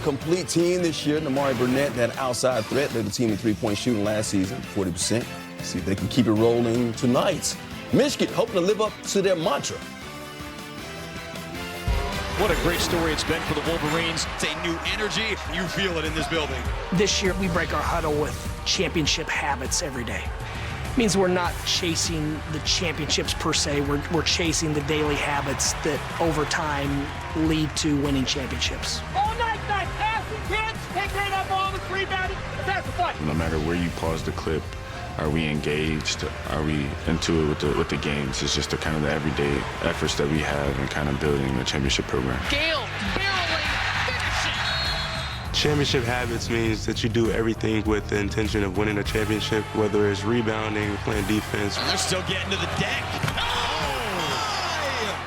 complete team this year. Namari Burnett, that outside threat, led the team in three-point shooting last season, 40%. See if they can keep it rolling tonight. Michigan hoping to live up to their mantra. What a great story it's been for the Wolverines. It's a new energy. You feel it in this building. This year, we break our huddle with championship habits every day. It means we're not chasing the championships per se. We're chasing the daily habits that over time lead to winning championships. All night, passing, kids, take care of that ball, the rebound, that's the fight. No matter where you pause the clip, are we engaged? Are we into it with the games? It's just the kind of the everyday efforts that we have in kind of building a championship program. Gale, barreling, finishing. Championship habits means that you do everything with the intention of winning a championship, whether it's rebounding, playing defense. They're still getting to the deck. Oh!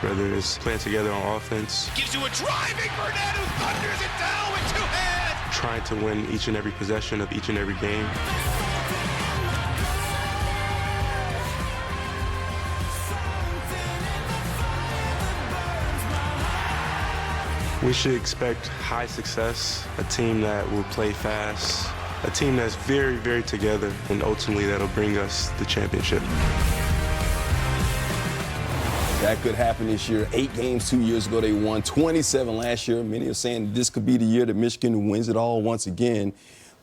Whether it's playing together on offense. Gives you a driving Burnett who thunders it down with two hands. Trying to win each and every possession of each and every game. We should expect high success, a team that will play fast, a team that's very, very together, and ultimately that'll bring us the championship. That could happen this year. 8 games 2 years ago, they won 27 last year. Many are saying this could be the year that Michigan wins it all once again.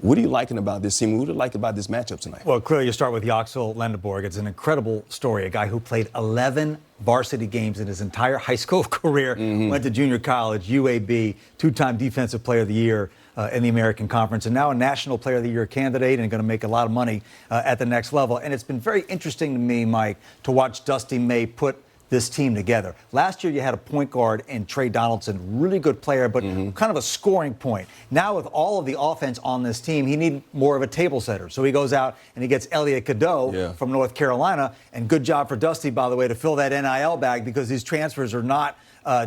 What are you liking about this team? What do you like about this matchup tonight? Well, clearly you start with Yaxel Lendeborg. It's an incredible story. A guy who played 11 varsity games in his entire high school career, went to junior college, UAB, 2-time Defensive Player of the Year in the American Conference, and now a National Player of the Year candidate and going to make a lot of money at the next level. And it's been very interesting to me, Mike, to watch Dusty May put this team together. Last year, you had a point guard in Trey Donaldson, really good player, but kind of a scoring point. Now, with all of the offense on this team, he needed more of a table setter. So he goes out and he gets Elliot Cadeau from North Carolina. And good job for Dusty, by the way, to fill that NIL bag because these transfers are not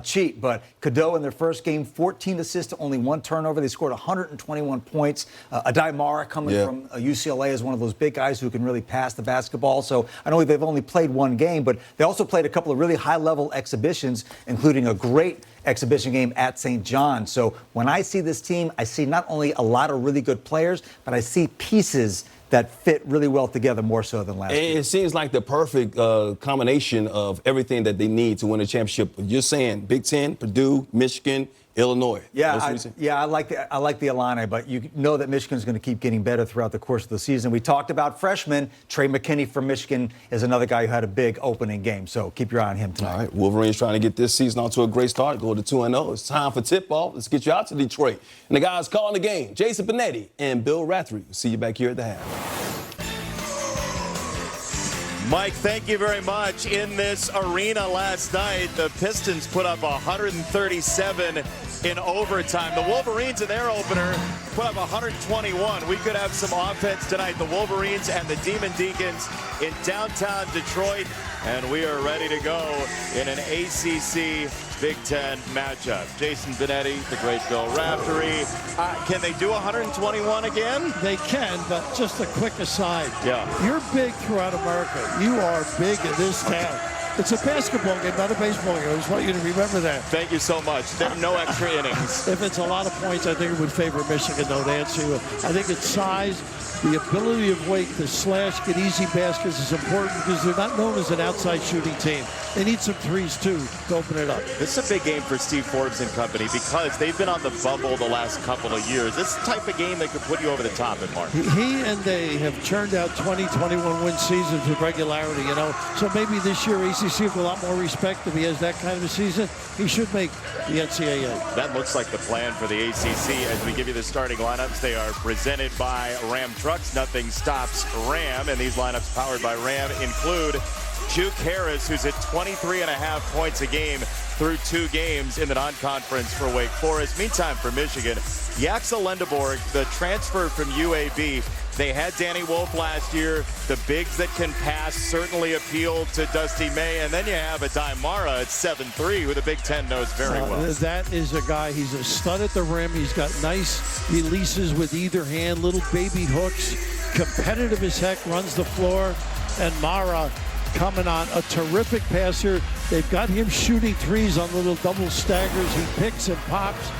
cheap. But Cadeau in their first game, 14 assists to only 1 turnover. They scored 121 points. Adai Mara coming from UCLA is one of those big guys who can really pass the basketball. So I know they've only played 1 game, but they also played a couple of really high-level exhibitions, including a great exhibition game at St. John. So when I see this team, I see not only a lot of really good players, but I see pieces that fit really well together, more so than last year. It seems like the perfect combination of everything that they need to win a championship. You're saying Big Ten, Purdue, Michigan, Illinois. Yeah, I like the Illini, but you know that Michigan's going to keep getting better throughout the course of the season. We talked about freshmen. Trey McKinney from Michigan is another guy who had a big opening game, so keep your eye on him tonight. All right, Wolverines trying to get this season off to a great start. Go to 2-0. It's time for tip-off. Let's get you out to Detroit. And the guys calling the game, Jason Benetti and Bill Rathry. See you back here at the half. Mike, thank you very much. In this arena last night, the Pistons put up 137 in overtime. The Wolverines in their opener put up 121. We could have some offense tonight. The Wolverines and the Demon Deacons in downtown Detroit, and we are ready to go in an ACC Big Ten matchup. Jason Benetti, the great Bill Raftery. Can they do 121 again? They can, but just a quick aside. Yeah. You're big throughout America. You are big in this town. It's a basketball game, not a baseball game. I just want you to remember that. Thank you so much. There are no extra innings. If it's a lot of points, I think it would favor Michigan, though, to answer you. I think it's size. The ability of Wake to slash, get easy baskets is important because they're not known as an outside shooting team. They need some threes, too, to open it up. This is a big game for Steve Forbes and company because they've been on the bubble the last couple of years. This is the type of game that could put you over the top in March. He and they have churned out 20, 21 win seasons with regularity, you know. So maybe this year ACC with a lot more respect if he has that kind of a season. He should make the NCAA. That looks like the plan for the ACC as we give you the starting lineups. They are presented by Ram Trucks. Nothing stops Ram, and these lineups powered by Ram include Juke Harris, who's at 23.5 points a game through 2 games in the non-conference for Wake Forest. Meantime, for Michigan, Yaxel Lendeborg, the transfer from UAB. They had Danny Wolf last year. The bigs that can pass certainly appeal to Dusty May. And then you have Adai Mara at 7'3", who the Big Ten knows very well. That is a guy, he's a stud at the rim. He's got nice releases with either hand, little baby hooks. Competitive as heck, runs the floor. And Mara coming on, a terrific passer. They've got him shooting threes on little double staggers. He picks and pops.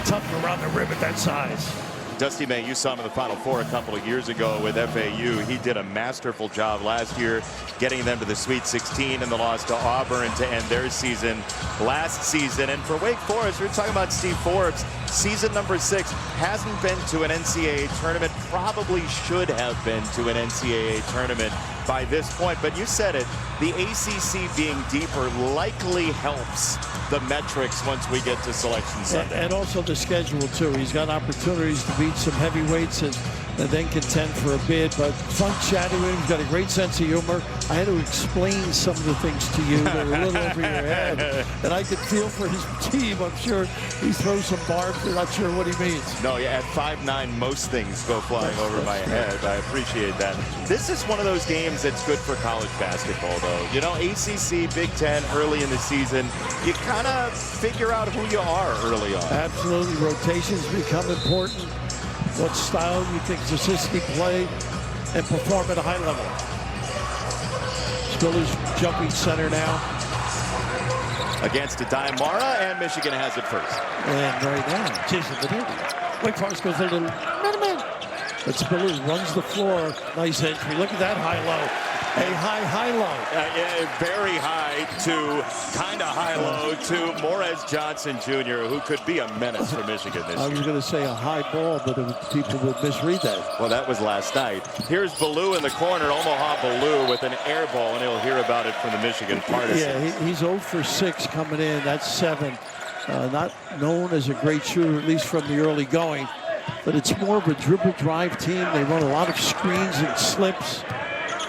tough around the rim at that size. Dusty May, you saw him in the Final Four a couple of years ago with FAU. He did a masterful job last year getting them to the Sweet 16 and the loss to Auburn to end their season last season. And for Wake Forest, we're talking about Steve Forbes. Season number 6, hasn't been to an NCAA tournament, probably should have been to an NCAA tournament by this point. But you said it, the ACC being deeper likely helps the metrics once we get to Selection Sunday. And also the schedule, too. He's got opportunities to beat some heavyweights and then contend for a bid. But fun chatting with him. He's got a great sense of humor. I had to explain some of the things to you that were a little over your head. And I could feel for his team. I'm sure he throws some barbs. They're not sure what he means. No, yeah, at 5'9", most things go flying over my head. I appreciate that. This is one of those games that's good for college basketball, though. You know, ACC, Big Ten, early in the season, you kind of figure out who you are early on. Absolutely. Rotations become important. What style you think is assisting play and perform at a high level. Spiller's jumping center now. Against Mara, and Michigan has it first. And right now, Jason Benetti. Wake Forest goes there to man. But Spiller runs the floor. Nice entry. Look at that high-low. A high-low. Yeah, very high to kind of high-low to Morez Johnson Jr., who could be a menace for Michigan this year. I was going to say a high ball, but people would misread that. Well, that was last night. Here's Ballou in the corner, Omaha Ballou with an air ball, and he'll hear about it from the Michigan partisans. Yeah, he's 0 for 6 coming in. That's 7. Not known as a great shooter, at least from the early going. But it's more of a dribble drive team. They run a lot of screens and slips.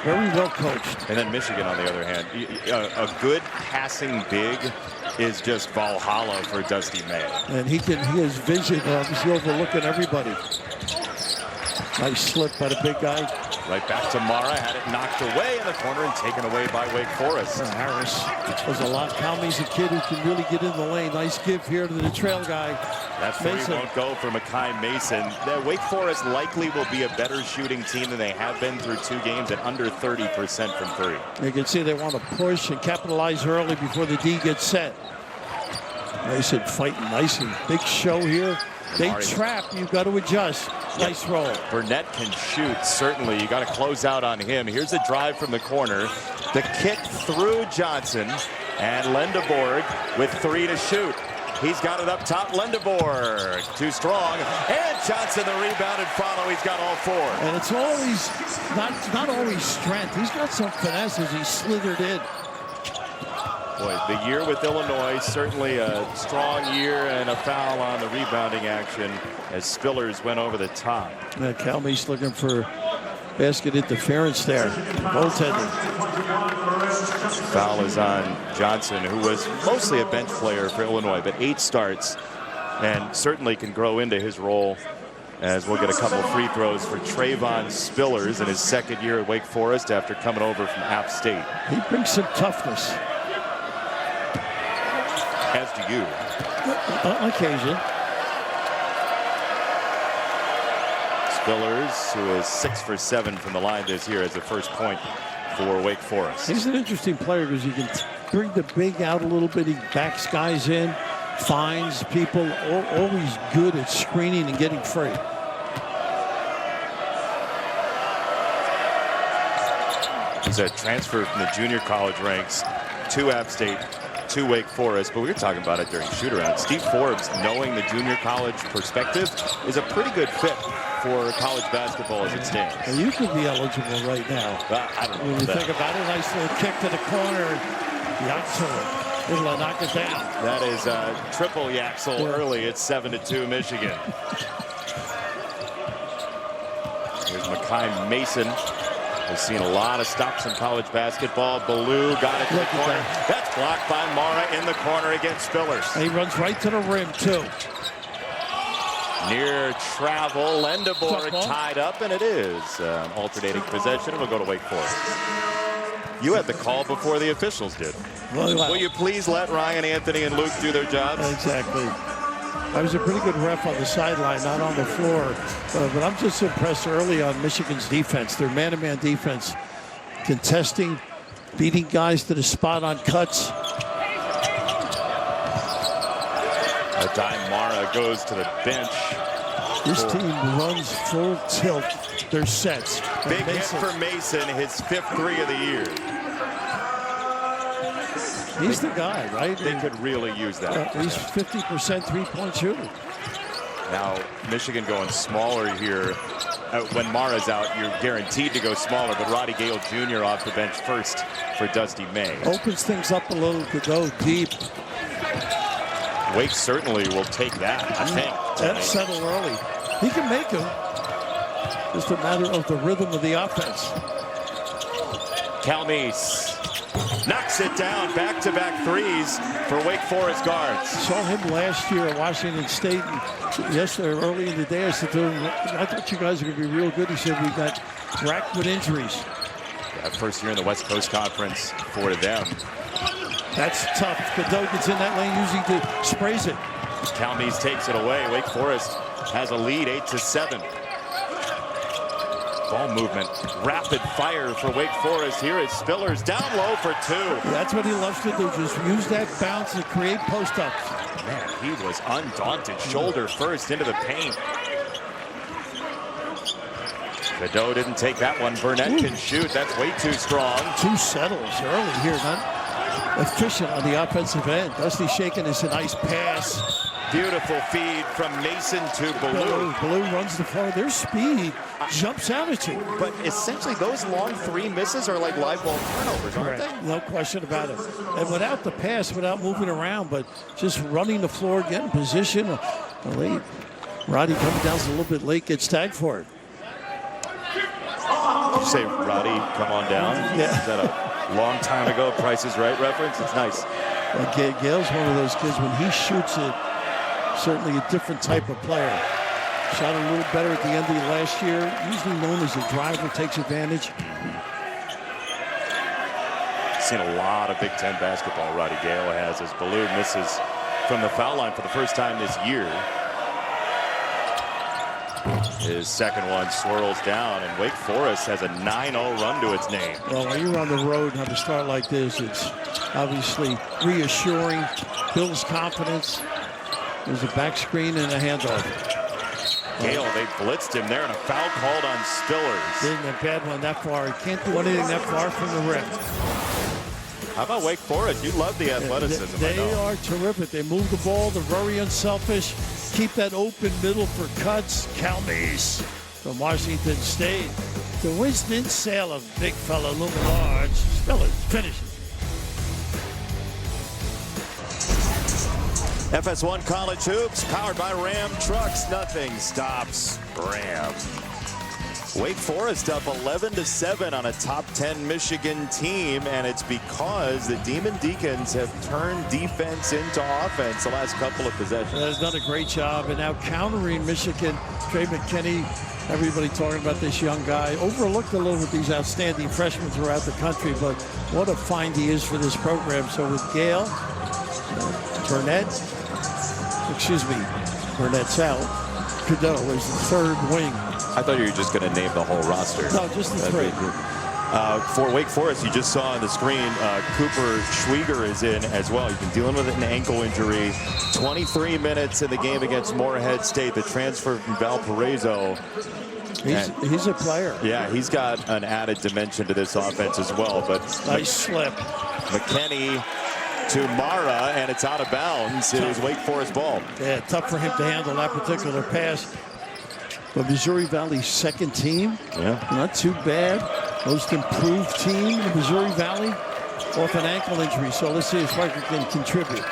Very well coached. And then Michigan, on the other hand, a good passing big is just Valhalla for Dusty May. And he has vision. He's overlooking everybody. Nice slip by the big guy. Right back to Mara, had it knocked away in the corner and taken away by Wake Forest. Harris was a lot. Palmy's a kid who can really get in the lane. Nice give here to the trail guy. That three won't go for Makai Mason. Wake Forest likely will be a better shooting team than they have been through 2 games at under 30% from 3. You can see they want to push and capitalize early before the D gets set. Mason fighting nicely. Big show here. They trap. You've got to adjust. Nice roll. Burnett can shoot, certainly. You got to close out on him. Here's a drive from the corner. The kick through Johnson. And Lendeborg with 3 to shoot. He's got it up top. Lendeborg too strong. And Johnson the rebound and follow. He's got all 4. And it's always, not always strength. He's got some finesse as he slithered in. Boy, the year with Illinois, certainly a strong year and a foul on the rebounding action as Spillers went over the top. Calme's looking for basket interference there. Goaltending. Foul is on Johnson, who was mostly a bench player for Illinois, but 8 starts and certainly can grow into his role, as we'll get a couple of free throws for Trayvon Spillers in his 2nd year at Wake Forest after coming over from App State. He brings some toughness. As do you. On occasion. Spillers, who is 6 for 7 from the line this year, as the first point for Wake Forest. He's an interesting player because he can bring the big out a little bit. He backs guys in, finds people, always good at screening and getting free. He's a transfer from the junior college ranks to App State, to Wake Forest, but we were talking about it during shoot-around. Steve Forbes, knowing the junior college perspective, is a pretty good fit for college basketball as it stands. And you could be eligible right now. I don't know when you that. think about it, nice little kick to the corner. Yaxel able to knock it down. That is triple Yaxel early. It's 7-2 Michigan. Here's Makai Mason. We've seen a lot of stops in college basketball. Ballou got it to the corner. That's blocked by Mara in the corner against Spillers. And he runs right to the rim, too. Near travel, Lendeborg tied up, and it is alternating possession. It'll go to Wake Forest. You had the call before the officials did. Well, will you please let Ryan, Anthony, and Luke do their jobs? Exactly. I was a pretty good ref on the sideline, not on the floor. But I'm just impressed early on Michigan's defense. Their man-to-man defense, contesting, beating guys to the spot on cuts. A Adai Mara goes to the bench. This team runs full tilt their sets. Big hit for Mason, his 5th three of the year. He's the guy, right? They could really use that. He's 50% three-point shooter. Now, Michigan going smaller here. When Mara's out, you're guaranteed to go smaller, but Roddy Gale Jr. off the bench first for Dusty May. Opens things up a little to go deep. Wake certainly will take that, I think. That settled early. He can make them. Just a matter of the rhythm of the offense. Calmes knocks it down. Back-to-back threes for Wake Forest guards. Saw him last year at Washington State. And yesterday, early in the day, I said to him, I thought you guys were going to be real good. He said, we got racked with injuries. Yeah, first year in the West Coast Conference for them. That's tough. Cadeau gets in that lane, usually sprays it. Calmes takes it away. Wake Forest has a lead, 8-7. Ball movement, rapid fire for Wake Forest. Here is Spillers down low for 2. That's what he loves to do, just use that bounce and create post-ups. Man, he was undaunted. Shoulder first into the paint. Cadeau didn't take that one. Burnett can shoot. That's way too strong. 2 settles early here, not efficient on the offensive end. Dusty shaking is a nice pass. Beautiful feed from Mason to Ballou. Ballou runs the floor. Their speed jumps out at you. But essentially, those long 3 misses are like live ball turnovers, aren't they? No question about it. And without the pass, without moving around, but just running the floor, getting position. Late. Roddy comes down a little bit late, gets tagged for it. Did you say, Roddy, come on down? Yeah. Is that a long time ago Price is Right reference? It's nice. Well, Gale's one of those kids, when he shoots it, certainly a different type of player. Shot a little better at the end of the last year. Usually known as a driver, takes advantage. Seen a lot of Big Ten basketball, Roddy Gale has, as Ballou misses from the foul line for the first time this year. His second one swirls down, and Wake Forest has a 9-0 run to its name. Well, when you're on the road and have a start like this, it's obviously reassuring, builds confidence. There's a back screen and a handoff. Gale, they blitzed him there, and a foul called on Spillers. Didn't a bad one that far. He can't do anything that far from the rim. How about Wake Forest? You love the athleticism. They are terrific. They move the ball. They're very unselfish. Keep that open middle for cuts. Calmes from Washington State. The Winston-Salem big fella looming large. Spillers finishes. FS1 College Hoops, powered by Ram Trucks. Nothing stops Ram. Wake Forest up 11-7 on a top 10 Michigan team, and it's because the Demon Deacons have turned defense into offense the last couple of possessions. Has done a great job, and now countering Michigan. Trey McKinney, everybody talking about this young guy. Overlooked a little with these outstanding freshmen throughout the country, but what a find he is for this program. So with Gale, Burnett's out. Cadeau is the third wing. I thought you were just going to name the whole roster. No, just the 3. For Wake Forest, you just saw on the screen, Cooper Schwieger is in as well. He's been dealing with an ankle injury. 23 minutes in the game against Morehead State, the transfer from Valparaiso. He's a player. Yeah, he's got an added dimension to this offense as well. But nice slip. McKinney to Mara, and it's out of bounds. It was Wake Forest ball. Yeah, tough for him to handle that particular pass. But Missouri Valley's second team, not too bad. Most improved team in Missouri Valley off an ankle injury. So let's see if Parker can contribute.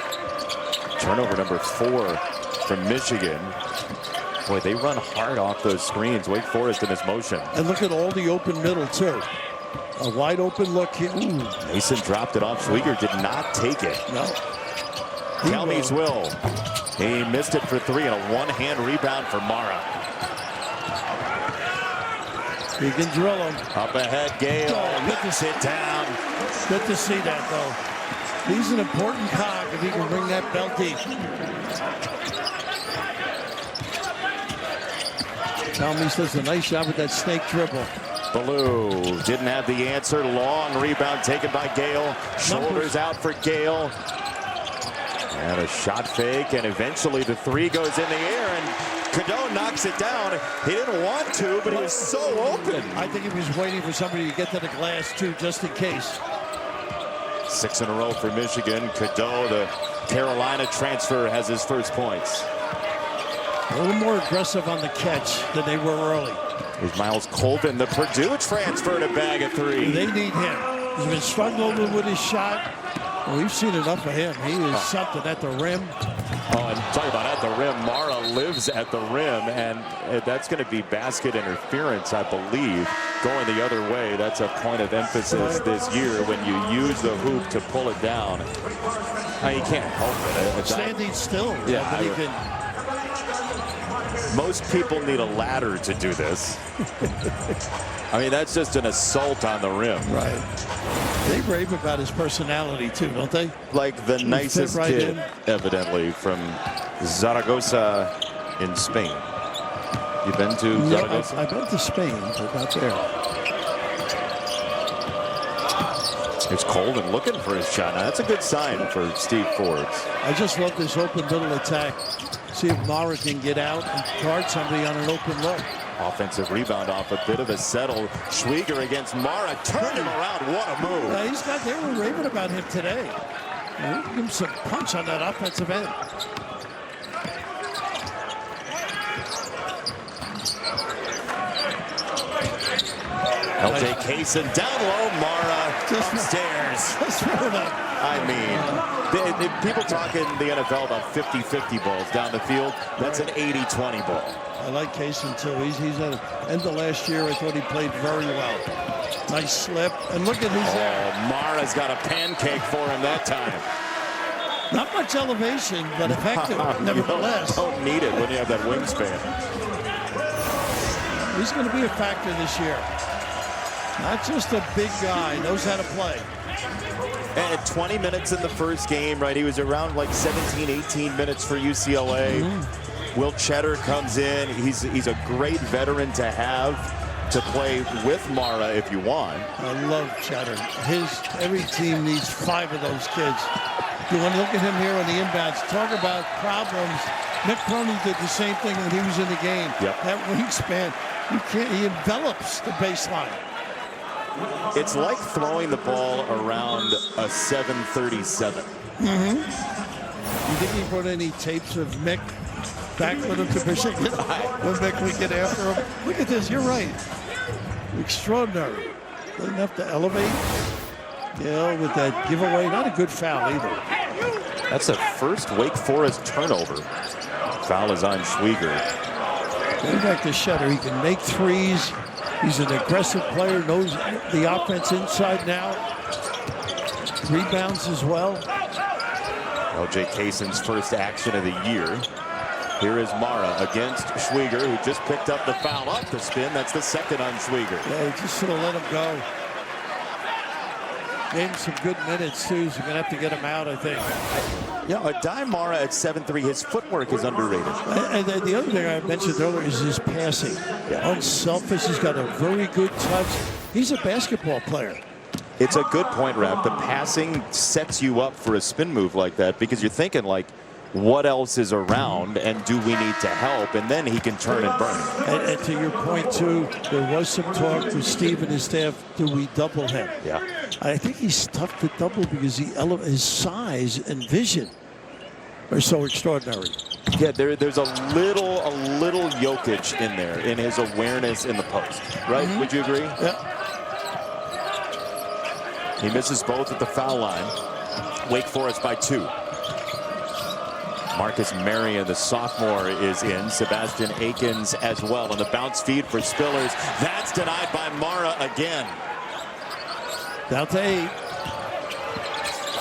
Turnover number 4 from Michigan. Boy, they run hard off those screens. Wake Forest in his motion. And look at all the open middle, too. A wide open look here. Ooh. Mason dropped it off. Schwieger did not take it. No. Calmes will. He missed it for 3 and a one-hand rebound for Mara. He can drill him. Up ahead, Gale. Good to sit down. Good to see that, though. He's an important cog if he can bring that belt deep. Calmes does a nice job with that snake dribble. Ballou didn't have the answer. Long rebound taken by Gale. Shoulders out for Gale. And a shot fake, and eventually the three goes in the air, and Cadeau knocks it down. He didn't want to, but he was so open. I think he was waiting for somebody to get to the glass, too, just in case. 6 in a row for Michigan. Cadeau, the Carolina transfer, has his first points. A little more aggressive on the catch than they were early. Here's Miles Colvin, the Purdue transfer, to bag a three. They need him. He's been struggling with his shot. Well, we've seen enough of him. He is something at the rim. Oh, and talk about at the rim. Mara lives at the rim, and that's going to be basket interference, I believe, going the other way. That's a point of emphasis this year when you use the hoop to pull it down. You can't help it. Standing still. Yeah. Most people need a ladder to do this. I mean, that's just an assault on the rim. Right. They rave about his personality, too, don't they? Like the nicest right kid, in. evidently, from Zaragoza in Spain. You've been to Zaragoza? I've been to Spain, but not there. Here's Colvin looking for his shot. Now, that's a good sign for Steve Forbes. I just love this open middle attack. See if Mara can get out and guard somebody on an open look. Offensive rebound off a bit of a settle. Schwieger against Mara. Turn him around. What a move. They were raving about him today. Give him some punch on that offensive end. LJ Kaysen down low. Mara upstairs. Just throw it up. I mean, people talk in the NFL about 50-50 balls down the field. That's an 80-20 ball. I like Kaysen, too. He's at the end of last year. I thought he played very well. Nice slip. And look at who's there. Mara's got a pancake for him that time. Not much elevation, but effective, nevertheless. Don't need it when you have that wingspan. He's going to be a factor this year. Not just a big guy, knows how to play. And 20 minutes in the first game, right? He was around like 17, 18 minutes for UCLA. Will Cheddar comes in. He's a great veteran to have to play with Mara if you want. I love Cheddar. Every team needs 5 of those kids. You want to look at him here on the inbounds. Talk about problems. Mick Cronin did the same thing when he was in the game. Yep. That wingspan, he envelops the baseline. It's like throwing the ball around a 737. You think he put any tapes of Mick back with him to Michigan? When Mick would get after him? Look at this, you're right. Extraordinary. Doesn't have to elevate. With that giveaway, not a good foul either. That's the first Wake Forest turnover. Foul is on Schwieger. Going back to Cheddar, he can make threes. He's an aggressive player, knows the offense inside now. Rebounds as well. LJ Kaysen's first action of the year. Here is Mara against Schwieger, who just picked up the foul off the spin. That's the second on Schwieger. Yeah, he just should have let him go. Gave him some good minutes, too, so you're going to have to get him out, I think. Yeah, Adai Mara at 7'3", his footwork is underrated. And the other thing I mentioned earlier is his passing. Yeah. Unselfish, he's got a very good touch. He's a basketball player. It's a good point, Rap. The passing sets you up for a spin move like that because you're thinking, like, what else is around and do we need to help? And then he can turn and burn. And to your point, too, there was some talk with Steve and his staff, do we double him? Yeah. I think he's tough to double because his size and vision are so extraordinary. Yeah, there's a little Jokic in there in his awareness in the post, right? Would you agree? Yeah. He misses both at the foul line. Wake Forest by 2. Marcus Marion, the sophomore, is in. Sebastian Akins as well. And the bounce feed for Spillers. That's denied by Mara again. Down to 8.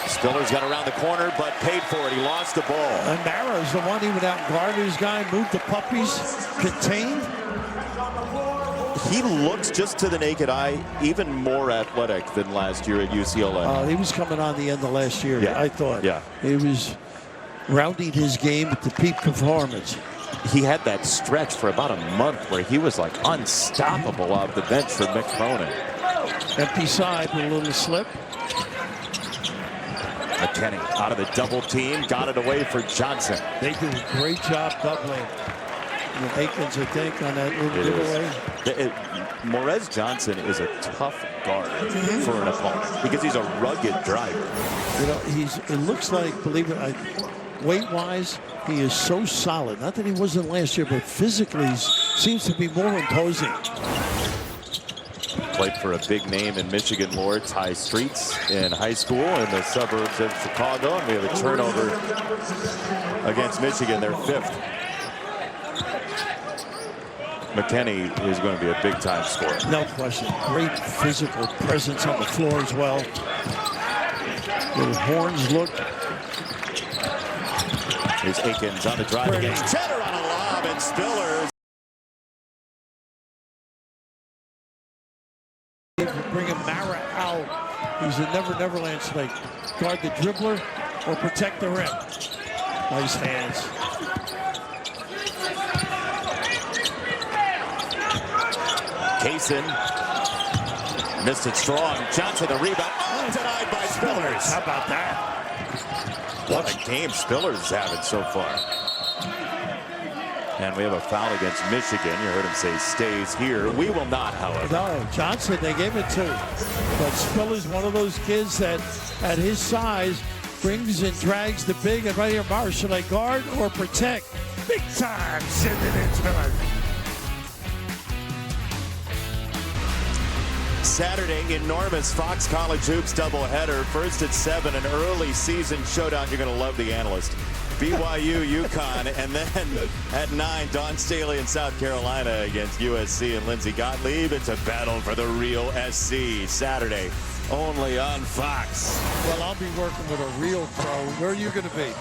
Spillers got around the corner, but paid for it. He lost the ball. And Mara's the one he went out and guarded his guy, moved the puppies, contained. He looks, just to the naked eye, even more athletic than last year at UCLA. He was coming on the end of last year, Yeah. I thought. Yeah. He was rounding his game at the peak performance. He had that stretch for about a month where he was like unstoppable off the bench for Mick Cronin. Empty side with a little slip. McKinney out of the double team, got it away for Johnson. They do a great job doubling. And Akins, I think, on that little giveaway. Morez Johnson is a tough guard for an opponent because he's a rugged driver. You know, it looks like, believe it, weight-wise, he is so solid. Not that he wasn't last year, but physically he seems to be more imposing. Played for a big name in Michigan lore, Ty Streets, in high school in the suburbs of Chicago. And we have a turnover against Michigan, their 5th. McKinney is going to be a big-time scorer. No question. Great physical presence on the floor as well. Little horns look. Here's Akins on the drive against Cheddar on a lob, and Spillers. Bringing Mara out. He's a never-never-land snake. Guard the dribbler or protect the rim. Nice hands. Kaysen missed it strong. Johnson the rebound. Oh, denied by Spillers. How about that? What a game Spillers is having so far. And we have a foul against Michigan. You heard him say stays here. We will not, however. No, Johnson, they gave it to. But Spillers, one of those kids that at his size brings and drags the big. And right here, Mara, should I guard or protect? Big time, sending it Spillers. Saturday, enormous Fox College Hoops doubleheader. First at 7, an early season showdown. You're going to love the analyst. BYU, UConn, and then at 9, Dawn Staley in South Carolina against USC and Lindsey Gottlieb. It's a battle for the real SC. Saturday, only on Fox. Well, I'll be working with a real pro. Where are you going to be?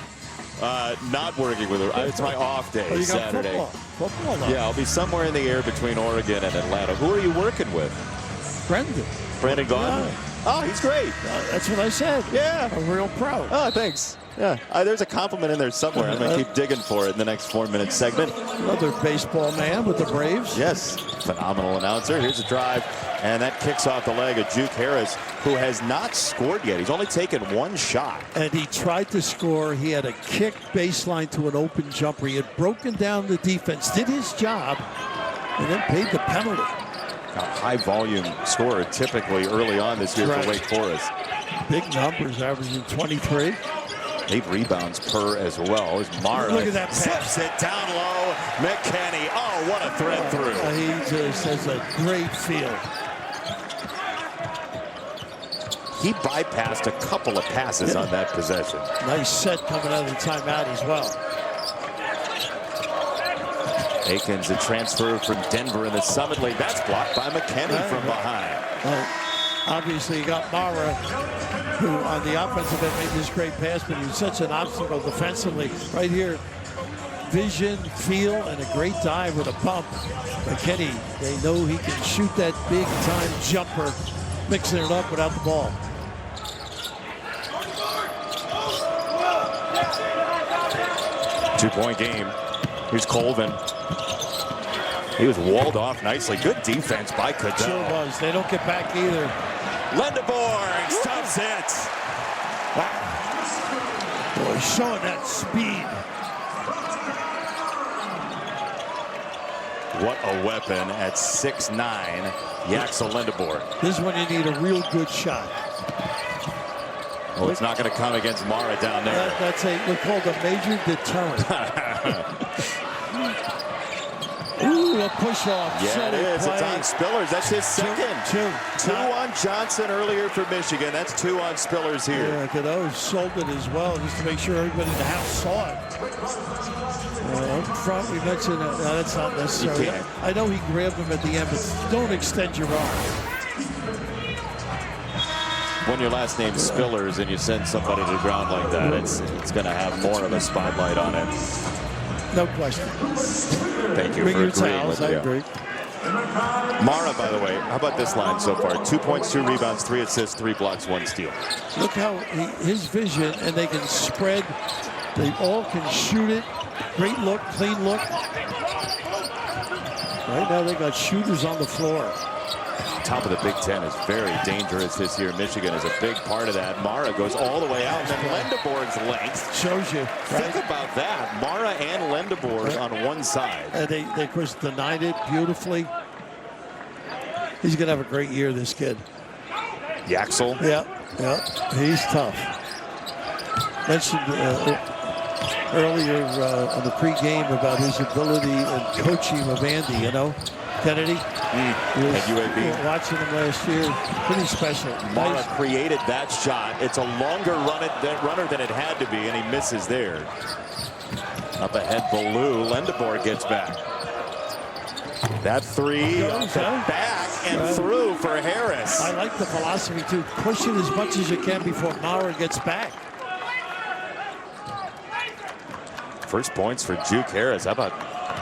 Not working with her. It's my off day, you got Saturday. Football though. Yeah, I'll be somewhere in the air between Oregon and Atlanta. Who are you working with? Brandon Gaughan? Yeah. Oh, he's great. That's what I said. Yeah. A real pro. Oh, thanks. Yeah, there's a compliment in there somewhere. I'm going to keep digging for it in the next 4-minute segment. Another baseball man with the Braves. Yes, phenomenal announcer. Here's a drive, and that kicks off the leg of Juke Harris, who has not scored yet. He's only taken 1 shot. And he tried to score. He had a kick baseline to an open jumper. He had broken down the defense, did his job, and then paid the penalty. A high-volume scorer typically early on this year for Wake Forest. Big numbers, averaging 23. 8 rebounds per as well. As Mara Look at that pass. slips it down low. McKinney. Oh, what a thread through. He just has a great feel. He bypassed a couple of passes on that possession. Nice set coming out of the timeout as well. Akins, a transfer from Denver in the Summit League. That's blocked by McKinney from behind. Well, obviously, you got Mara, who on the offensive end made this great pass, but he was such an obstacle defensively. Right here, vision, feel, and a great dive with a bump. McKinney, they know he can shoot that big-time jumper, mixing it up without the ball. Two-point game. Here's Colvin. He was walled off nicely. Good defense by Cadell. Sure was. They don't get back either. Lindeborg stuffs it. Wow. Boy, showing that speed. What a weapon at 6'9", Yaxel Lindeborg. This is when you need a real good shot. Well, it's not going to come against Mara down there. That's we're called a major deterrent. Ooh, a push-off. Yeah, it is. It's on Spillers. That's his second. Two on Johnson earlier for Michigan. That's 2 on Spillers here. Yeah, Cadeau sold it as well, just to make sure everybody in the house saw it. Up front, we mentioned no, that's not necessary. I know he grabbed him at the end, but don't extend your arm. When your last name's Spillers and you send somebody to the ground like that, it's going to have more of a spotlight on it. No question. Thank you Bring for your agreeing towels, with I me. agree. Mara, by the way, how about this line so far? 2 points, 2 rebounds, 3 assists, 3 blocks, 1 steal. Look how his vision, and they can spread. They all can shoot it. Great look, clean look. Right now they got shooters on the floor. top of the Big Ten is very dangerous this year. Michigan is a big part of that. Mara goes all the way out, and then Lendeborg's length. Shows you. Right? Think about that. Mara and Lendeborg on one side. And they of course, denied it beautifully. He's going to have a great year, this kid. Yaxel. Yeah, he's tough. Mentioned earlier on the pregame about his ability and coaching of Andy, you know, Kennedy. At UAB. Watching him last year, pretty special. Mara created that shot. It's a longer runner than it had to be, and he misses there. Up ahead, Ballou. Lendeborg gets back. That three back and through for Harris. I like the philosophy, too. Push it as much as you can before Mara gets back. First points for Juke Harris. How about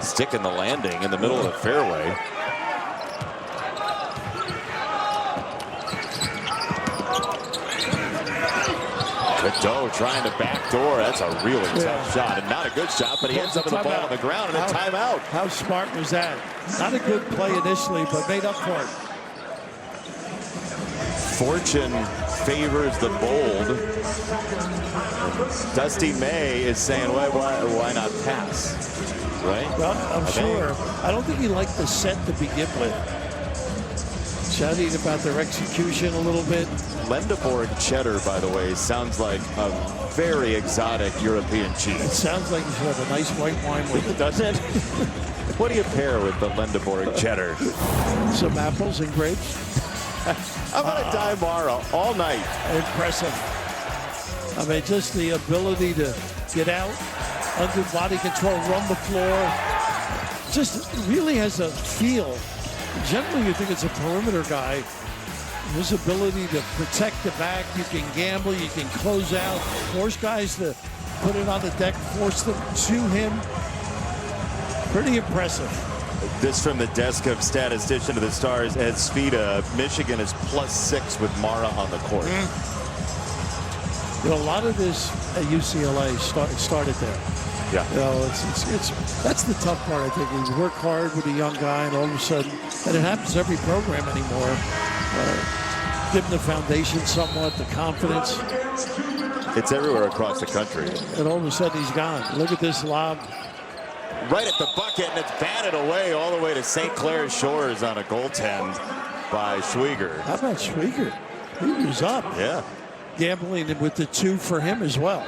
sticking the landing in the middle of the fairway? Cadeau trying to backdoor. That's a really tough shot, and not a good shot, but he ends up with the ball on the ground and a timeout. How smart was that? Not a good play initially, but made up for it. Fortune favors the bold. Dusty May is saying, why not pass? Right? Well, I'm sure. I don't think he liked the set to begin with. Chatting about their execution a little bit. Lendeborg cheddar, by the way, sounds like a very exotic European It cheese. sounds like you should have a nice white wine with it. Doesn't it? What do you pair with the Lendeborg cheddar? Some apples and grapes. How about a Die Mara all night? Impressive. I mean, just the ability to get out, under body control, run the floor. Just really has a feel. Generally, you think it's a perimeter guy. His ability to protect the back, you can gamble, you can close out, force guys to put it on the deck, force them to him. Pretty impressive. This from the desk of statistician of the Stars, Ed Svita. Michigan is +6 with Mara on the court. You know, a lot of this at UCLA started there. Yeah. You know, that's the tough part, I think. You work hard with a young guy, and all of a sudden, and it happens every program anymore. Give him the foundation somewhat, the confidence. It's everywhere across the country. And all of a sudden, he's gone. Look at this lob. Right at the bucket, and it's batted away all the way to St. Clair Shores on a goaltend by Schwieger. How about Schwieger? He was up. Yeah. Gambling with the 2 for him as well.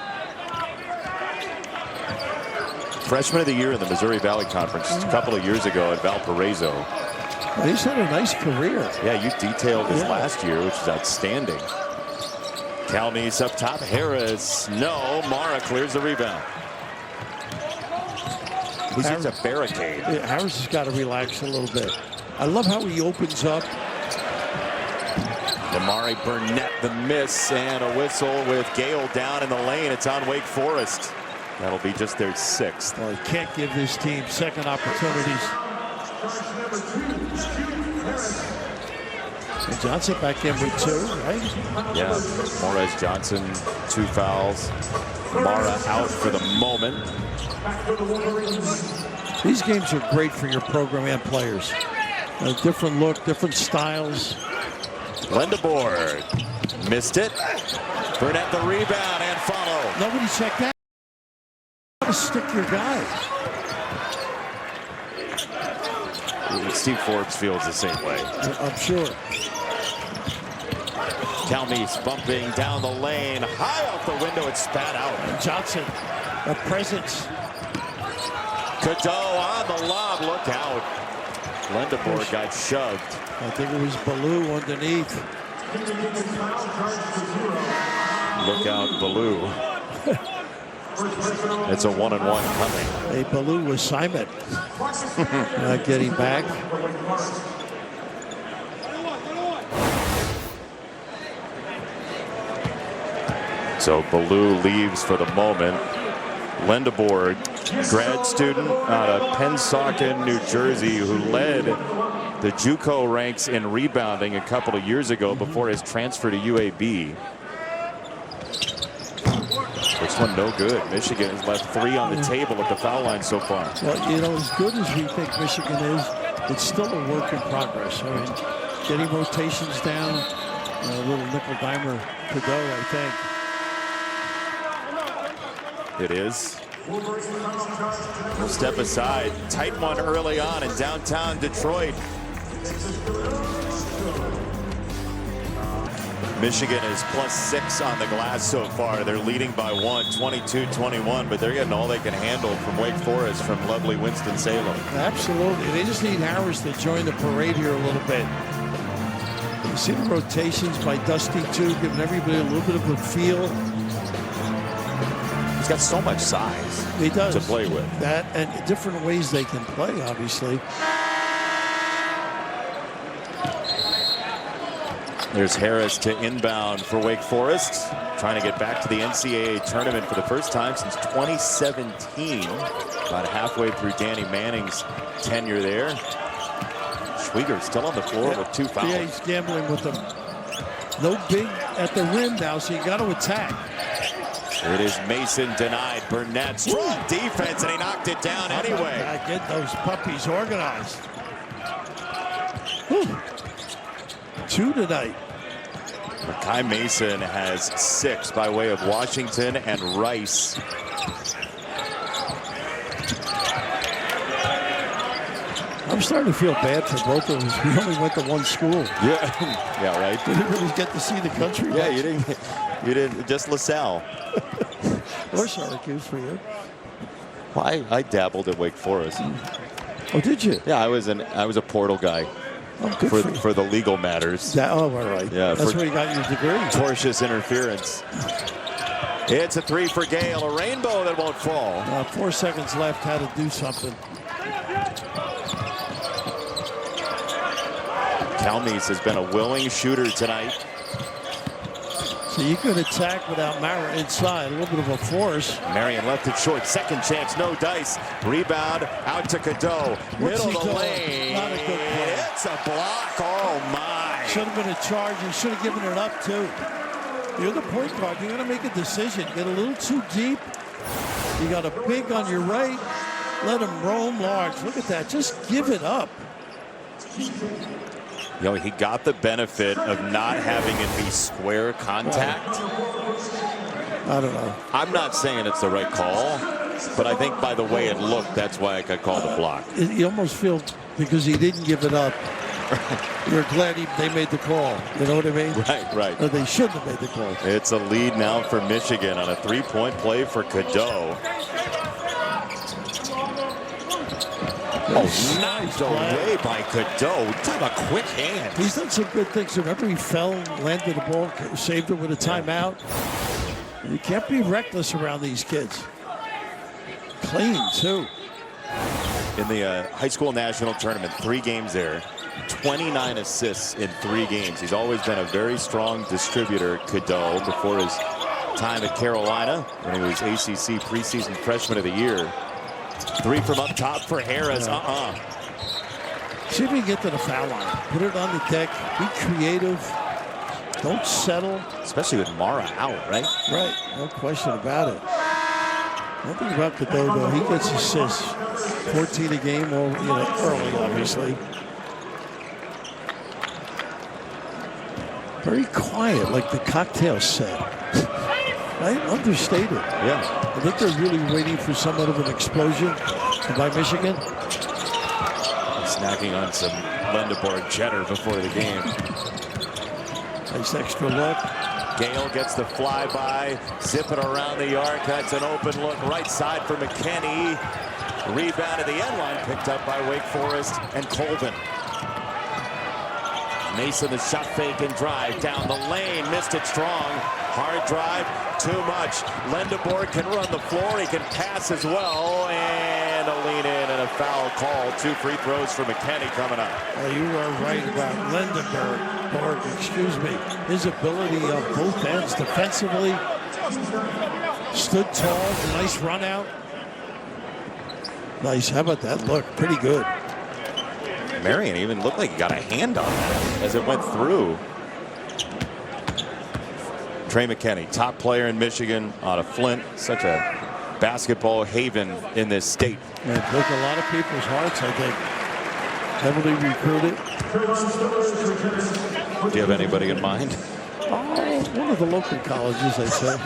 Freshman of the year in the Missouri Valley Conference a couple of years ago at Valparaiso. Well, he's had a nice career. Yeah, you detailed his last year, which is outstanding. Calmes up top. Harris. No. Mara clears the rebound. He's just a barricade. Yeah, Harris has got to relax a little bit. I love how he opens up. Damari Burnett, the miss, and a whistle with Gale down in the lane. It's on Wake Forest. That'll be just their 6th. Well, he can't give this team second opportunities. So Johnson back in with 2, right? Yeah, Morez Johnson, 2 fouls. Mara out for the moment. These games are great for your program and players. A different look, different styles. Lendeborg missed it. Burnett the rebound and follow. Nobody checked that. You gotta stick your guy. Steve Forbes feels the same way. I'm sure. Calmes bumping down the lane, high off the window, it spat out. Johnson, a presence. Cadeau on the lob, look out. Lendeborg got shoved. I think it was Ballou underneath. Look out, Ballou. It's a 1-on-1 coming. A Ballou assignment. Not getting back. So Ballou leaves for the moment. Lendeborg, grad student out of Pennsauken, New Jersey, who led the JUCO ranks in rebounding a couple of years ago before his transfer to UAB. This one no good. Michigan has left 3 on the table at the foul line so far. Well, you know, as good as we think Michigan is, it's still a work in progress. I mean, getting rotations down. A little nickel dimer to go, I think. It is. We'll step aside. Tight one early on in downtown Detroit. Michigan is +6 on the glass so far. They're leading by 1, 22-21, but they're getting all they can handle from Wake Forest from lovely Winston-Salem. Absolutely. They just need Harris to join the parade here a little bit. You see the rotations by Dusty, too, giving everybody a little bit of a feel. He's got so much size He does. to play with. That and different ways they can play, obviously. There's Harris to inbound for Wake Forest, trying to get back to the NCAA tournament for the first time since 2017. About halfway through Danny Manning's tenure there. Schwieger still on the floor with 2 fouls. Yeah, he's gambling with them. No big at the rim now, so you got to attack. It is Mason denied. Burnett, strong defense, and he knocked it down anyway. Get those puppies organized. Whew. 2 tonight. Kai Mason has 6 by way of Washington and Rice. I'm starting to feel bad for both of us. We only went to one school. Yeah, yeah, right. We didn't really get to see the country. Yeah, you didn't. Just LaSalle. Or Syracuse for you. Well, I dabbled at Wake Forest. Oh, did you? Yeah, I was a portal guy. Oh, good for the legal matters. All right. Yeah, that's where you got your degree. Tortious interference. It's a 3 for Gale, a rainbow that won't fall. 4 seconds left, had to do something. Calmes has been a willing shooter tonight. So you could attack without Mara inside. A little bit of a force. Marion left it short. Second chance, no dice. Rebound out to Cadeau. Middle of the lane. Not a good play. It's a block. Oh, my. Should have been a charge. You should have given it up, too. You're the point guard. You're going to make a decision. Get a little too deep. You got a big on your right. Let him roam large. Look at that. Just give it up. You know, he got the benefit of not having it be square contact. I don't know. I'm not saying it's the right call, but I think by the way it looked, that's why I got called a block. You almost feel because he didn't give it up. You're glad they made the call. You know what I mean? Right. Or they shouldn't have made the call. It's a lead now for Michigan on a 3-point play for Cadeau. Oh, knocked away by Cadeau. Talk about quick hands. He's done some good things. Remember, he fell, landed the ball, saved it with a timeout. You can't be reckless around these kids. Clean, too. In the high school national tournament, 3 games there. 29 assists in 3 games. He's always been a very strong distributor, Cadeau, before his time at Carolina when he was ACC preseason freshman of the year. 3 from up top for Harris. See if we can get to the foul line. Put it on the deck. Be creative. Don't settle. Especially with Mara out, right? Right. No question about it. One thing about Cadeau, though, he gets assists. 14 a game, early, obviously. Very quiet, like the cocktail set. Right? Understated. Yeah. I think they're really waiting for somewhat of an explosion by Michigan. Snacking on some Lendeborg cheddar before the game. Nice extra look. Gale gets the flyby, zipping around the arc. That's an open look right side for McKinney. Rebound at the end line, picked up by Wake Forest and Colvin. Mason, the shot fake and drive down the lane. Missed it strong. Hard drive, too much. Lendeborg can run the floor. He can pass as well. And a lean in and a foul call. 2 free throws for McKinney coming up. Well, you are right about Lendeborg. His ability on both ends defensively. Stood tall. Nice run out. Nice. How about that look? Pretty good. Marion even looked like he got a hand on that as it went through. Trey McKinney, top player in Michigan out of Flint. Such a basketball haven in this state. It broke a lot of people's hearts, I think. Heavily recruited. Do you have anybody in mind? Oh, one of the local colleges, I'd say.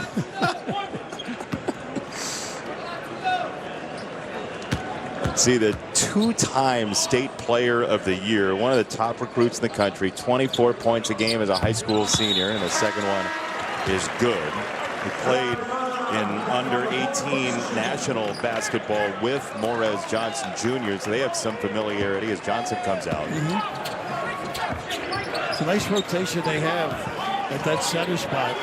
See, the two-time state player of the year, one of the top recruits in the country, 24 points a game as a high school senior, and the second one is good. He played in under 18 national basketball with Morez Johnson Jr., so they have some familiarity as Johnson comes out. It's a nice rotation they have at that center spot.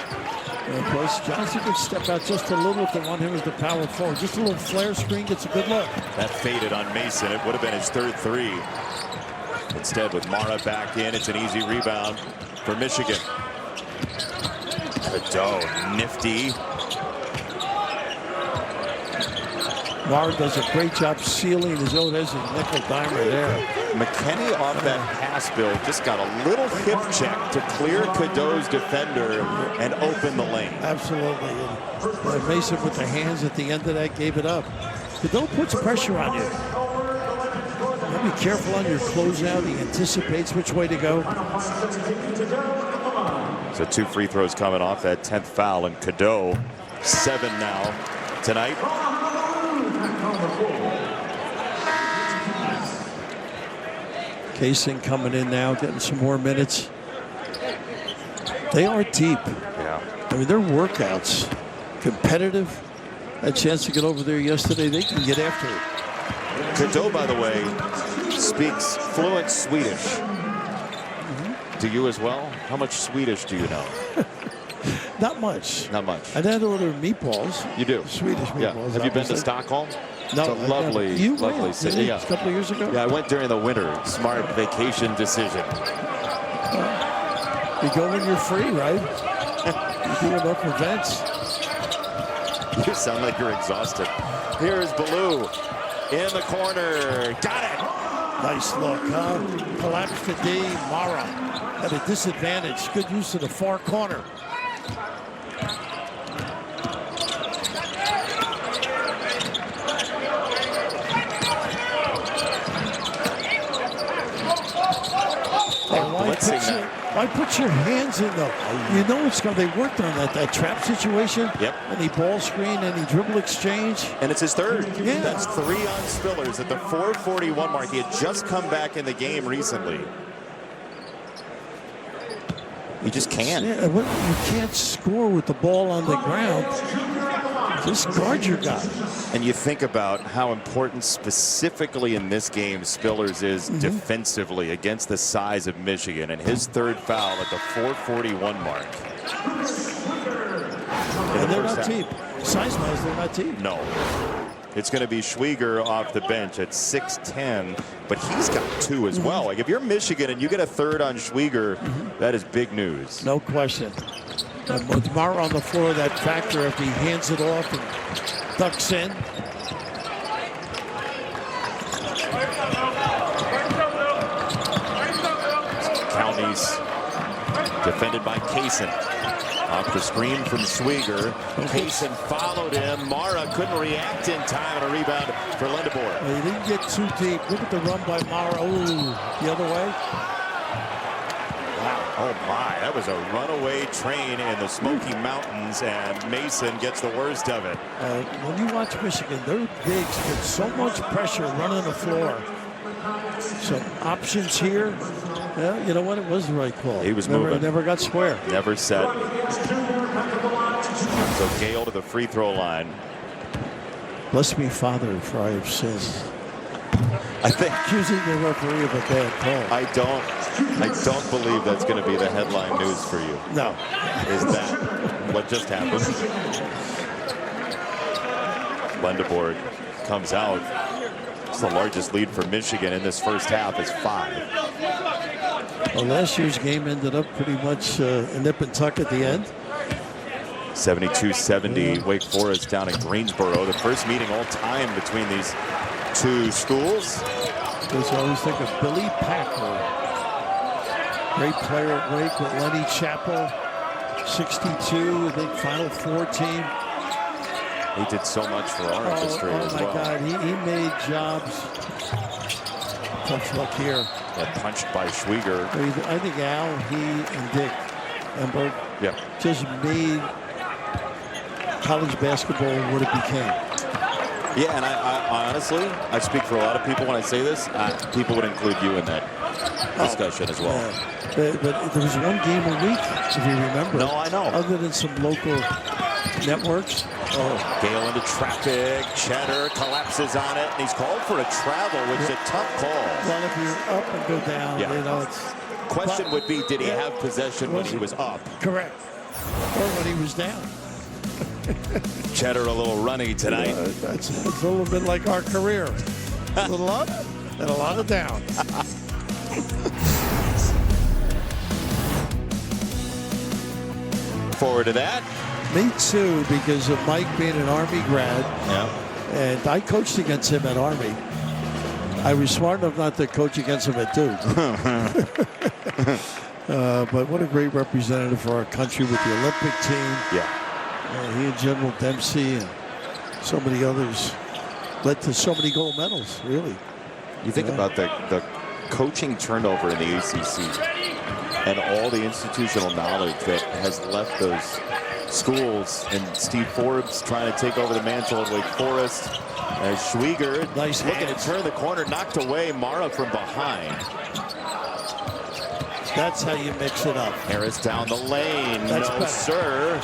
And of course, Johnson could step out just a little if they want him as the power forward. Just a little flare screen gets a good look. That faded on Mason. It would have been his third three. Instead, with Mara back in, it's an easy rebound for Michigan. Cadeau, nifty. Mara does a great job sealing his own as a nickel dimer there. McKinney off that pass build just got a little hip check to clear Cadeau's defender and open the lane. Absolutely. And Mason with the hands at the end of that gave it up. Cadeau puts pressure on you. Be careful on your closeout. He anticipates which way to go. So 2 free throws coming off that 10th foul, and Cadeau 7 now tonight. Casing coming in now, getting some more minutes. They are deep. Yeah. I mean, they're workouts. Competitive. Had a chance to get over there yesterday. They can get after it. Cadeau, by the way, speaks fluent Swedish. Do you as well? How much Swedish do you know? Not much. Not much. I'd had to order meatballs. You do? Swedish meatballs. Yeah. Have you been to Stockholm? No. It's a lovely, lovely city. Yeah. A couple of years ago? Yeah, I went during the winter. Smart vacation decision. You go when you're free, right? You do enough events. You sound like you're exhausted. Here's Ballou in the corner. Got it. Nice look, huh? Collapsed to D. Mara at a disadvantage. Good use of the far corner. Why put your hands in though? You know it's going. They worked on that trap situation. Yep. Any ball screen, any dribble exchange. And it's his third. Yeah. That's 3 on Spillers at the 4:41 mark. He had just come back in the game recently. He just can't. Yeah, you can't score with the ball on the ground. Just guard your guy. And you think about how important specifically in this game Spillers is defensively against the size of Michigan, and his third foul at the 4:41 mark. And they're not deep. Size-wise, they're not deep. No. It's going to be Schwieger off the bench at 6'10", but he's got 2 as well. Like if you're Michigan and you get a third on Schwieger, that is big news. No question. And with Mara on the floor, that factor after he hands it off and ducks in. Counties defended by Kaysen. Off the screen from Schwieger. Kaysen followed him. Mara couldn't react in time, and a rebound for Lindebor. Well, he didn't get too deep. Look at the run by Mara. Ooh, the other way. Wow. Oh my, that was a runaway train in the Smoky Mountains, and Mason gets the worst of it. When you watch Michigan, their bigs get so much pressure running the floor. Some options here. Yeah, you know what? It was the right call. He was moving. Never got square. Never set. So Gale to the free throw line. Bless me, Father, for I have sinned. I think accusing the referee of a bad call. I don't believe that's going to be the headline news for you. No. Is that what just happened? Lindebor comes out. It's the largest lead for Michigan in this first half is 5. Well, last year's game ended up pretty much a nip and tuck at the end. 72-70 Wake Forest down in Greensboro. The first meeting all time between these two schools. I always think of Billy Packer. Great player at Wake with Lenny Chappell. 62, I think Final Four team. He did so much for our industry as well. Oh my God, he made jobs Tough luck here. Got punched by Schwieger. I think Al, he, and Dick Enberg just made college basketball what it became. Yeah, and I honestly, I speak for a lot of people when I say this. People would include you in that discussion as well. But there was one game a week, if you remember. No, I know. Other than some local networks. Oh, Gale into traffic. Cheddar collapses on it, and he's called for a travel, which is a tough call. Well, if you're up and go down, you know, it's... Question would be, did he have possession when he was up? Correct. Or when he was down. Cheddar a little runny tonight. It's a little bit like our career. A little up and a lot of down. Forward to that. Me too, because of Mike being an Army grad. Yeah. And I coached against him at Army. I was smart enough not to coach against him at Duke. But what a great representative for our country with the Olympic team. Yeah. He and General Dempsey and so many others led to so many gold medals, really. You think about the coaching turnover in the ACC and all the institutional knowledge that has left those schools, and Steve Forbes trying to take over the mantle at Wake Forest. Schwieger looking to turn the corner, knocked away Mara from behind. That's how you mix it up. Harris down the lane. That's no, better. sir.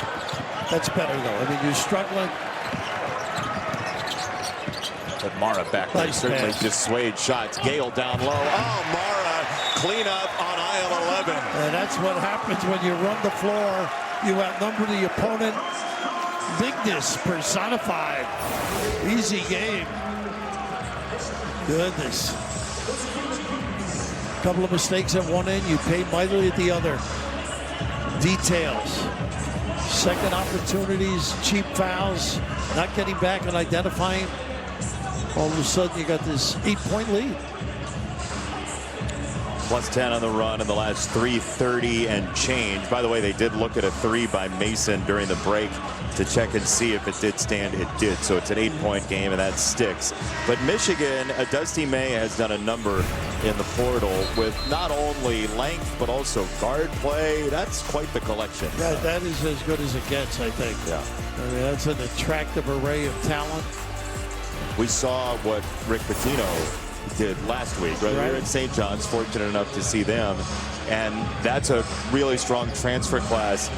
That's better, though. I mean, you're struggling. But Mara back there certainly dissuade shots. Gale down low. Oh, Mara clean up on aisle 11. And that's what happens when you run the floor. You outnumber the opponent. Bigness personified. Easy game. Goodness. A couple of mistakes at one end. You paid mightily at the other. Details. Second opportunities, cheap fouls, not getting back and identifying. All of a sudden, you got this 8-point lead. Plus 10 on the run in the last 3:30 and change. By the way, they did look at a 3 by Mason during the break to check and see if it did stand. It did. So it's an 8-point game, and that sticks. But Michigan, Dusty May has done a number in the portal with not only length, but also guard play. That's quite the collection. That is as good as it gets, I think. Yeah. I mean, that's an attractive array of talent. We saw what Rick Pitino did last week. Right? We were at St. John's, fortunate enough to see them. And that's a really strong transfer class.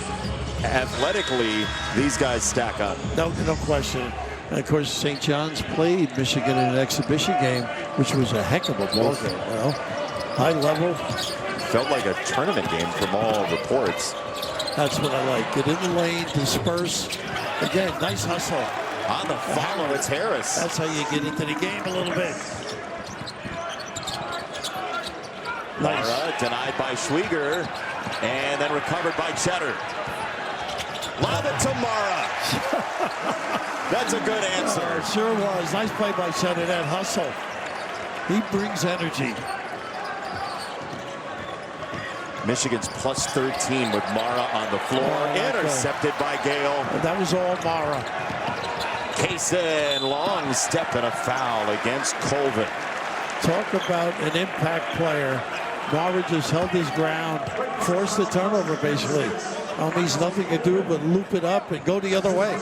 Athletically, these guys stack up. No question. And of course, St. John's played Michigan in an exhibition game, which was a heck of a ball game. You know? High level. Felt like a tournament game from all reports. That's what I like. Get in the lane, disperse. Again, nice hustle. On the follow, it's Harris. That's how you get into the game a little bit. Nice. Mara denied by Schwieger, and then recovered by Cheddar. Lob it to Mara. That's a good answer. It sure was. Nice play by Cheddar, that hustle. He brings energy. Michigan's plus 13 with Mara on the floor. Intercepted by Gale. And that was all Mara. Kaysen, long step and a foul against Colvin. Talk about an impact player. Mara just held his ground, forced the turnover basically. He's nothing to do but loop it up and go the other way.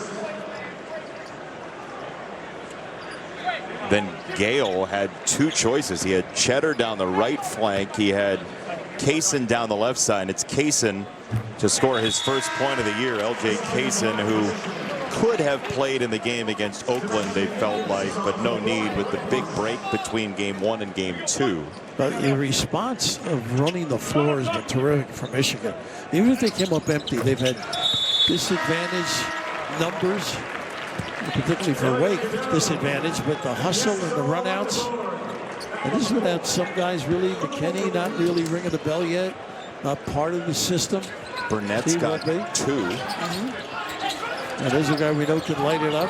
Then Gale had two choices. He had Cheddar down the right flank. He had Kaysen down the left side. It's Kaysen to score his first point of the year. LJ Kaysen, who could have played in the game against Oakland, they felt like, but no need with the big break between game 1 and game 2. But the response of running the floor has been terrific for Michigan. Even if they came up empty, they've had disadvantage numbers, particularly for Wake, disadvantage, but the hustle and the runouts. And this is without some guys really, McKinney not really ringing the bell yet, not part of the system. Burnett's got 2. And there's a guy we know can light it up.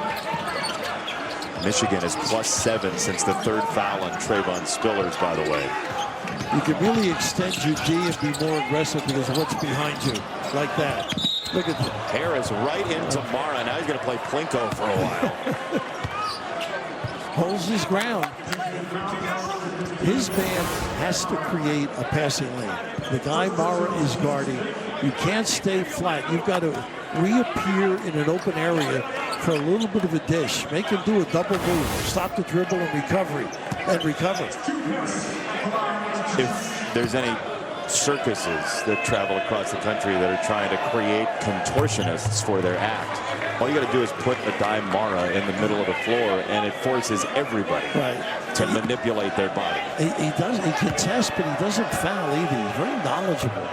Michigan is plus 7 since the third foul on Trayvon Spillers, by the way. You can really extend your D and be more aggressive because of what's behind you, like that. Look at that. Harris right into Mara. Now he's going to play Plinko for a while. Holds his ground. His man has to create a passing lane. The guy Mara is guarding, you can't stay flat. You've got to reappear in an open area for a little bit of a dish. Make him do a double move. Stop the dribble and recover. If there's any circuses that travel across the country that are trying to create contortionists for their act, all you got to do is put a dime Mara in the middle of the floor, and it forces everybody to manipulate their body. He contests, but he doesn't foul either. He's very knowledgeable.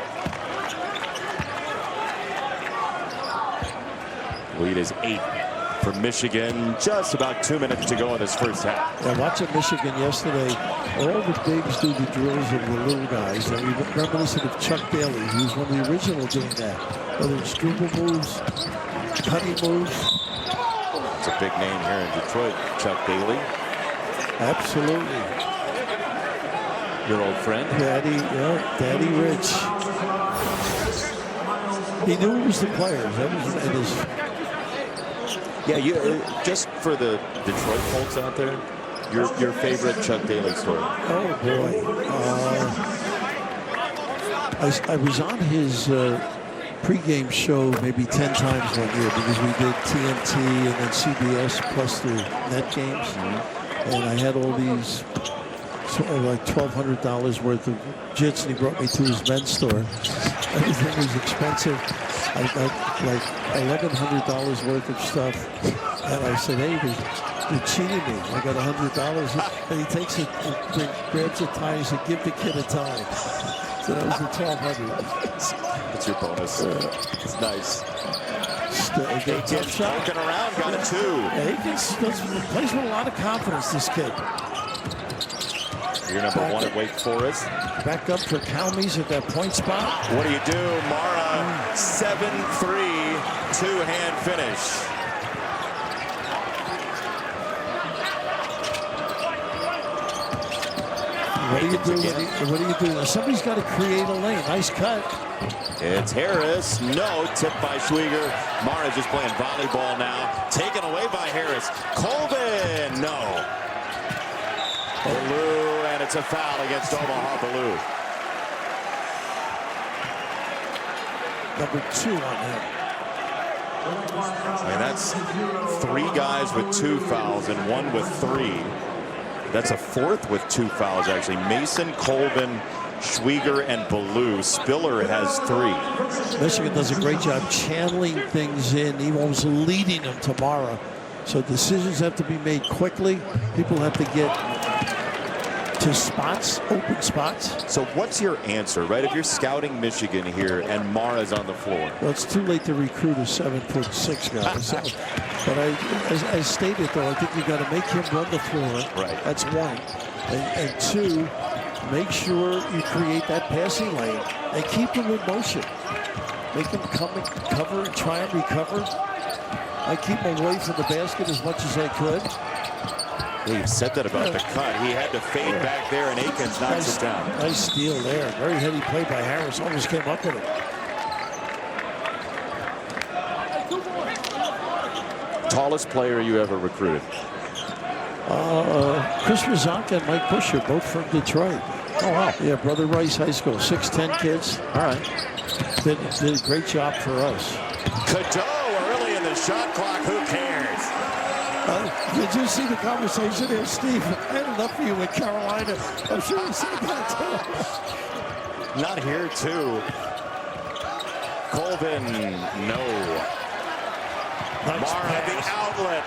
Lead is 8 for Michigan. Just about 2 minutes to go in this first half. Yeah, watching Michigan yesterday, all the bigs do the drills of the little guys. And we reminiscent of Chuck Daly. He was one of the original doing that. Whether it's dribble moves, cutting moves. It's a big name here in Detroit, Chuck Daly. Absolutely. Your old friend. Daddy Rich. He knew it was the players. That was his. Yeah, just for the Detroit folks out there, your favorite Chuck Daly story. Oh boy. I was on his pregame show maybe 10 times one year because we did TNT and then CBS plus the net games. And I had all these like $1,200 worth of jits, and he brought me to his men's store. Everything was expensive. I got like $1,100 worth of stuff. And I said, hey, you're cheating me. I got $100. And he takes it, grabs a tie, and said, give the kid a tie. So that was the $1,200. That's your bonus. It's nice. Tough shot. Looking around, got a 2. Yeah, he plays with a lot of confidence, this kid. You're number 1 at Wake Forest. Back up for Calmes at that point spot. What do you do? Mara, 7-3, 2-hand finish. What do you do? What do you do? Somebody's got to create a lane. Nice cut. It's Harris. No, tipped by Schwieger. Mara just playing volleyball now. Taken away by Harris. Colvin. No. Ballou, and it's a foul against Omaha Ballou. Number 2 on him. I mean, that's 3 guys with 2 fouls and 1 with 3. That's a 4th with 2 fouls, actually. Mason, Colvin, Schwieger, and Ballou. Spiller has 3. Michigan does a great job channeling things in, even almost leading them tomorrow. So decisions have to be made quickly. People have to get to spots, open spots. So what's your answer, right? If you're scouting Michigan here and Mara's on the floor. Well, it's too late to recruit a 7'6" guy. So, but as stated, though, I think you got to make him run the floor. Right. That's 1. And 2, make sure you create that passing lane and keep him in motion. Make him come and cover and try and recover. I keep him away from the basket as much as I could. Yeah, you said that about the cut. He had to fade back there, and Akins knocks it down. Nice steal there. Very heavy play by Harris. Almost came up with it. Tallest player you ever recruited? Chris Razanka and Mike Busher, both from Detroit. Oh, wow. Yeah, Brother Rice High School. 6'10" kids. All right. Did a great job for us. Cadeau early in the shot clock. Who cares? Did you see the conversation here, Steve? I had enough for you in Carolina. I'm sure you said that too. Not here, too. Colvin, no. Nice Mara, the pass. outlet.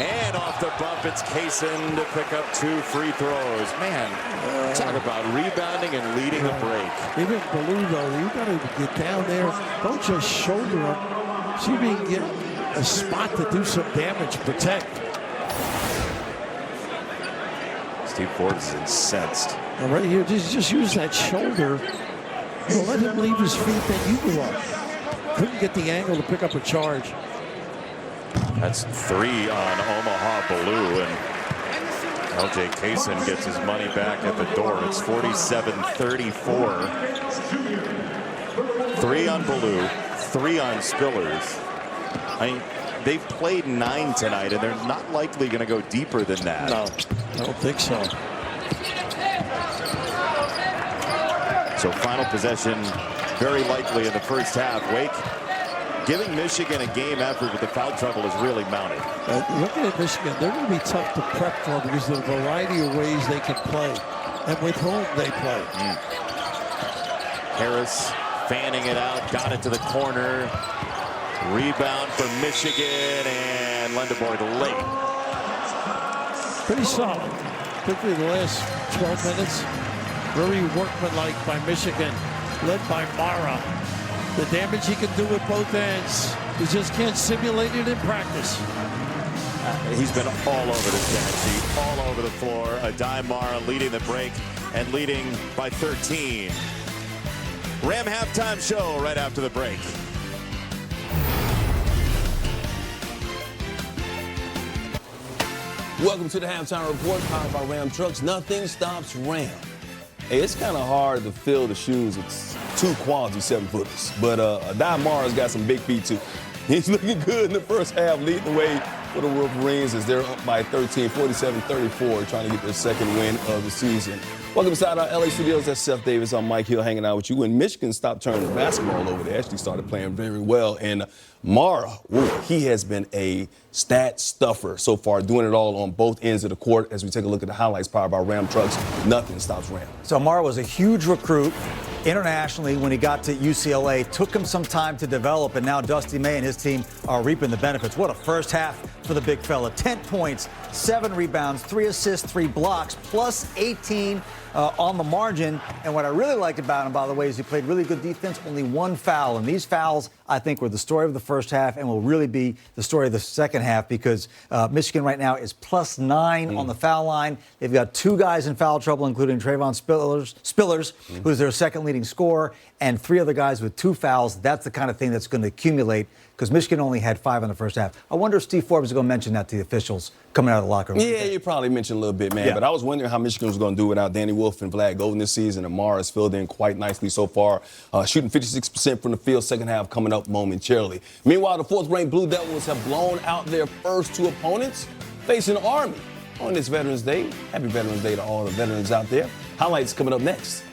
And off the bump, it's Kaysen to pick up 2 free throws. Man, talk about rebounding and leading a break. Even Ballou, though, you got to get down there. Don't just shoulder him. See if you can get a spot to do some damage, protect. Steve Forbes is incensed. Now right here, just use that shoulder. Well, let him leave his feet, then you go up. Couldn't get the angle to pick up a charge. That's 3 on Omaha Ballou, and LJ Kaysen gets his money back at the door. It's 47-34. 3 on Ballou, 3 on Spillers. I mean, they've played 9 tonight, and they're not likely going to go deeper than that. No, I don't think so. So final possession very likely in the first half. Wake giving Michigan a game effort, but the foul trouble is really mounted. Looking at Michigan, they're going to be tough to prep for because of the variety of ways they can play and with whom they play. Harris fanning it out, got it to the corner. Rebound for Michigan, and Lendeborg late. Pretty solid, particularly the last 12 minutes. Very workmanlike by Michigan, led by Mara. The damage he can do at both ends. He just can't simulate it in practice. He's been all over the stat sheet, all over the floor. Adai Mara leading the break and leading by 13. Ram halftime show right after the break. Welcome to the Halftime Report, powered by Ram Trucks. Nothing stops Ram. Hey, it's kind of hard to fill the shoes of two quality 7-footers, but Adai Mara's got some big feet too. He's looking good in the first half, leading the way for the Wolverines as they're up by 13, 47-34, trying to get their second win of the season. Welcome inside our LA studios. That's Seth Davis. I'm Mike Hill hanging out with you. When Michigan stopped turning the basketball over, they actually started playing very well. And Mara, he has been a stat stuffer so far, doing it all on both ends of the court. As we take a look at the highlights powered by Ram Trucks, nothing stops Ram. So Mara was a huge recruit internationally when he got to UCLA. Took him some time to develop, and now Dusty May and his team are reaping the benefits. What a first half for the big fella. 10 points, 7 rebounds, 3 assists, 3 blocks, plus 18 on the margin. And what I really liked about him, by the way, is he played really good defense, only 1 foul. And these fouls, I think, were the story of the first half and will really be the story of the second half because Michigan right now is plus 9 on the foul line. They've got 2 guys in foul trouble, including Trayvon Spillers, who's their second leading scorer, and 3 other guys with 2 fouls. That's the kind of thing that's going to accumulate because Michigan only had 5 in the first half. I wonder if Steve Forbes is going to mention that to the officials coming out of the locker room. Yeah, you probably mentioned a little bit, man. Yeah. But I was wondering how Michigan was going to do without Danny Wolf and Vlad Golden this season. And Mara has filled in quite nicely so far, shooting 56% from the field, second half coming up momentarily. Meanwhile, the 4th-ranked Blue Devils have blown out their first 2 opponents, facing the Army on this Veterans Day. Happy Veterans Day to all the veterans out there. Highlights coming up next.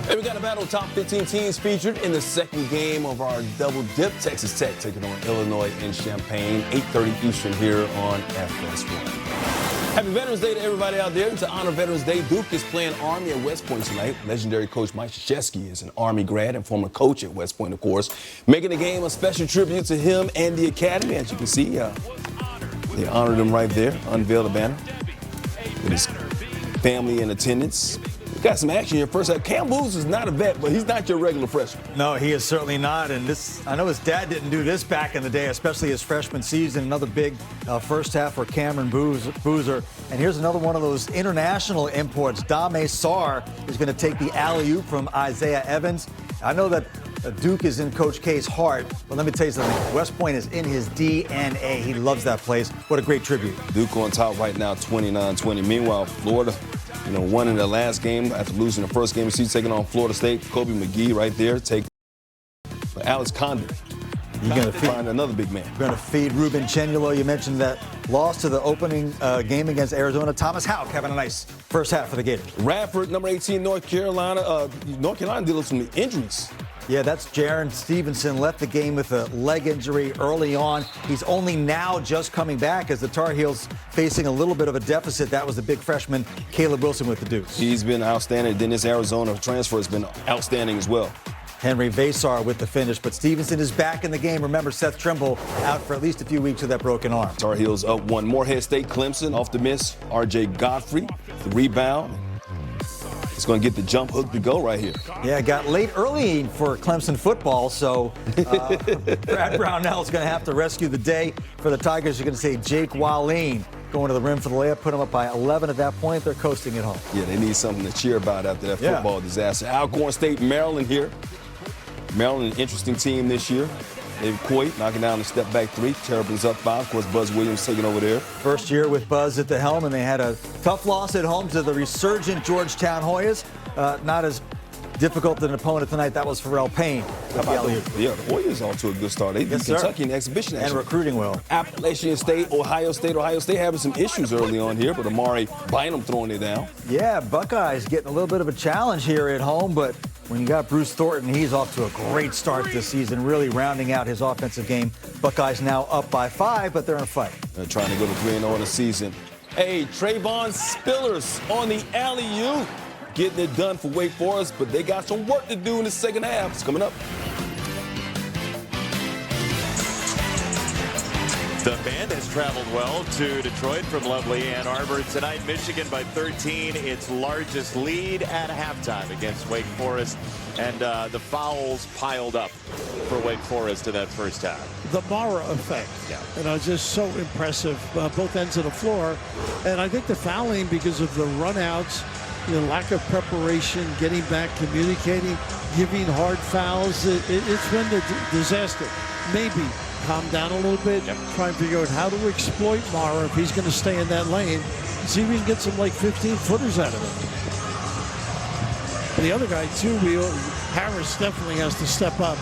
Hey, we got a battle of top 15 teams featured in the second game of our double dip. Texas Tech taking on Illinois in Champaign, 8:30 Eastern here on FS1. Happy Veterans Day to everybody out there. To honor Veterans Day, Duke is playing Army at West Point tonight. Legendary coach Mike Krzyzewski is an Army grad and former coach at West Point, of course, making the game a special tribute to him and the academy. As you can see, they honored him right there, unveiled a banner with his family in attendance. Got some action here. First, Cam Booz is not a vet, but he's not your regular freshman. No, he is certainly not. And I know his dad didn't do this back in the day, especially his freshman season. Another big first half for Cameron Boozer. And here's another one of those international imports. Dame Sarr is going to take the alley-oop from Isaiah Evans. I know that Duke is in Coach K's heart, but let me tell you something. West Point is in his DNA. He loves that place. What a great tribute. Duke on top right now, 29-20. Meanwhile, Florida, won in their last game after losing the first game. She's taking on Florida State. Kobe McGee right there. Alex Condon. You're going to find another big man. You're going to feed Ruben Chenulo. You mentioned that loss to the opening game against Arizona. Thomas Houck having a nice first half for the Gators. Radford, number 18, North Carolina. North Carolina dealing with some injuries. Yeah, that's Jaron Stevenson. Left the game with a leg injury early on. He's only now just coming back as the Tar Heels facing a little bit of a deficit. That was the big freshman, Caleb Wilson, with the Dukes. He's been outstanding. Then this Arizona transfer has been outstanding as well. Henry Vasar with the finish, but Stevenson is back in the game. Remember, Seth Trimble out for at least a few weeks with that broken arm. Tar Heels up 1. Morehead State, Clemson off the miss. R.J. Godfrey, the rebound. It's going to get the jump hook to go right here. Yeah, got late early for Clemson football, so Brad Brownell is going to have to rescue the day. For the Tigers, you're going to say Jake Wallin going to the rim for the layup, put them up by 11 at that point. They're coasting at home. Yeah, they need something to cheer about after that football disaster. Alcorn State, Maryland here. Maryland, an interesting team this year. David Coit knocking down the step-back 3. Terrapins up 5. Of course, Buzz Williams taking over there. First year with Buzz at the helm, and they had a tough loss at home to the resurgent Georgetown Hoyas. Not as difficult an opponent tonight. That was Pharrell Payne. How about the Warriors off to a good start. They beat Kentucky in exhibition and action. recruiting well. Appalachian State, Ohio State having some issues early on here, but Amari Bynum throwing it down. Yeah, Buckeyes getting a little bit of a challenge here at home, but when you got Bruce Thornton, he's off to a great start this season, really rounding out his offensive game. Buckeyes now up by 5, but they're in a fight. They're trying to go to 3-0 in the season. Hey, Trayvon Spillers on the alley-oop, getting it done for Wake Forest, but they got some work to do in the second half. It's coming up. The band has traveled well to Detroit from lovely Ann Arbor. Tonight, Michigan by 13, its largest lead at halftime against Wake Forest. And the fouls piled up for Wake Forest in that first half. The Mara effect. Yeah. And just so impressive, both ends of the floor. And I think the fouling, because of the runouts, the lack of preparation, getting back, communicating, giving hard fouls, it's been a disaster. Maybe calm down a little bit, try and figure out how to exploit Mara if he's going to stay in that lane. See if we can get some like 15-footers out of him. The other guy too, Harris definitely has to step up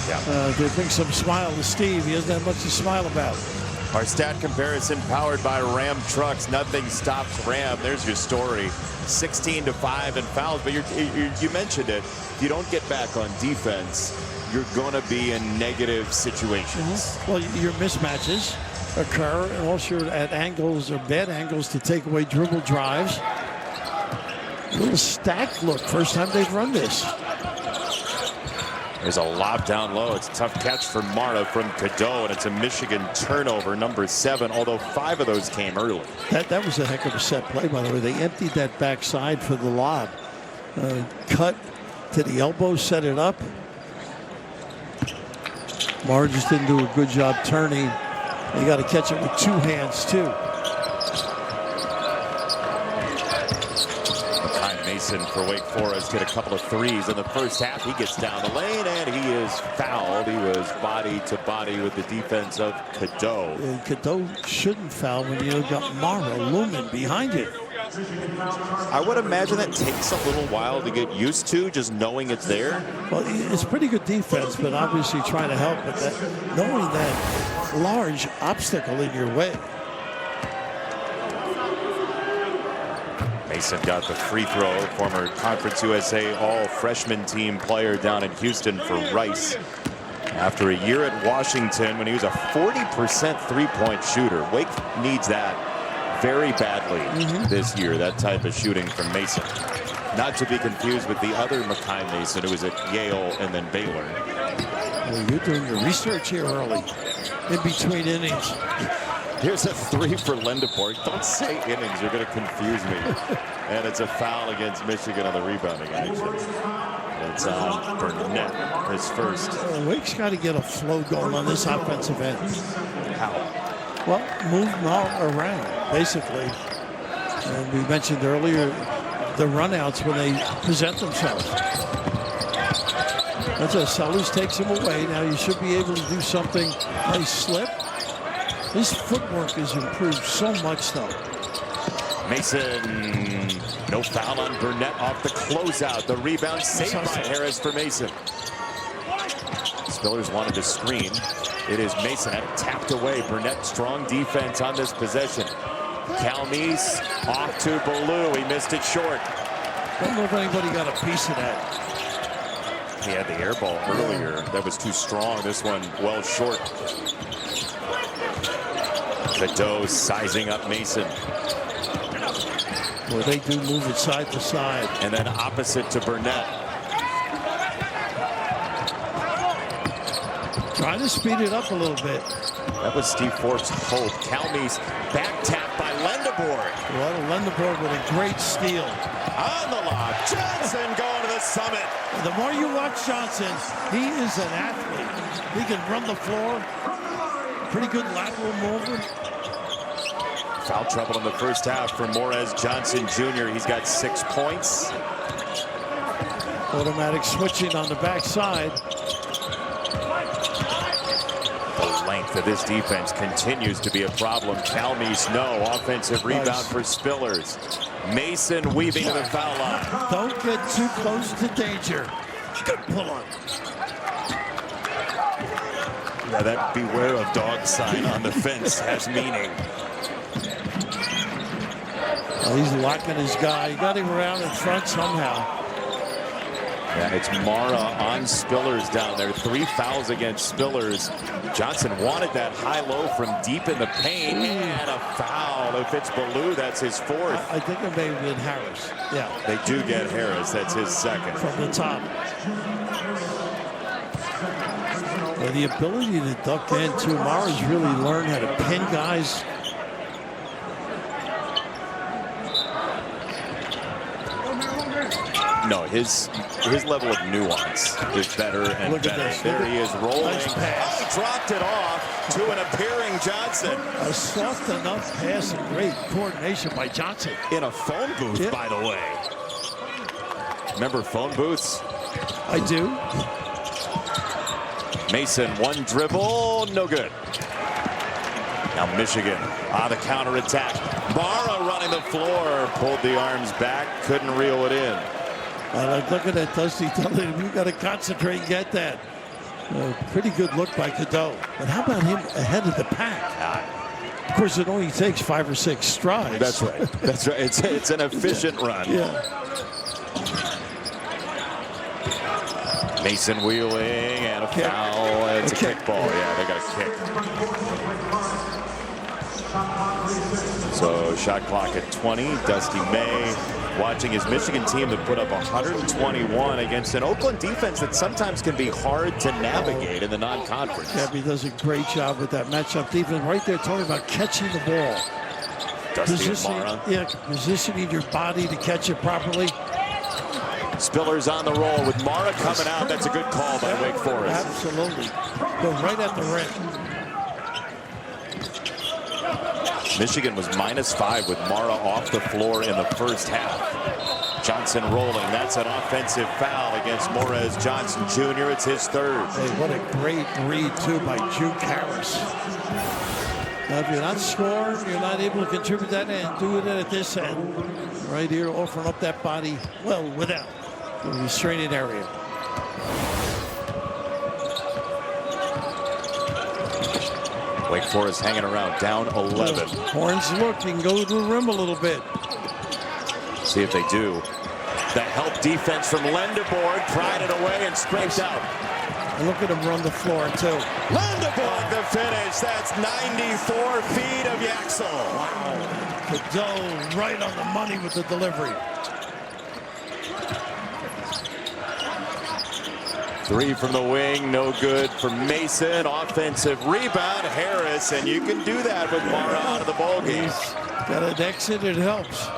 to bring some smile to Steve. He doesn't have much to smile about. Our stat comparison powered by Ram Trucks. Nothing stops Ram. There's your story. 16-5 in fouls, but you mentioned it. If you don't get back on defense, you're going to be in negative situations. Well, your mismatches occur, and also you're at angles or bad angles to take away dribble drives. A little stacked look. First time they've run this. There's a lob down low. It's a tough catch for Mara from Cadeau, and it's a Michigan turnover, number 7, although 5 of those came early. That was a heck of a set play, by the way. They emptied that backside for the lob. Cut to the elbow, set it up. Mara just didn't do a good job turning. You got to catch it with 2 hands, too. Mason for Wake Forest hit a couple of threes in the first half. He gets down the lane and he is fouled. He was body to body with the defense of Cadeau. Cadeau shouldn't foul when you got Mara looming behind you. I would imagine that takes a little while to get used to, just knowing it's there. Well, it's pretty good defense, but obviously trying to help with that, knowing that large obstacle in your way. Mason got the free throw, former Conference USA all-freshman team player down in Houston for Rice. After a year at Washington when he was a 40% three-point shooter. Wake needs that very badly this year, that type of shooting from Mason. Not to be confused with the other Makai Mason who was at Yale and then Baylor. Well, you're doing your research here early, in between innings. Here's a 3 for Lindeport. Don't say innings, you're going to confuse me. And it's a foul against Michigan on the rebounding action. It's on Burnett, his first. Wake's got to get a flow going on this offensive end. How? Well, move them all around, basically. And we mentioned earlier the runouts when they present themselves. That's a Sellers takes him away. Now you should be able to do something. Nice slip. His footwork has improved so much, though. Mason, no foul on Burnett off the closeout. The rebound saved by Harris for Mason. Spillers wanted to screen. It is Mason had it tapped away. Burnett, strong defense on this possession. Calmes off to Ballou. He missed it short. Don't know if anybody got a piece of that. He had the air ball earlier. That was too strong. This one well short. Cadeau sizing up Mason. Well, they do move it side to side. And then opposite to Burnett. Trying to speed it up a little bit. That was Steve Forbes' hope. Calmes back tap by Lindeport. Well, Lindeport with a great steal. On the lob, Johnson going to the summit. The more you watch Johnson, he is an athlete. He can run the floor. Pretty good lateral mover. Foul trouble in the first half for Morez Johnson Jr. He's got 6 points. Automatic switching on the backside. The length of this defense continues to be a problem. Calmes, no. Offensive rebound for Spillers. Mason weaving to the foul line. Don't get too close to danger. Good pull on. Yeah, that beware of dog sign on the fence has meaning. Well, he's locking his guy. He got him around in front somehow. Yeah, it's Mara on Spillers down there. 3 fouls against Spillers. Johnson wanted that high-low from deep in the paint, and a foul. If it's Ballou, that's his 4th. I think it may have been Harris. Yeah. They do get Harris. That's his 2nd. From the top. Well, the ability to duck in, too. Mara's really learned how to pin guys. No, his level of nuance is better and Look at better. this. There he is rolling. Nice pass. He dropped it off to an appearing Johnson. A soft enough pass and great coordination by Johnson. In a phone booth, Yeah. by the way. Remember phone booths? I do. Mason, 1 dribble, no good. Now Michigan on the counterattack. Mara running the floor, pulled the arms back, couldn't reel it in. Look at that, Dusty telling him, you got to concentrate and get that. Pretty good look by Cadeau. But how about him ahead of the pack? Of course, it only takes 5 or 6 strides. That's right. That's right. It's an efficient run. Yeah. Mason wheeling and a foul. It's a kickball. Yeah, they got a kick. So shot clock at 20. Dusty May watching his Michigan team that put up 121 against an Oakland defense that sometimes can be hard to navigate in the non-conference. Yeah, he does a great job with that matchup defense. Right there talking about catching the ball. Dusty and Mara. Yeah, positioning your body to catch it properly. Spillers on the roll with Mara coming out. That's a good call by Wake Forest. Absolutely. Go right at the rim. Michigan was -5 with Mara off the floor in the first half. Johnson rolling. That's an offensive foul against Morez Johnson Jr. It's his 3rd. Hey, what a great read, too, by Juke Harris. Now, if you're not scoring, you're not able to contribute that end, do it at this end. Right here, offering up that body, well, without the restraining area. Wake Forest hanging around, down 11. Horns looking, go to the rim a little bit. See if they do. The help defense from Lendeborg, pried it away and scraped out. And look at him run the floor, too. Lendeborg, the finish. That's 94 feet of Yaxel. Wow. Cadeau right on the money with the delivery. 3 from the wing, no good for Mason. Offensive rebound, Harris, and you can do that with Mara out of the ballgame. He's got an exit, it helps.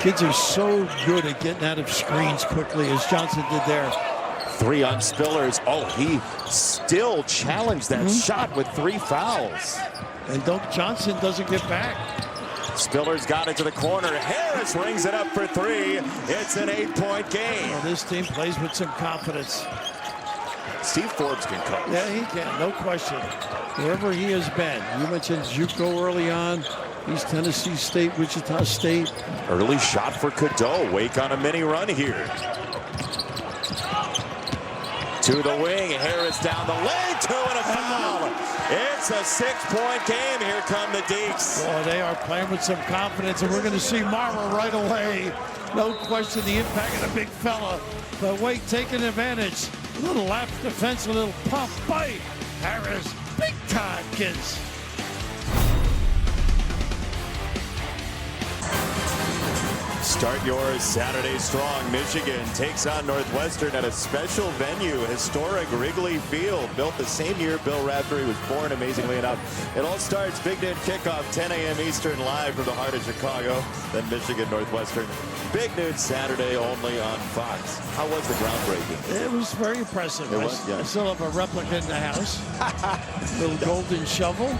Kids are so good at getting out of screens quickly, as Johnson did there. 3 on Spillers. Oh, he still challenged that shot with 3 fouls. And Johnson doesn't get back. Spillers got into the corner. Harris rings it up for 3. It's an 8-point game. Well, this team plays with some confidence. Steve Forbes can coach. Yeah, he can, no question. Wherever he has been. You mentioned Juco early on. He's Tennessee State, Wichita State. Early shot for Cadeau. Wake on a mini run here. To the wing. Harris down the lane. 2 and a foul. It's a 6-point game. Here come the Deeks. Boy, they are playing with some confidence, and we're going to see Mara right away. No question the impact of the big fella. But Wake taking advantage. A little lap defense, a little pump bite. Harris, big time, kids. Start your Saturday strong. Michigan takes on Northwestern at a special venue, historic Wrigley Field, built the same year Bill Raftery was born, amazingly enough. It all starts big noon kickoff, 10 a.m. Eastern, live from the heart of Chicago. Then Michigan Northwestern, big noon Saturday only on Fox. How was the groundbreaking? It was very impressive. It was, yeah. I still have a replica in the house. Little golden shovel.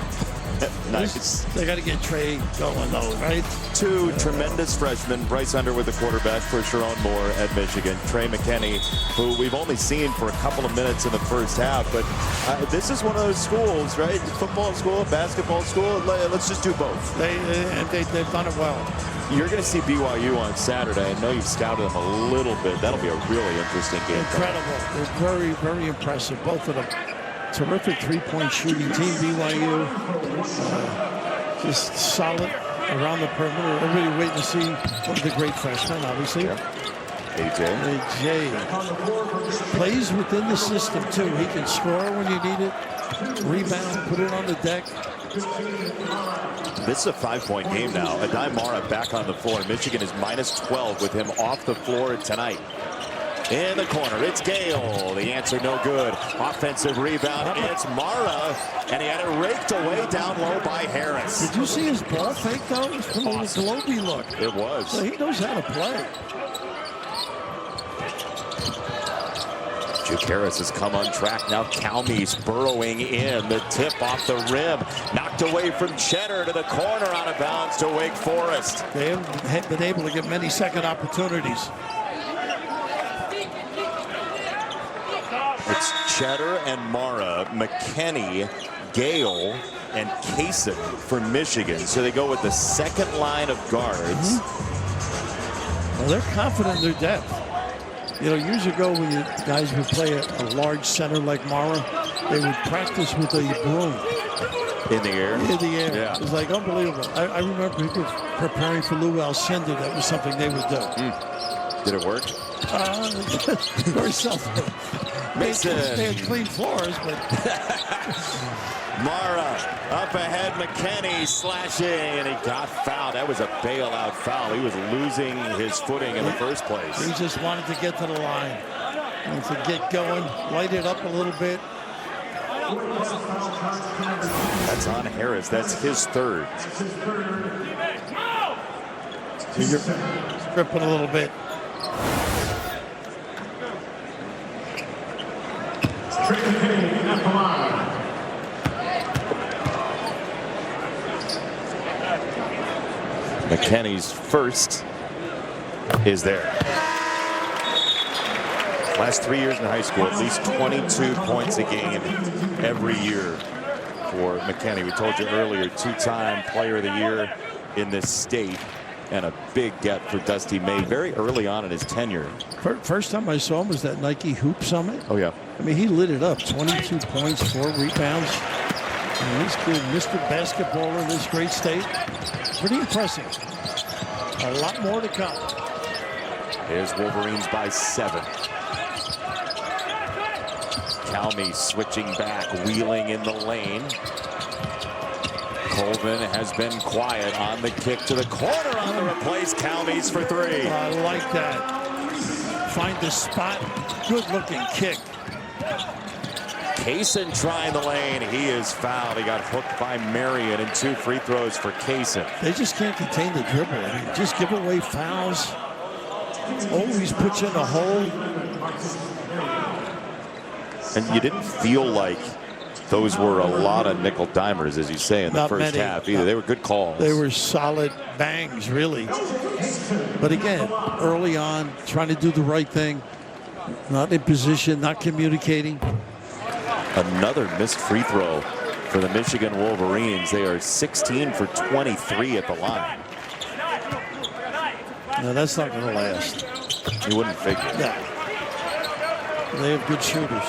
Nice. They got to get Trey going, though, right? Two tremendous freshmen. Bryce Underwood, the quarterback for Sharon Moore at Michigan. Trey McKinney, who we've only seen for a couple of minutes in the first half. But this is one of those schools, right? Football school, basketball school. Let's just do both. They've done it well. You're going to see BYU on Saturday. I know you've scouted them a little bit. That'll be a really interesting game. Incredible. They're very, very impressive, both of them. Terrific three-point shooting team, BYU. Just solid around the perimeter. Everybody waiting to see one of the great freshmen, obviously. Yeah. AJ plays within the system, too. He can score when you need it, rebound, put it on the deck. This is a 5-point game now. Adai Mara back on the floor. Michigan is minus 12 with him off the floor tonight. In the corner, it's Gale. The answer no good. Offensive rebound. It's Mara, and he had it raked away down low by Harris. Did you see his ball fake, though? It was a little Globy look. It was. So he knows how to play. Duke Harris has come on track now. Calmes burrowing in. The tip off the rim. Knocked away from Cheddar to the corner, out of bounds to Wake Forest. They haven't been able to get many second opportunities. It's Cheddar and Mara, McKinney, Gale, and Kaysen for Michigan. So they go with the second line of guards. Well, they're confident in their depth. You know, years ago when you guys would play a large center like Mara, they would practice with a broom. In the air? In the air. Yeah. It was like unbelievable. I remember people preparing for Lou Alcindor. That was something they would do. Did it work? Very seldom. Mason. They had clean floors, but... Mara up ahead, McKinney slashing, and he got fouled. That was a bailout foul. He was losing his footing in the first place. He just wanted to get to the line. Wanted to get going, light it up a little bit. That's on Harris. That's his third. You're stripping a little bit. McKinney's first is there. Last 3 years in high school, at least 22 points a game every year for McKinney. We told you earlier, two-time player of the year in this state, and a big get for Dusty May very early on in his tenure. First time I saw him was that Nike Hoop Summit. Oh, yeah. I mean, he lit it up. 22 points, 4 rebounds. And this kid, Mr. Basketball in this great state. Pretty impressive. A lot more to come. Here's Wolverines by 7. Calmes switching back, wheeling in the lane. Colvin has been quiet on the kick to the corner on the replace. Calmes for 3. I like that. Find the spot. Good looking kick. Kaysen trying the lane. He is fouled. He got hooked by Marion, and 2 free throws for Kaysen. They just can't contain the dribble. I mean, just give away fouls. Always puts you in a hole. And you didn't feel like those were a lot of nickel dimers, as you say, in the first half either. They were good calls. They were solid bangs, really. But again, early on, trying to do the right thing. Not in position, not communicating. Another missed free throw for the Michigan Wolverines. They are 16 for 23 at the line. No, that's not going to last. You wouldn't figure. Yeah. They have good shooters.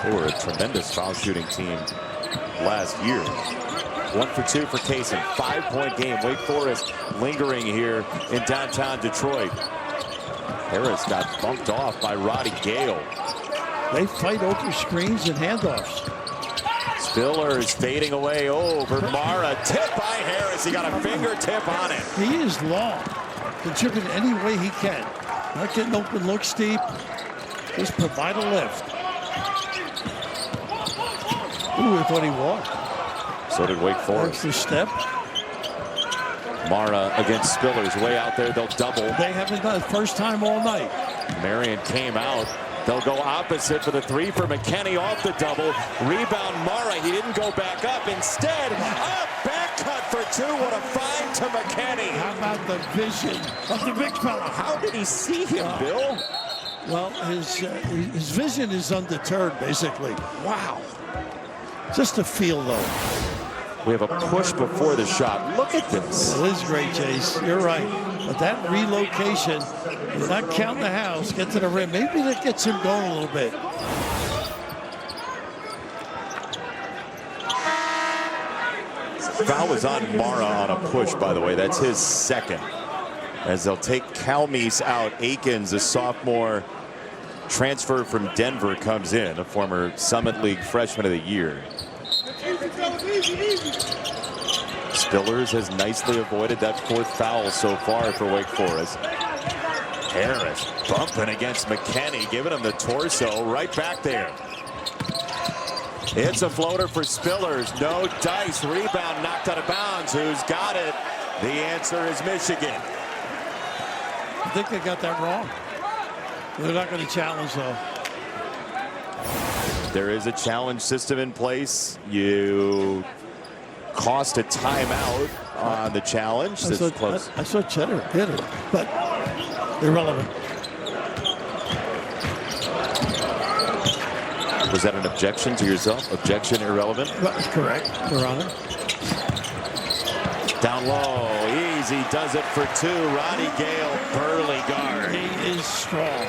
They were a tremendous foul shooting team last year. 1 for 2 for Kaysen. 5-point game. Wake Forest lingering here in downtown Detroit. Harris got bumped off by Roddy Gale. They fight over screens and handoffs. Spiller is fading away over Mara. Tip by Harris. He got a fingertip on it. He is long. Contribute any way he can. Not getting open looks deep. Just provide a lift. Ooh, I thought he walked. So did Wake Forest. Extra step. Mara against Spillers way out there. They'll double. They haven't done it. First time all night. Marion came out They'll go opposite for the three for McKinney off the double. Rebound Mara. He didn't go back up. Instead, a back cut for two. What a find to McKinney. How about the vision of the big fella? How did he see him, Bill? Well, his vision is undeterred, basically. Wow. Just a feel, though. We have a push before the shot. Look at this. It is great, Chase. You're right. But that relocation, you're not counting the house, get to the rim. Maybe that gets him going a little bit. Foul was on Mara on a push, by the way. That's his second. As they'll take Calmes out. Akins, a sophomore transfer from Denver, comes in, a former Summit League Freshman of the Year. Spillers has nicely avoided that fourth foul so far for Wake Forest. Harris bumping against McKinney, giving him the torso right back there. It's a floater for Spillers. No dice. Rebound knocked out of bounds. Who's got it? The answer is Michigan. I think they got that wrong. They're not going to challenge, though. There is a challenge system in place. You cost a timeout on the challenge. I saw Cheddar hit it, but irrelevant. Was that an objection to yourself? Objection irrelevant? That's correct, Your Honor. Down low, easy, does it for two. Ronnie Gale, burly guard. He is strong.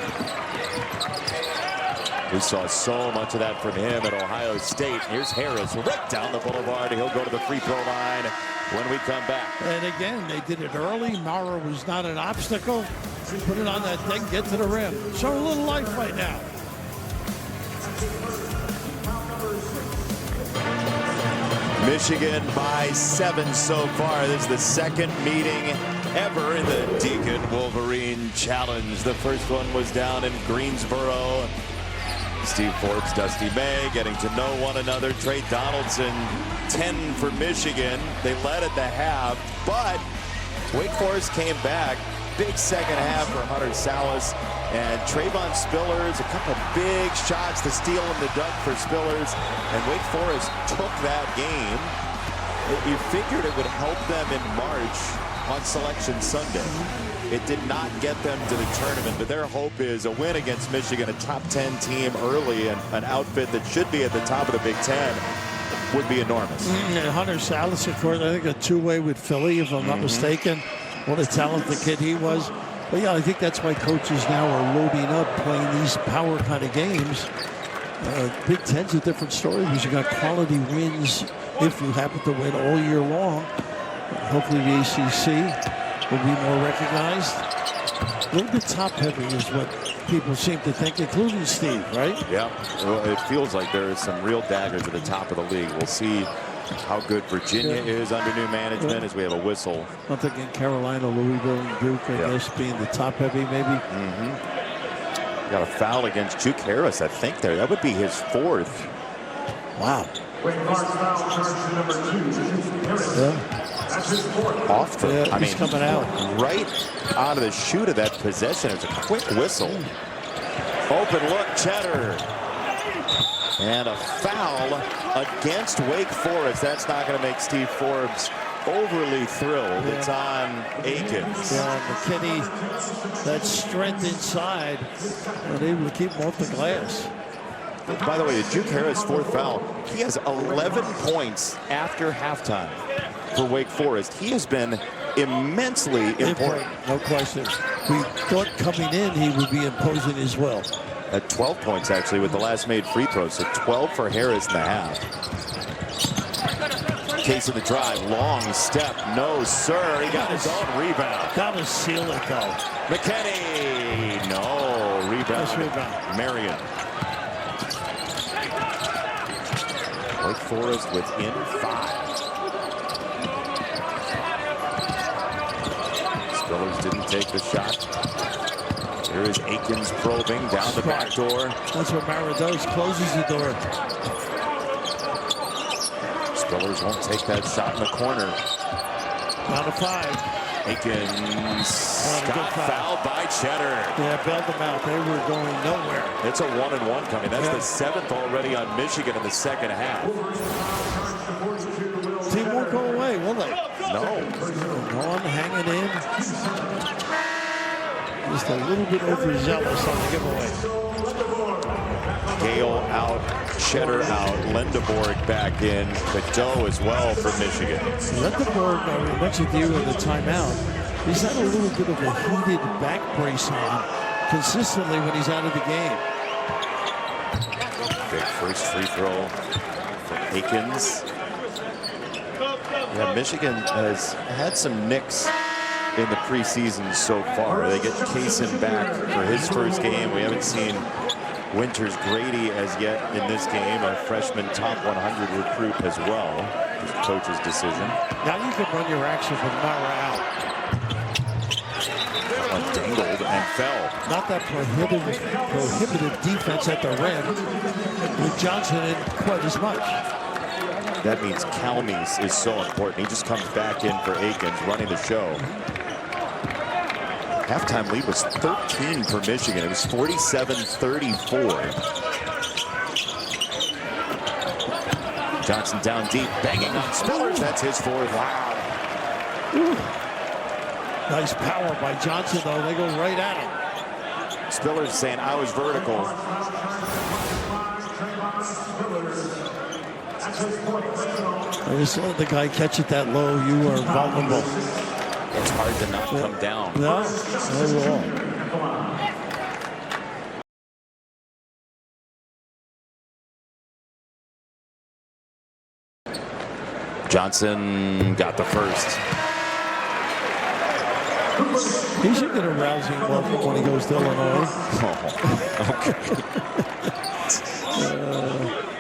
We saw so much of that from him at Ohio State. Here's Harris right down the boulevard. He'll go to the free throw line when we come back. And again, they did it early. Mara was not an obstacle. Put it on that thing, get to the rim. Show a little life right now. Michigan by 7 so far. This is the second meeting ever in the Deacon Wolverine Challenge. The first one was down in Greensboro. Steve Forbes, Dusty May getting to know one another. Trey Donaldson, 10 for Michigan. They led at the half, but Wake Forest came back. Big second half for Hunter Salas and Trayvon Spillers. A couple big shots, the steal and the dunk for Spillers. And Wake Forest took that game. You figured it would help them in March on Selection Sunday. It did not get them to the tournament, but their hope is a win against Michigan, a top 10 team early, and an outfit that should be at the top of the Big Ten would be enormous. And Hunter Salas, of course, I think a two-way with Philly, if I'm not mistaken. What a talented kid he was. But yeah, I think that's why coaches now are loading up, playing these power kind of games. Big Ten's a different story because you got quality wins if you happen to win all year long. Hopefully the ACC will be more recognized. A little bit top-heavy is what people seem to think, including Steve, right? Yeah, well, it feels like there is some real daggers at the top of the league. We'll see how good Virginia is under new management as we have a whistle. I'm thinking Carolina, Louisville, and Duke, I guess, being the top-heavy maybe. Got a foul against Duke Harris, I think, there. That would be his fourth. Wow. Off the, I mean, coming out. Right out of the shoot of that possession. It's a quick whistle. Open look, Cheddar. And a foul against Wake Forest. That's not going to make Steve Forbes overly thrilled. It's on Akins. Yeah, McKinney, that strength inside, and able to keep him off the glass. By the way, the Duke Harris fourth foul, he has 11 points after halftime for Wake Forest. He has been immensely important. No question. We thought coming in he would be imposing as well. At 12 points, actually, with the last made free throw. So 12 for Harris in the half. Case of the drive. Long step. No, sir. He got his own rebound. Got to seal it, though. McKinney. No. Rebound. Nice rebound. Marion. Wake Forest within 5. Spillers didn't take the shot. Here is Akins probing down the back door. That's what Mara does, closes the door. Spillers won't take that shot in the corner. Down to 5. Aikens got fouled by Cheddar. Yeah, bailed them out. They were going nowhere. It's a 1-and-1 coming. That's the 7th already on Michigan in the second half. Team won't go away, will they? No. On hanging in. Just a little bit overzealous on the giveaway. Gale out, Cheddar out, Lindeborg back in, Cadeau as well for Michigan. Lindeborg, I mentioned you in the timeout, he's had a little bit of a heated back brace on consistently when he's out of the game. Big first free throw from Aikens. Yeah, Michigan has had some nicks in the preseason so far. They get Kaysen back for his first game. We haven't seen Winters Grady as yet in this game, a freshman top 100 recruit as well. His coach's decision. Now you can run your action with Mara out. That one dangled and fell. Not that prohibitive defense at the rim with Johnson in quite as much. That means Calmes is so important. He just comes back in for Aikens, running the show. Halftime lead was 13 for Michigan. It was 47-34. Johnson down deep, banging on Spillers. That's his fourth. Wow. Ooh. Nice power by Johnson, though. They go right at him. Spillers saying, I was vertical. I just let the guy catch it that low. You are vulnerable. It's hard to not come down. No, not at all. Johnson got the first. He should get a rousing welcome when he goes to Illinois. Oh, okay.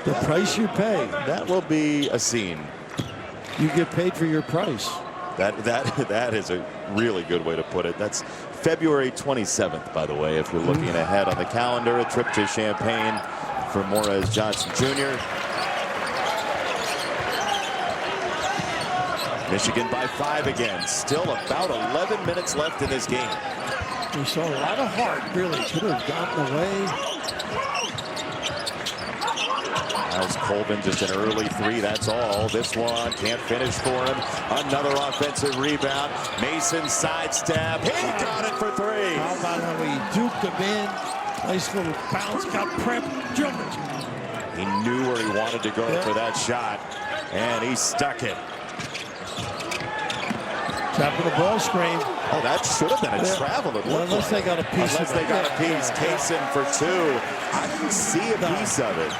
The price you pay. That will be a scene. You get paid for your price. That is a really good way to put it. That's February 27th, by the way, if you're looking ahead on the calendar. A trip to Champaign for Morez Johnson Jr. Michigan by 5 again. Still about 11 minutes left in this game. We saw a lot of heart, really. Could have gotten away. Miles Colvin, just an early 3, that's all. This one can't finish for him. Another offensive rebound. Mason sidestep. He got it for 3. How about how he duped him in? Nice little bounce, got prep, jumped. He knew where he wanted to go for that shot, and he stuck it. Tapping the ball screen. Oh, that should have been a travel. Unless they got a piece of it. Unless they got a piece. Kaysen for 2. I didn't see a piece of it.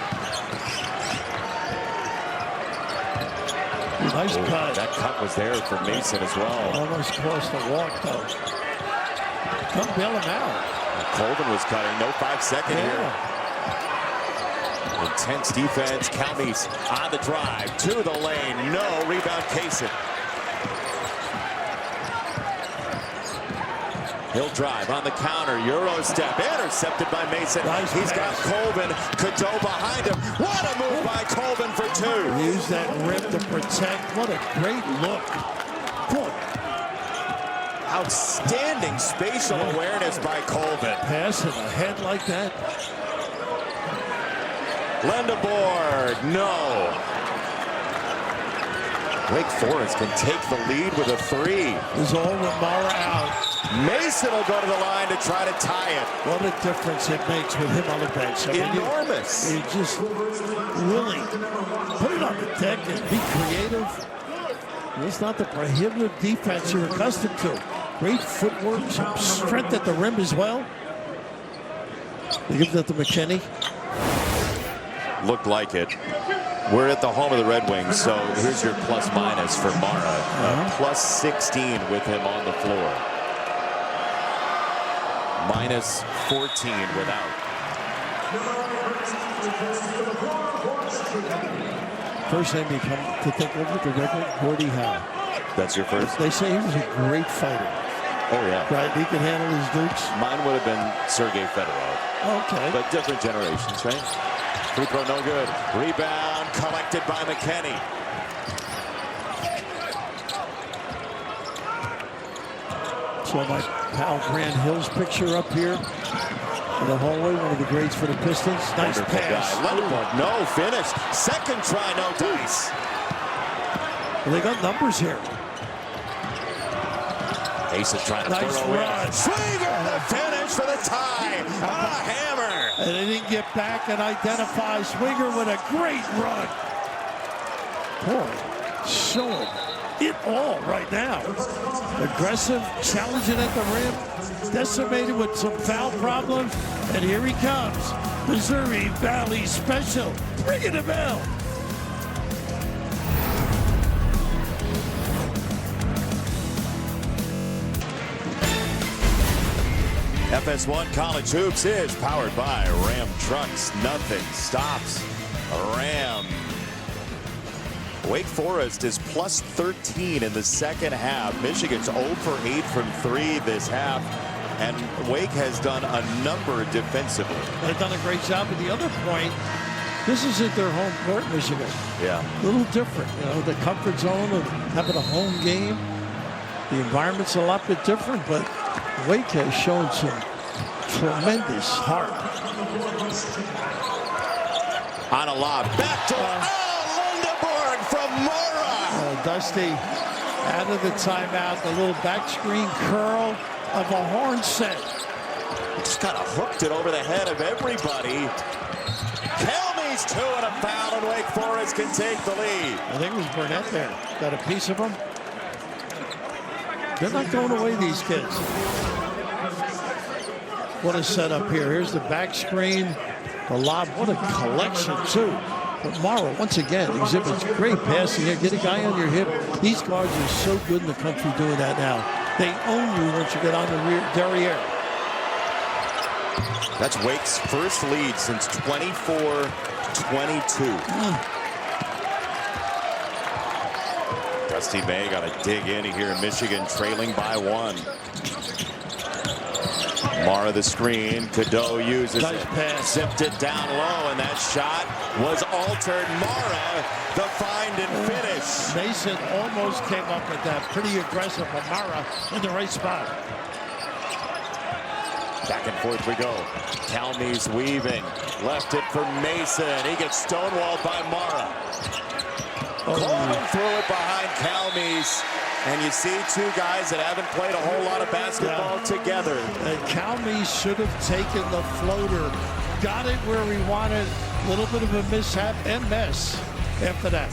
Nice cut. That cut was there for Mason as well. Almost crossed the walk, though. Come bail him out. Colvin was cutting. No 5-second here. Intense defense. Calmes on the drive to the lane. No. Rebound Kaysen. He'll drive on the counter. Euro step. Intercepted by Mason. Nice He's got pass. Colvin. Cadeau behind him. What a move by Colvin for 2. Use that rim to protect. What a great look. Good. Outstanding spatial awareness by Colvin. Passing ahead like that. Lindeborg. No. Wake Forest can take the lead with a 3. Is all Ramara out. Mason will go to the line to try to tie it. What a difference it makes with him on the bench. I mean, enormous. You're just willing. Put it on the deck and be creative. It's not the prohibitive defense you're accustomed to. Great footwork, some strength at the rim as well. They give that to McKinney. Looked like it. We're at the home of the Red Wings, so here's your plus-minus for Mara. Plus 16 with him on the floor. Minus 14 without. First name you come to think of with the record, Gordie Howe. That's your first? They say he was a great fighter. Oh, yeah. Right, he can handle his dukes. Mine would have been Sergei Fedorov. Okay. But different generations, right? Free throw no good. Rebound collected by McKinney. Saw my pal Grant Hill's picture up here in the hallway, one of the greats for the Pistons. Nice Wonderful pass. guy. Lenderborg, no finish. Second try, no dice. Well, they got numbers here. Mason trying to Nice throw run. in. Swinger, the finish for the tie. On a hammer. And they didn't get back and identify Swinger with a great run. Boy, showing it all right now. Aggressive, challenging at the rim, decimated with some foul problems, and here he comes. Missouri Valley Special, ringing the bell. FS1 College Hoops is powered by Ram Trucks. Nothing stops Ram. Wake Forest is plus 13 in the second half. Michigan's 0 for 8 from 3 this half. And Wake has done a number defensively. They've done a great job. At the other point, this isn't their home court, Michigan. Yeah. A little different, you know, the comfort zone of having a home game. The environment's a lot bit different, but Wake has shown some tremendous heart. On a lob, back to Lenderborg from Mora. Dusty out of the timeout, the little back screen curl of a horn set. Just kind of hooked it over the head of everybody. Kelmy's 2 and a foul, and Wake Forest can take the lead. I think it was Burnett there. Got a piece of him. They're not going away, these kids. What a setup here. Here's the back screen, the lob. What a collection, too. But Morrow, once again, exhibits great passing here. Get a guy on your hip. These guards are so good in the country doing that now. They own you once you get on the rear derriere. That's Wake's first lead since 24-22. Dusty May got to dig in here. Michigan trailing by 1. Mara the screen. Cadeau uses nice it. Pass. Zipped it down low, and that shot was altered. Mara, the find and finish. Mason almost came up with that. Pretty aggressive. Mara in the right spot. Back and forth we go. Calmey's weaving. Left it for Mason. He gets stonewalled by Mara. Coleman threw it behind Calmey's. And you see 2 guys that haven't played a whole lot of basketball together. And Calmey should have taken the floater. Got it where we wanted. A little bit of a mishap and mess after that.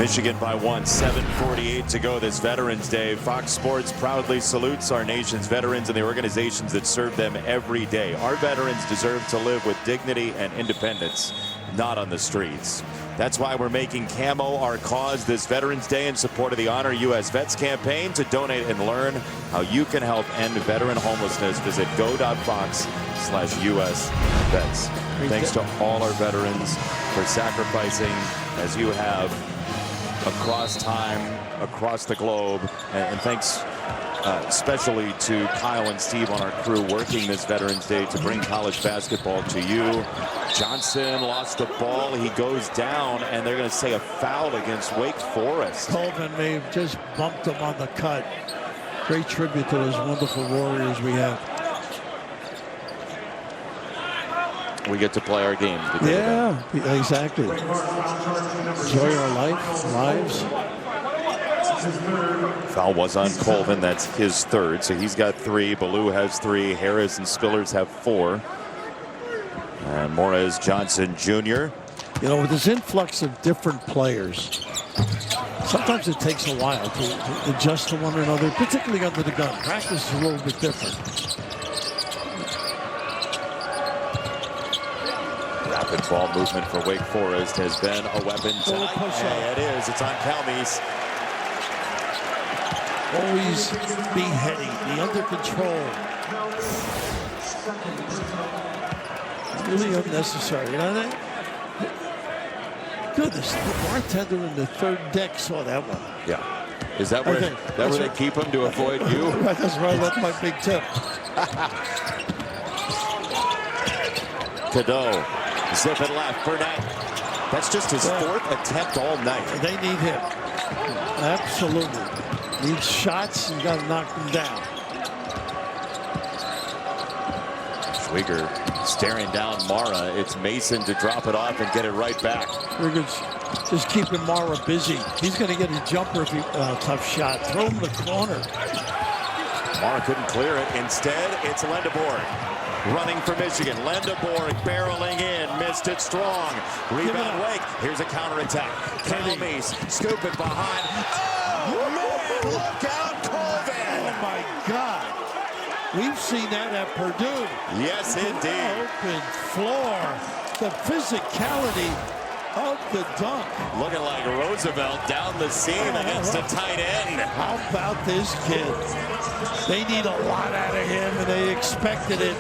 Michigan by 1, 7:48 to go this Veterans Day. Fox Sports proudly salutes our nation's veterans and the organizations that serve them every day. Our veterans deserve to live with dignity and independence, not on the streets. That's why we're making Camo our cause this Veterans Day in support of the Honor U.S. Vets campaign. To donate and learn how you can help end veteran homelessness, visit go.fox/US Vets. Thanks to all our veterans for sacrificing as you have across time, across the globe, and thanks especially to Kyle and Steve on our crew working this Veterans Day to bring college basketball to you. Johnson lost the ball. He goes down, and they're going to say a foul against Wake Forest. Colvin may have just bumped him on the cut. Great tribute to those wonderful Warriors we have. We get to play our games. Yeah, exactly. Enjoy our lives. Foul was on Colvin. That's his 3rd, so he's got 3. Ballou has 3. Harris and Spillers have 4. And Morez Johnson Jr. You know, with this influx of different players, sometimes it takes a while to adjust to one another, particularly under the gun. Practice is a little bit different. Rapid ball movement for Wake Forest has been a weapon tonight. Hey, it is. It's on Calmey's. Always be heady, be under control. Really unnecessary. You know that? Goodness, the bartender in the 3rd deck saw that one. Yeah. Is that where, they keep him to avoid you? That's right. That's my big tip. Cadeau. Zip it left. Burnett. That's just his 4th attempt all night. They need him. Absolutely. Needs shots, you got to knock them down. Schwieger staring down Mara. It's Mason to drop it off and get it right back. Schwieger's just keeping Mara busy. He's going to get a jumper if he, tough shot. Throw him in the corner. Mara couldn't clear it. Instead, it's Lendeborg running for Michigan. Lendeborg barreling in, missed it strong. Rebound Wake. Here's a counterattack. Calmes scoop it behind. Oh, man, look out, Colvin. Oh, my God. We've seen that at Purdue. Yes, indeed. Open floor. The physicality of the dunk. Looking like Roosevelt down the seam against a tight end. How about this kid? They need a lot out of him, and they expected it.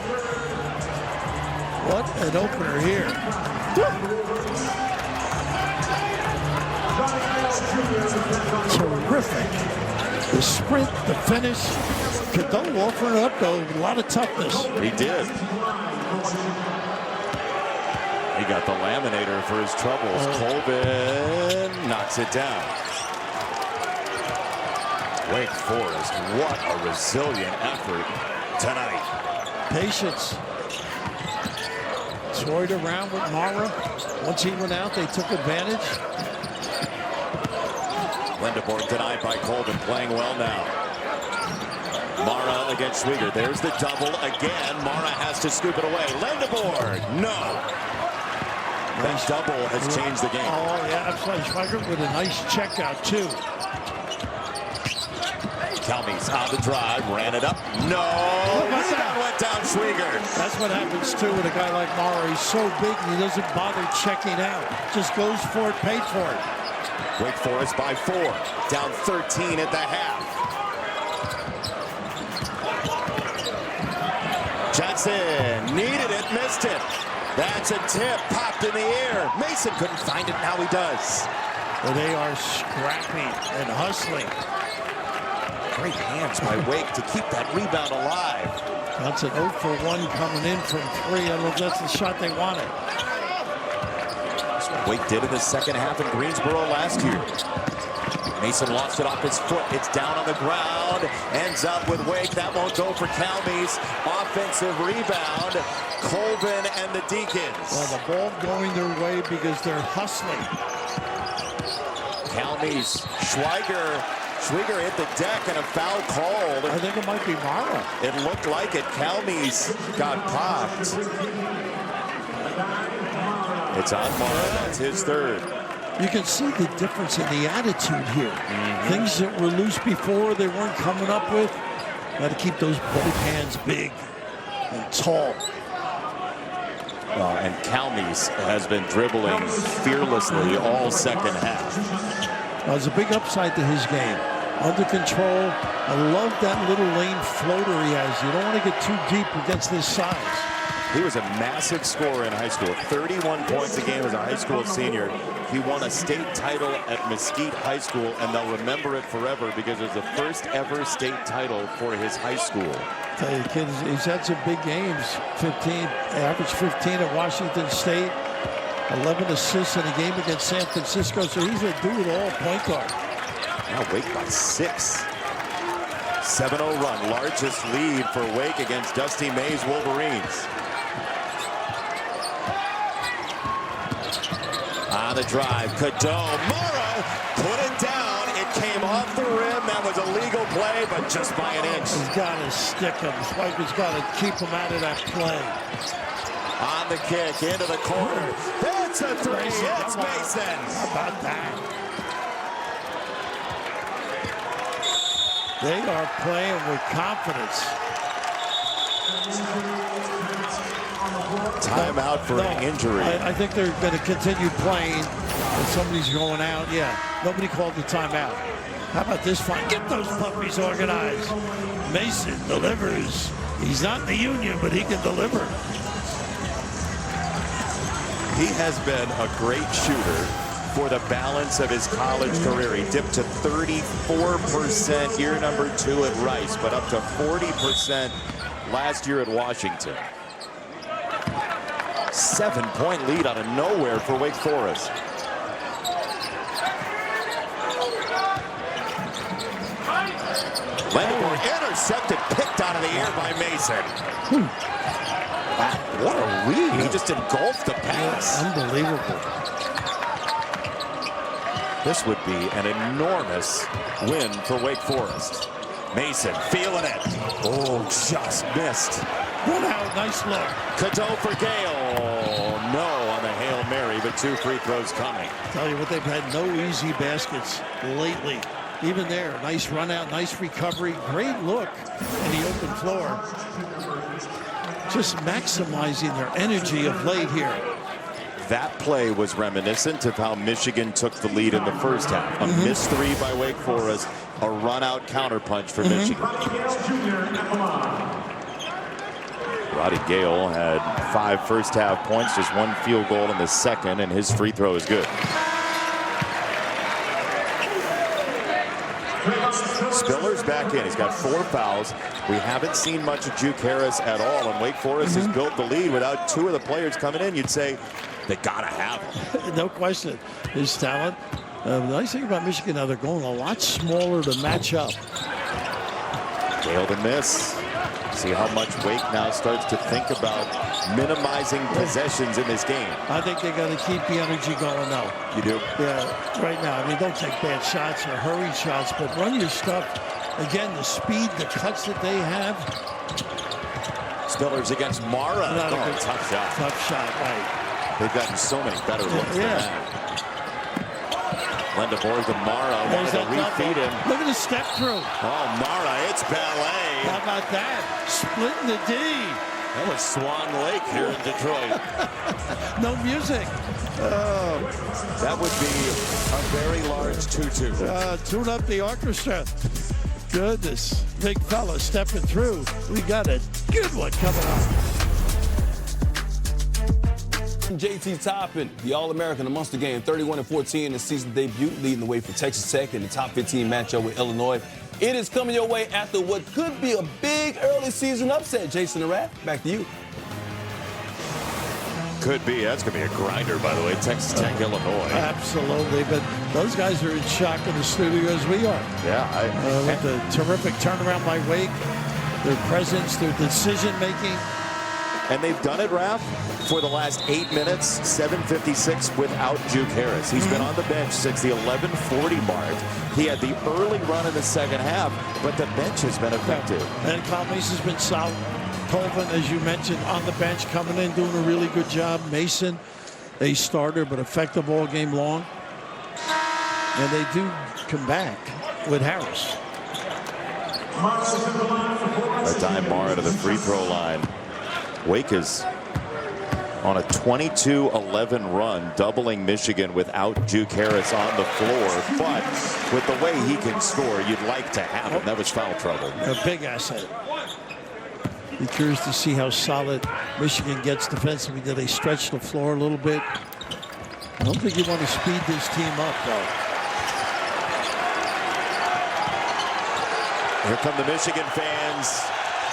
What an opener here. Terrific. The sprint, the finish. Cadeau offering up, though, with a lot of toughness. He did. He got the laminator for his troubles. Colvin knocks it down. Wake Forest, what a resilient effort tonight. Patience. Toyed around with Mara. Once he went out, they took advantage. Lendeborg denied by Colvin, playing well now. Mara against Schwieger. There's the double again. Mara has to scoop it away. Lendeborg, no. That double has changed the game. Oh, yeah, absolutely. Schwieger with a nice check out, too. Calmes on the drive, ran it up. No. Rebound went down Schwieger. That's what happens, too, with a guy like Mara. He's so big, he doesn't bother checking out. Just goes for it, paid for it. Wake Forest by 4. Down 13 at the half. Johnson needed it, missed it. That's a tip, popped in the air. Mason couldn't find it, now he does. Well, they are scrappy and hustling. Great hands by Wake to keep that rebound alive. That's an 0 for 1 coming in from 3. I don't know if that's the shot they wanted. That's what Wake did in the second half in Greensboro last year. Mason lost it off his foot. It's down on the ground. Ends up with Wake. That won't go for Calmes. Offensive rebound. Colvin and the Deacons. Well, the ball going their way because they're hustling. Calmes, Schwieger hit the deck and a foul called. I think it might be Mara. It looked like it. Calmes got popped. It's on Mara. That's his third. You can see the difference in the attitude here. Things that were loose before, they weren't coming up with. Got to keep those both hands big and tall. And Calmes has been dribbling fearlessly all second half. There's a big upside to his game. Under control. I love that little lane floater he has. You don't want to get too deep against this size. He was a massive scorer in high school. 31 points a game as a high school senior. He won a state title at Mesquite High School, and they'll remember it forever because it was the first ever state title for his high school. Tell you, kid, he's had some big games. 15, average 15 at Washington State. 11 assists in a game against San Francisco, so he's a do-it-all point guard. Now Wake by 6. 7-0 run, largest lead for Wake against Dusty May's Wolverines. On the drive, Cadeau, Mara put it down. It came off the rim. That was a legal play, but just by an inch. He's got to stick him. Schwieger's got to keep him out of that play. On the kick, into the corner. That's a 3. It's Mason. How about that? They are playing with confidence. Timeout for an injury. I think they're going to continue playing. If somebody's going out, yeah. Nobody called the timeout. How about this fight? Get those puppies organized. Mason delivers. He's not in the union, but he can deliver. He has been a great shooter for the balance of his college career. He dipped to 34% year number 2 at Rice, but up to 40% last year at Washington. 7-point lead out of nowhere for Wake Forest. Vandenborg intercepted, picked out of the air by Mason. Wow, what a read. He just engulfed the pass. Unbelievable. This would be an enormous win for Wake Forest. Mason feeling it. Oh, just missed. One out, nice look. Cadeau for Gale. No on the Hail Mary, but 2 free throws coming. Tell you what, they've had no easy baskets lately. Even there, nice run out, nice recovery, great look in the open floor. Just maximizing their energy of late here. That play was reminiscent of how Michigan took the lead in the first half. A missed 3 by Wake Forest, a run-out counterpunch for Michigan. Roddy Gale had 5 first-half points, just 1 field goal in the second, and his free throw is good. Spiller's back in. He's got 4 fouls. We haven't seen much of Juke Harris at all, and Wake Forest has built the lead without 2 of the players coming in. You'd say they gotta have him. No question. His talent. The nice thing about Michigan now, they're going a lot smaller to match up. Gale to miss. See how much Wake now starts to think about minimizing possessions in this game. I think they got to keep the energy going now. You do? Yeah, right now. I mean, don't take bad shots or hurried shots, but run your stuff. Again, the speed, the cuts that they have. Spillers against Mara. Tough shot. Tough shot, right. They've gotten so many better looks than that. Vandenborg to Mara. Wanted to refeed him. Look at the step through. Oh, Mara, it's ballet. How about that? Splitting the D. That was Swan Lake here in Detroit. No music. That would be a very large tutu. Tune up the orchestra. Goodness. Big fella stepping through. We got a good one coming up. JT Toppin, the All-American, the Munster game, 31-14 in the season debut, leading the way for Texas Tech in the top 15 matchup with Illinois. It is coming your way after what could be a big early season upset. Jason Arath, back to you. Could be. That's going to be a grinder, by the way. Texas Tech, Illinois. Absolutely. But those guys are in shock in the studio as we are. Yeah. With the terrific turnaround by Wake, their presence, their decision-making. And they've done it, Raph, for the last 8 minutes, 7:56 without Juke Harris. He's been on the bench since the 11:40 mark. He had the early run in the second half, but the bench has been effective. And Kyle Mason's been solid. Colvin, as you mentioned, on the bench, coming in, doing a really good job. Mason, a starter, but effective all game long. And they do come back with Harris. Adai Mara to the free throw line. Wake is on a 22-11 run, doubling Michigan without Juke Harris on the floor. But with the way he can score, you'd like to have him. That was foul trouble. A big asset. Be curious to see how solid Michigan gets defensively. Do they stretch the floor a little bit? I don't think you want to speed this team up, though. Here come the Michigan fans.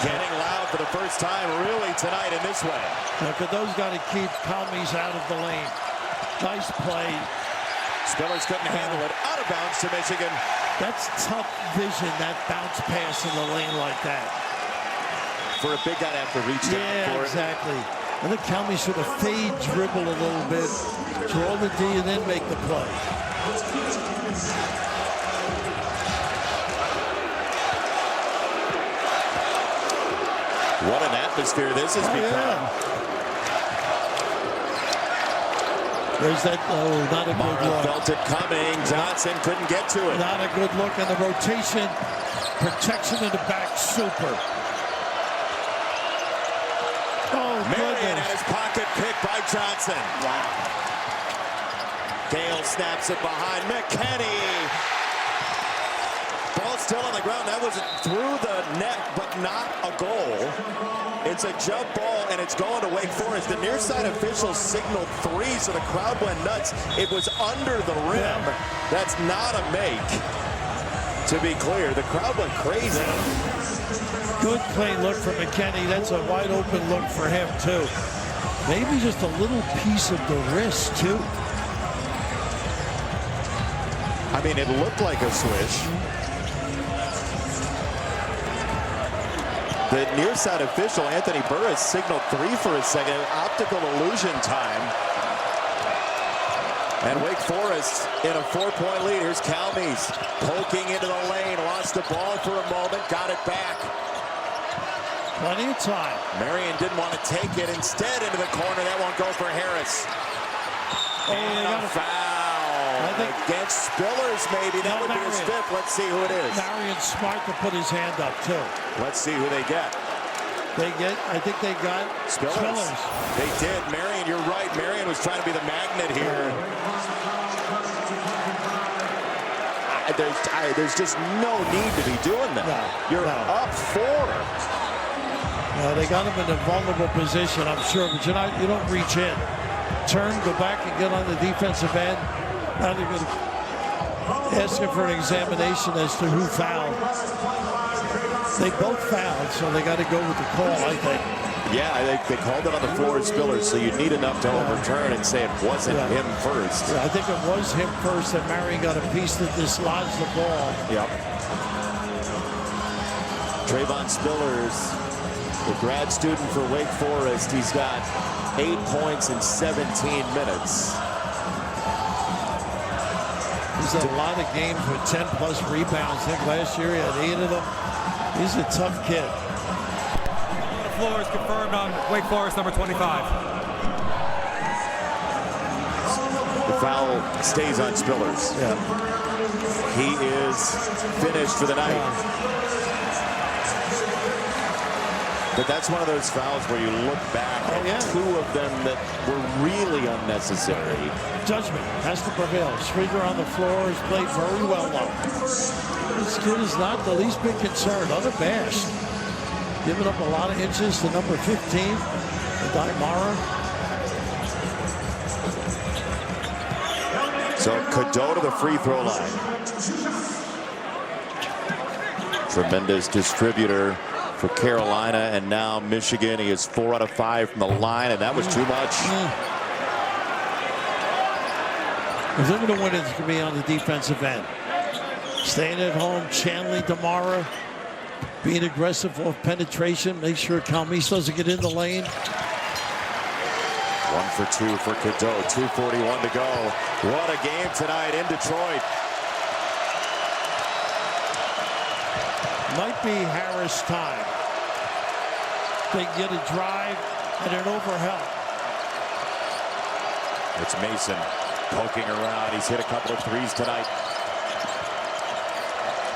Getting loud for the first time really tonight in this way. Now, Cadeau's got to keep Palmies out of the lane. Nice play. Spillers couldn't handle it. Out of bounds to Michigan. That's tough vision, that bounce pass in the lane like that. For a big guy to have to reach down for it. Exactly. I think Palmies should have fade dribble a little bit, draw the D, and then make the play. What an atmosphere this has become. Yeah. There's that, not a good look. Felt it coming. Johnson couldn't get to it. Not a good look, and the rotation, protection in the back, super. Oh, Marion goodness. at his pocket pick by Johnson. Wow. Gale snaps it behind McKinney. Ball still on the ground. That was through the net, but not a goal. It's a jump ball, and it's going to Wake Forest. The near side officials signaled 3, so the crowd went nuts. It was under the rim. That's not a make. To be clear, the crowd went crazy. Good clean look for McKinney. That's a wide open look for him, too. Maybe just a little piece of the wrist, too. I mean, it looked like a swish. The near side official, Anthony Burris, signaled 3 for a second. Optical illusion time. And Wake Forest in a 4-point lead. Here's Calmes poking into the lane. Lost the ball for a moment. Got it back. Plenty of time. Marion didn't want to take it. Instead into the corner. That won't go for Harris. And a foul against Spillers, maybe. That would be his 5th. Let's see who it is. Marion's smart to put his hand up, too. Let's see who they get. I think they got Spillers. They did. Marion, you're right. Marion was trying to be the magnet here. There's just no need to be doing that. You're up 4. They got him in a vulnerable position, I'm sure, but you don't reach in. Turn, go back and get on the defensive end. Now they're going to ask him for an examination as to who fouled. They both fouled, so they got to go with the call, I think. Yeah, they called it on the floor of Spillers, so you need enough to overturn and say it wasn't him first. Yeah, I think it was him first, and Marion got a piece that dislodged the ball. Yep. Trayvon Spillers, the grad student for Wake Forest, he's got 8 points in 17 minutes. He's had a lot of games with 10-plus rebounds. I think last year he had 8 of them. He's a tough kid. The floor is confirmed on Wake Forest, number 25. The foul stays on Spillers. Yeah. He is finished for the night. But that's one of those fouls where you look back at 2 of them that were really unnecessary. Judgment has to prevail. Schrager on the floor has played very well, though. This kid is not the least bit concerned, unabashed. Giving up a lot of inches to number 15, Daimara. So Cadeau to the free throw line. Tremendous distributor for Carolina, and now Michigan. He is 4 out of 5 from the line, and that was too much. If they're going to win, it's going to be on the defensive end. Staying at home, channeling Damara, being aggressive off penetration, make sure Calmes doesn't get in the lane. 1 for 2 for Cadeau, 2:41 to go. What a game tonight in Detroit. Might be Harris time. They get a drive and an overhelp. It's Mason poking around. He's hit a couple of threes tonight.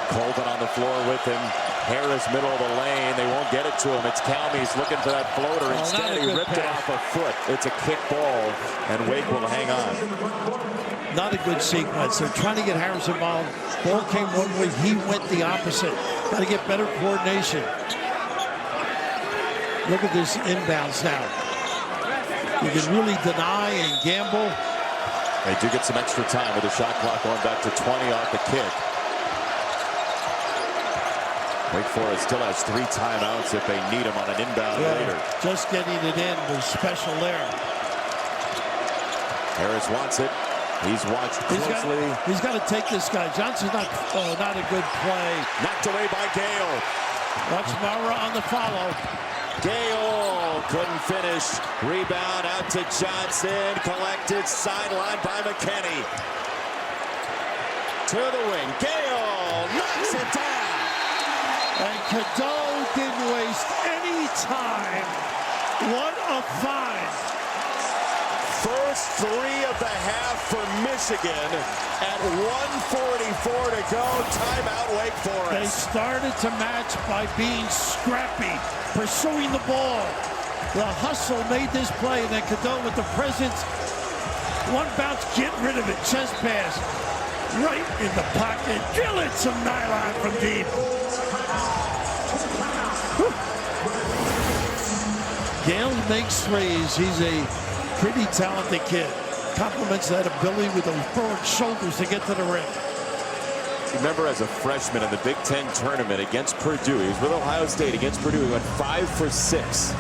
Colvin on the floor with him. Harris middle of the lane. They won't get it to him. It's Calmes looking for that floater. Instead, he ripped it off a foot. It's a kick ball, and Wake will hang on. Not a good sequence. They're trying to get Harris involved. Ball came one way. He went the opposite. Got to get better coordination. Look at this inbounds now. You can really deny and gamble. They do get some extra time with the shot clock going back to 20 off the kick. Wake Forest still has 3 timeouts if they need them on an inbound later. Just getting it in was special there. Harris wants it. He's watched closely. He's got to take this guy. Johnson's not a good play. Knocked away by Gale. Watch Mara on the follow. Gale couldn't finish. Rebound out to Johnson. Collected sideline by McKinney. To the wing. Gale knocks it down. And Cadeau didn't waste any time. What a find. First 3 of the half for Michigan at 1:44 to go. Timeout, Wake Forest. They started to match by being scrappy, pursuing the ball. The hustle made this play, and then Cadeau with the presence. One bounce, get rid of it. Chest pass. Right in the pocket. Drill it some nylon from deep. Gale makes threes. He's a pretty talented kid. Compliments that ability with those broad shoulders to get to the rim. Remember, as a freshman in the Big Ten tournament against Purdue, he was with Ohio State against Purdue. He went 5 for 6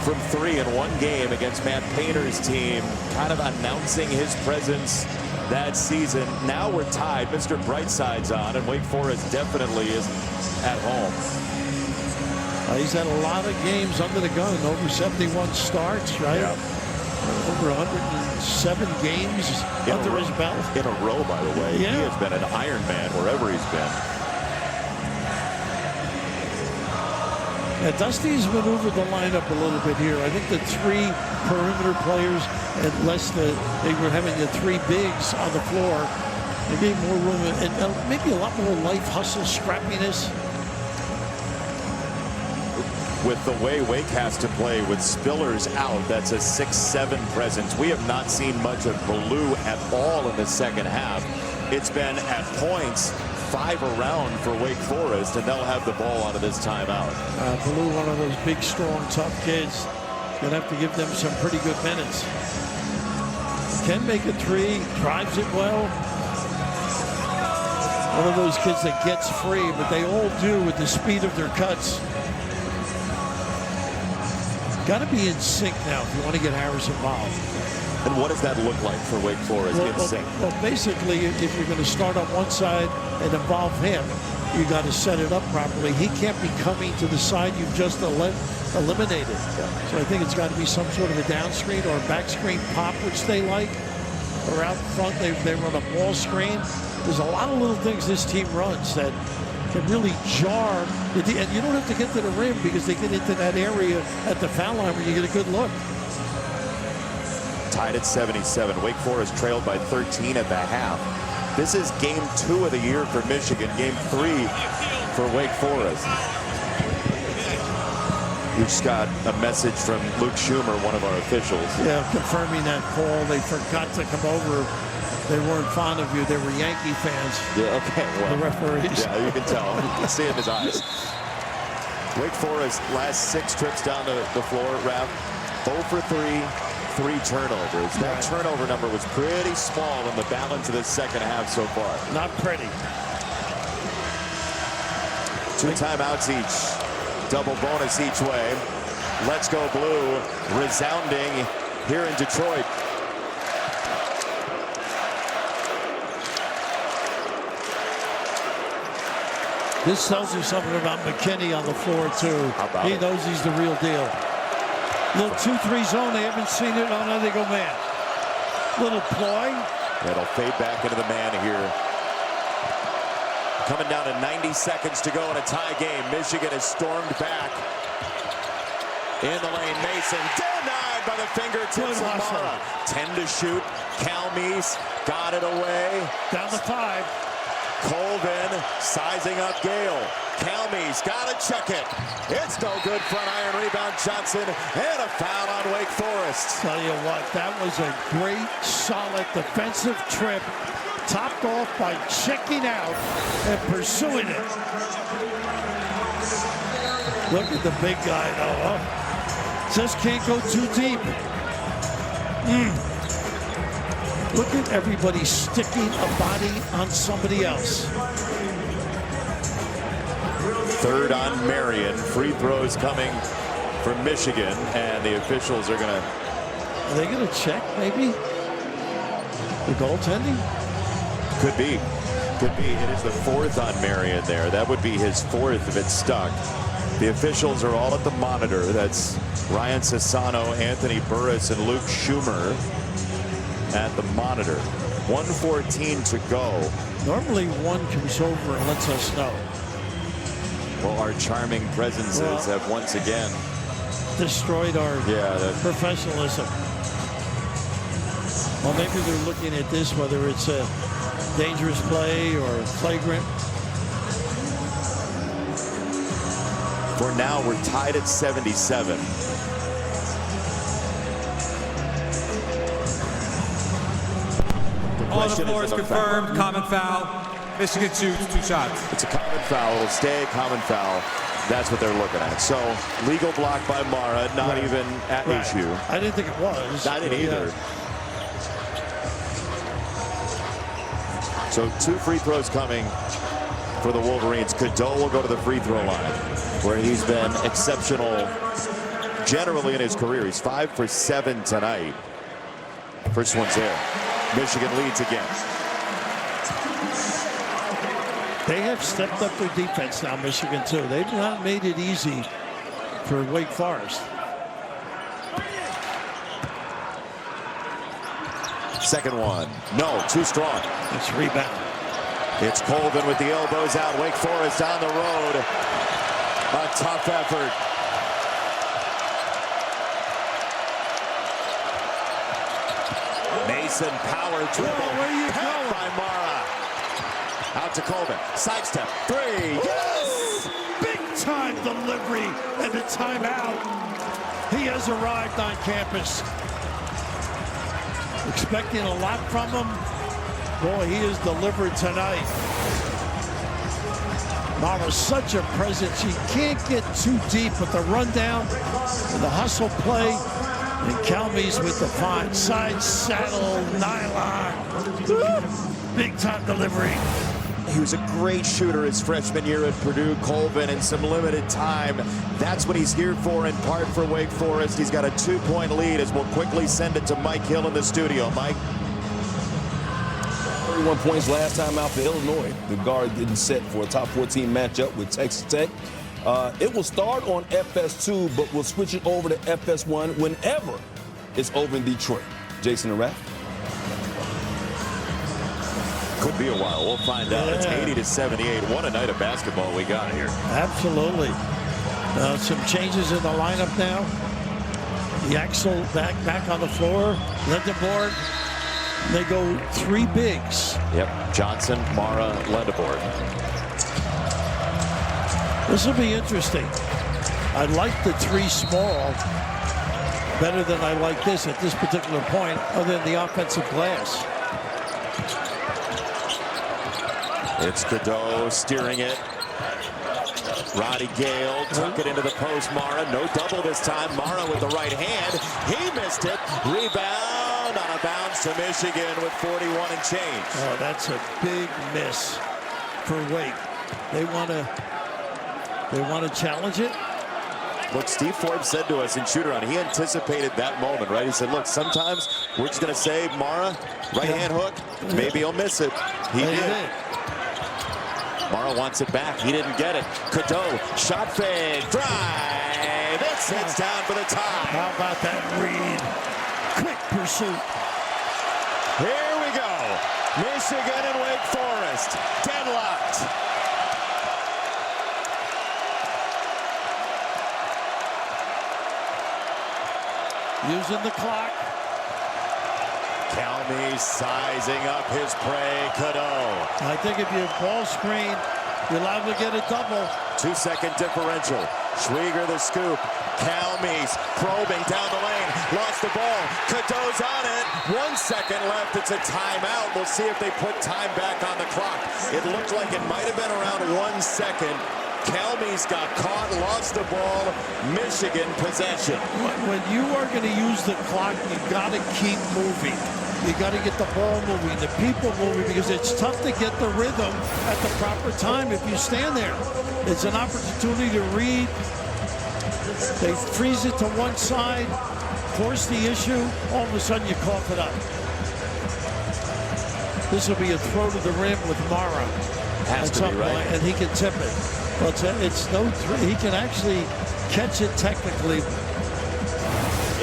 from 3 in one game against Matt Painter's team, kind of announcing his presence that season. Now we're tied. Mr. Brightside's on, and Wake Forest definitely is at home. He's had a lot of games under the gun, over 71 starts, right? Yeah. Over 107 games under his belt. In a row, by the way. Yeah. He has been an Iron Man wherever he's been. Yeah, Dusty's maneuvered the lineup a little bit here. I think the 3 perimeter players, unless they were having the 3 bigs on the floor, they gave more room and maybe a lot more life, hustle, scrappiness. With the way Wake has to play with Spillers out, that's a 6-7 presence. We have not seen much of Ballou at all in the second half. It's been at points 5 around for Wake Forest, and they'll have the ball out of this timeout. Ballou, one of those big, strong, tough kids. Gonna have to give them some pretty good minutes. Can make a 3, drives it well. One of those kids that gets free, but they all do with the speed of their cuts. Got to be in sync now if you want to get Harris involved. And what does that look like for Wake Forest in sync? Well, basically, if you're going to start on one side and involve him, you got to set it up properly. He can't be coming to the side you've just eliminated. Yeah. So I think it's got to be some sort of a down screen or a back screen pop, which they like. Or out front, they run a ball screen. There's a lot of little things this team runs that can really jar. And you don't have to get to the rim because they get into that area at the foul line where you get a good look. Tied at 77. Wake Forest trailed by 13 at the half. This is game 2 of the year for Michigan. Game 3 for Wake Forest. We just got a message from Luke Schumer, one of our officials. Yeah, confirming that call. They forgot to come over. They weren't fond of you. They were Yankee fans. Yeah, okay. Well, the referees. Yeah, you can tell. You can see it in his eyes. Wake Forest last 6 trips down the floor, Rav. 0 for 3, 3 turnovers. That turnover number was pretty small in the balance of the second half so far. Not pretty. 2 timeouts each. Double bonus each way. Let's go blue. Resounding here in Detroit. This tells you something about McKinney on the floor, too. He knows he's the real deal. Little 2-3 zone. They haven't seen it. Oh, no, they go man. Little ploy. That'll fade back into the man here. Coming down to 90 seconds to go in a tie game. Michigan has stormed back. In the lane, Mason denied by the fingertips of Mara. 10 to shoot. Calmes got it away. Down to 5. Colvin sizing up Gale. Calmes got to chuck it. It's no good. Front iron rebound Johnson. And a foul on Wake Forest. Tell you what, that was a great, solid defensive trip. Topped off by checking out and pursuing it. Look at the big guy, though. Just can't go too deep. Look at everybody sticking a body on somebody else. 3rd on Marion. Free throws coming from Michigan, and the officials are going to... Are they going to check, maybe? The goaltending? Could be. Could be. It is the 4th on Marion there. That would be his 4th if it's stuck. The officials are all at the monitor. That's Ryan Sassano, Anthony Burris, and Luke Schumer at the monitor. 1:14 to go. Normally one comes over and lets us know. Well, our charming presences have once again destroyed our professionalism. Well, maybe they're looking at this, whether it's a dangerous play or flagrant. For now, we're tied at 77. On the floor is confirmed. Common foul. Michigan shoots 2 shots. It's a common foul. It'll stay a common foul. That's what they're looking at. So, legal block by Mara, not even at issue. I didn't think it was. I didn't either. So 2 free throws coming for the Wolverines. Cadeau will go to the free throw line, where he's been exceptional generally in his career. He's 5 for 7 tonight. First one's there. Michigan leads again. They have stepped up their defense now, Michigan, too. They've not made it easy for Wake Forest. Second one. No, too strong. It's rebound. It's Colvin with the elbows out. Wake Forest on the road. A tough effort. Mason power dribble. Whoa, where you Packed going? by Mara. Out to Colvin. Sidestep. Three. Yes! Big time delivery and a timeout. He has arrived on campus. Expecting a lot from him. Boy, he is delivered tonight. Mara's such a presence. You can't get too deep with the rundown and the hustle play. And Calmes with the fine side saddle nylon. Big time delivery. He was a great shooter his freshman year at Purdue. Colvin in some limited time. That's what he's here for, in part for Wake Forest. He's got a 2-point lead as we'll quickly send it to Mike Hill in the studio. Mike. 31 points last time out for Illinois. The guard getting set for a top 14 matchup with Texas Tech. It will start on FS2, but we'll switch it over to FS1 whenever it's over in Detroit. Jason and Raph. Could be a while. We'll find out. It's 80-78. What a night of basketball we got here. Absolutely. Some changes in the lineup now. The Axel back on the floor. Lendeboard. They go 3 bigs. Yep. Johnson, Mara, Lendeboard. This will be interesting. I like the 3 small better than I like this at this particular point, other than the offensive glass. It's Cadeau steering it. Roddy Gale tuck it into the post. Mara, no double this time. Mara with the right hand. He missed it. Rebound on a bounce to Michigan with 41 and change. Oh, that's a big miss for Wake. They want to challenge it. Look, Steve Forbes said to us in shoot-around, he anticipated that moment, right? He said, look, sometimes we're just going to say, Mara, right-hand hook, maybe he'll miss it. He did. Mara wants it back. He didn't get it. Cadeau, shot fake, drive. It sits down for the tie. How about that read? Quick pursuit. Here we go. Michigan and Wake Forest deadlocked. Using the clock. Calmes sizing up his prey. Cadeau. I think if you ball screen, you're liable to get a double. 2-second differential. Schwieger the scoop. Calmes probing down the lane. Lost the ball. Cadeau's on it. 1 second left. It's a timeout. We'll see if they put time back on the clock. It looked like it might have been around 1 second. Calmes got caught, lost the ball. Michigan possession. When you are going to use the clock, you got to keep moving. You got to get the ball moving, the people moving, because it's tough to get the rhythm at the proper time if you stand there. It's an opportunity to read. They freeze it to one side, force the issue, all of a sudden you cough it up. This will be a throw to the rim with Mara. Has to be, right? And he can tip it. But it's no three. He can actually catch it technically.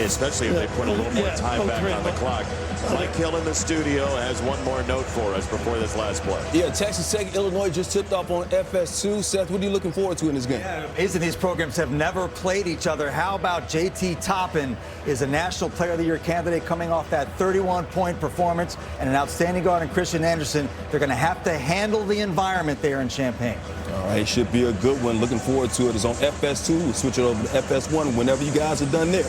Especially if they put a little more time back on the clock. Mike Hill in the studio has one more note for us before this last play. Yeah, Texas Tech, Illinois just tipped off on FS2. Seth, what are you looking forward to in this game? Yeah, amazing. These programs have never played each other. How about JT Toppin is a National Player of the Year candidate coming off that 31-point performance and an outstanding guard in Christian Anderson. They're going to have to handle the environment there in Champaign. All right, should be a good one. Looking forward to it. It's on FS2. We'll switch it over to FS1 whenever you guys are done there.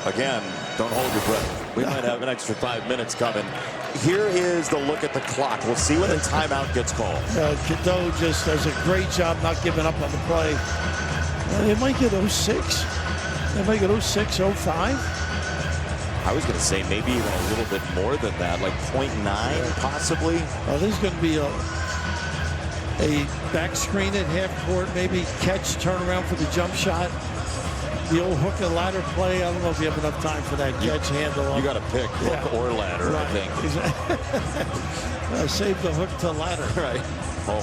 Again, don't hold your breath. We might have an extra 5 minutes coming. Here is the look at the clock. We'll see when the timeout gets called. Cadeau just does a great job not giving up on the play. It might get 06. It might get 06, 05. I was going to say maybe even a little bit more than that, like 0.9 possibly. There's going to be a back screen at half court, maybe catch, turn around for the jump shot. The old hook and ladder play. I don't know if you have enough time for that catch handle. You got to pick hook or ladder, right. I think. Exactly. Save the hook to ladder. Right. Oh.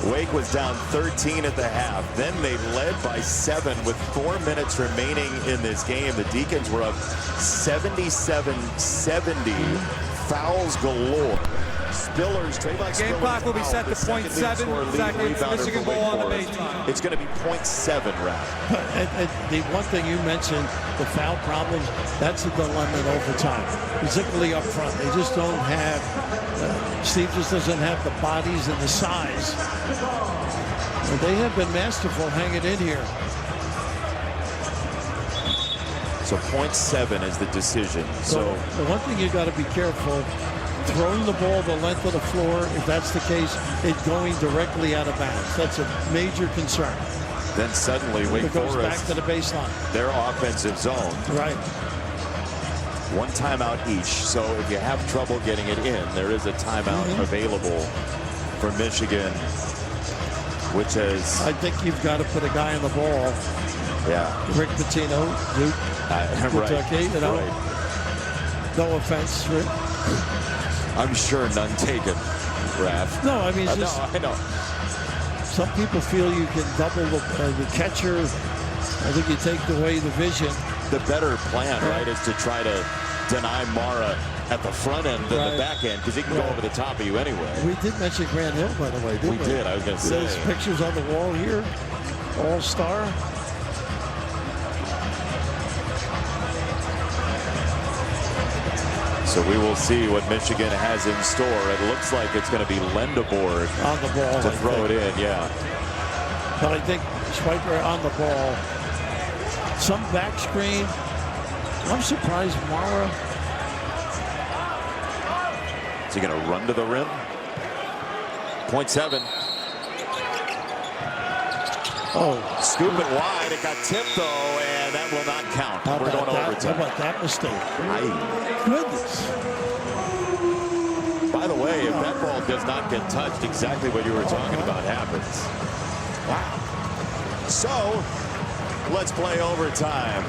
Wake was down 13 at the half. Then they led by 7 with 4 minutes remaining in this game. The Deacons were up 77-70. Fouls galore. Spillers, Trayvon Game clock will be set to .7 seconds. Michigan ball on the baseline. It's going to be .7, Ralph. And the one thing you mentioned, the foul problem, that's a dilemma in overtime, particularly up front. They just don't have, Steve just doesn't have the bodies and the size. But they have been masterful hanging in here. So .7 is the decision. So the one thing you got to be careful, throwing the ball the length of the floor, if that's the case, it's going directly out of bounds. That's a major concern. Then suddenly Wake Forest Forest, back to the baseline. Their offensive zone. Right. One timeout each. So if you have trouble getting it in, there is a timeout available for Michigan, which is... I think you've got to put a guy on the ball. Yeah. Rick Pitino, Duke, Kentucky, you know. Right. No offense, Rick. I'm sure none taken, Raph. No, I mean, it's just, I know. Some people feel you can double the catcher. I think you take away the vision. The better plan, right, is to try to deny Mara at the front end than the back end, because he can go over the top of you anyway. We did mention Grant Hill, by the way, didn't we? We did, I was going to say. There's pictures on the wall here. All-star. So we will see what Michigan has in store. It looks like it's going to be Lendeborg on the ball to throw it in, yeah. But I think Schweikert on the ball. Some back screen. I'm surprised Mara. Is he going to run to the rim? .7. Oh, scoop it wide. It got tipped though, and that will not count. We're going overtime. How about that mistake? Goodness. By the way, if that ball does not get touched, exactly what you were talking about happens. Wow. So let's play overtime.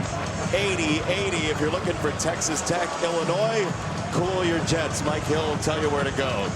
80-80. If you're looking for Texas Tech, Illinois, cool your jets. Mike Hill will tell you where to go.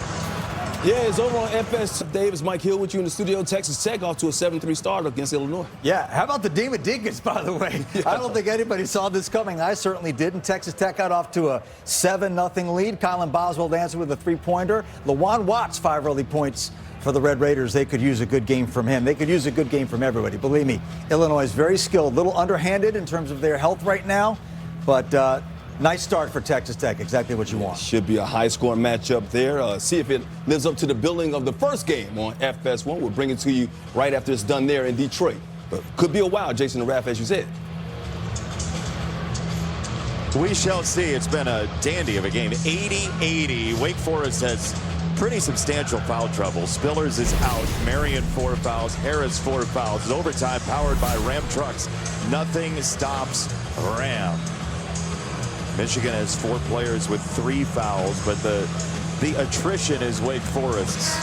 Yeah, it's over on FS. Davis, Mike Hill with you in the studio. Texas Tech off to a 7-3 start against Illinois. Yeah, how about the Demon Deacons, by the way? I don't think anybody saw this coming. I certainly didn't. Texas Tech got off to a 7-0 lead. Kylan Boswell answered with a three-pointer. Lawan Watts, 5 early points for the Red Raiders. They could use a good game from him. They could use a good game from everybody. Believe me, Illinois is very skilled. A little underhanded in terms of their health right now, but nice start for Texas Tech. Exactly what you want. Should be a high-scoring matchup there. See if it lives up to the billing of the first game on FS1. We'll bring it to you right after it's done there in Detroit. But could be a while, Jason and Raph, as you said. We shall see. It's been a dandy of a game. 80-80. Wake Forest has pretty substantial foul trouble. Spillers is out. Marion 4 fouls. Harris 4 fouls. It's overtime powered by Ram trucks. Nothing stops Ram. Michigan has 4 players with 3 fouls, but the attrition is Wake Forest's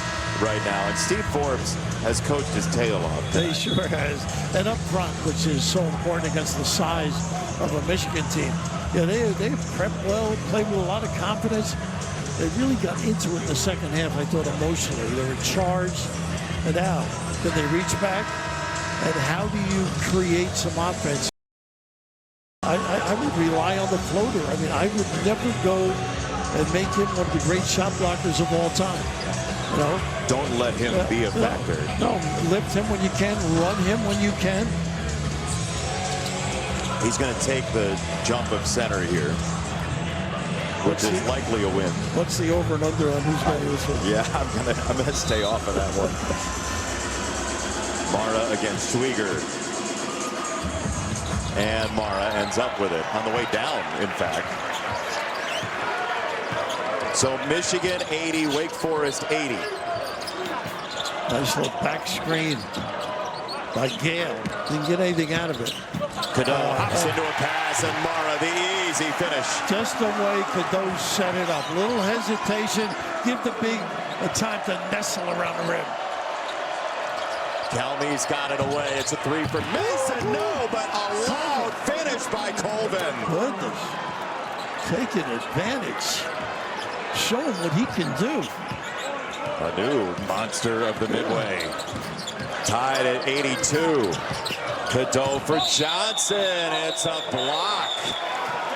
right now. And Steve Forbes has coached his tail off. He sure has. And up front, which is so important against the size of a Michigan team. Yeah, they prepped well, played with a lot of confidence. They really got into it in the second half, I thought, emotionally. They were charged. And now, can they reach back? And how do you create some offense? I would rely on the floater. I mean, I would never go and make him one of the great shot blockers of all time. You know? Don't let him be a factor. No, lift him when you can, run him when you can. He's going to take the jump of center here, which is likely a win. What's the over and under on who's going to this one? Yeah, I'm gonna stay off of that one. Mara against Schweiger. And Mara ends up with it on the way down, in fact. So Michigan 80, Wake Forest 80. Nice little back screen by Gale. Didn't get anything out of it. Cadeau hops into a pass, and Mara, the easy finish. Just the way Cadeau set it up. Little hesitation. Give the big a time to nestle around the rim. Calme's got it away. It's a 3 for Mason. No, but a loud finish by Colvin. Goodness. Taking advantage. Showing what he can do. A new monster of the Midway. Tied at 82. Cadeau for Johnson. It's a block.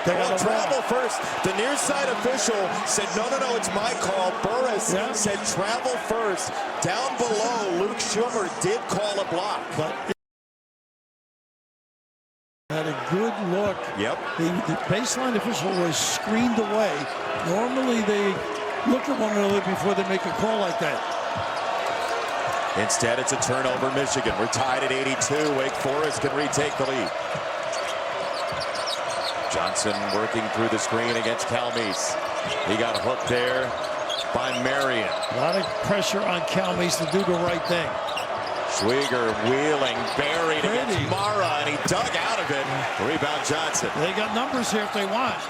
They got travel first. The near side official said, no, it's my call. Burris said travel first. Down below, Luke Schumer did call a block. But had a good look. Yep. The baseline official was screened away. Normally they look at one another before they make a call like that. Instead, it's a turnover, Michigan. We're tied at 82. Wake Forest can retake the lead. Johnson working through the screen against Calmes. He got hooked there by Marion. A lot of pressure on Calmes to do the right thing. Schwieger wheeling, buried against Mara, and he dug out of it. Rebound Johnson. They got numbers here if they want.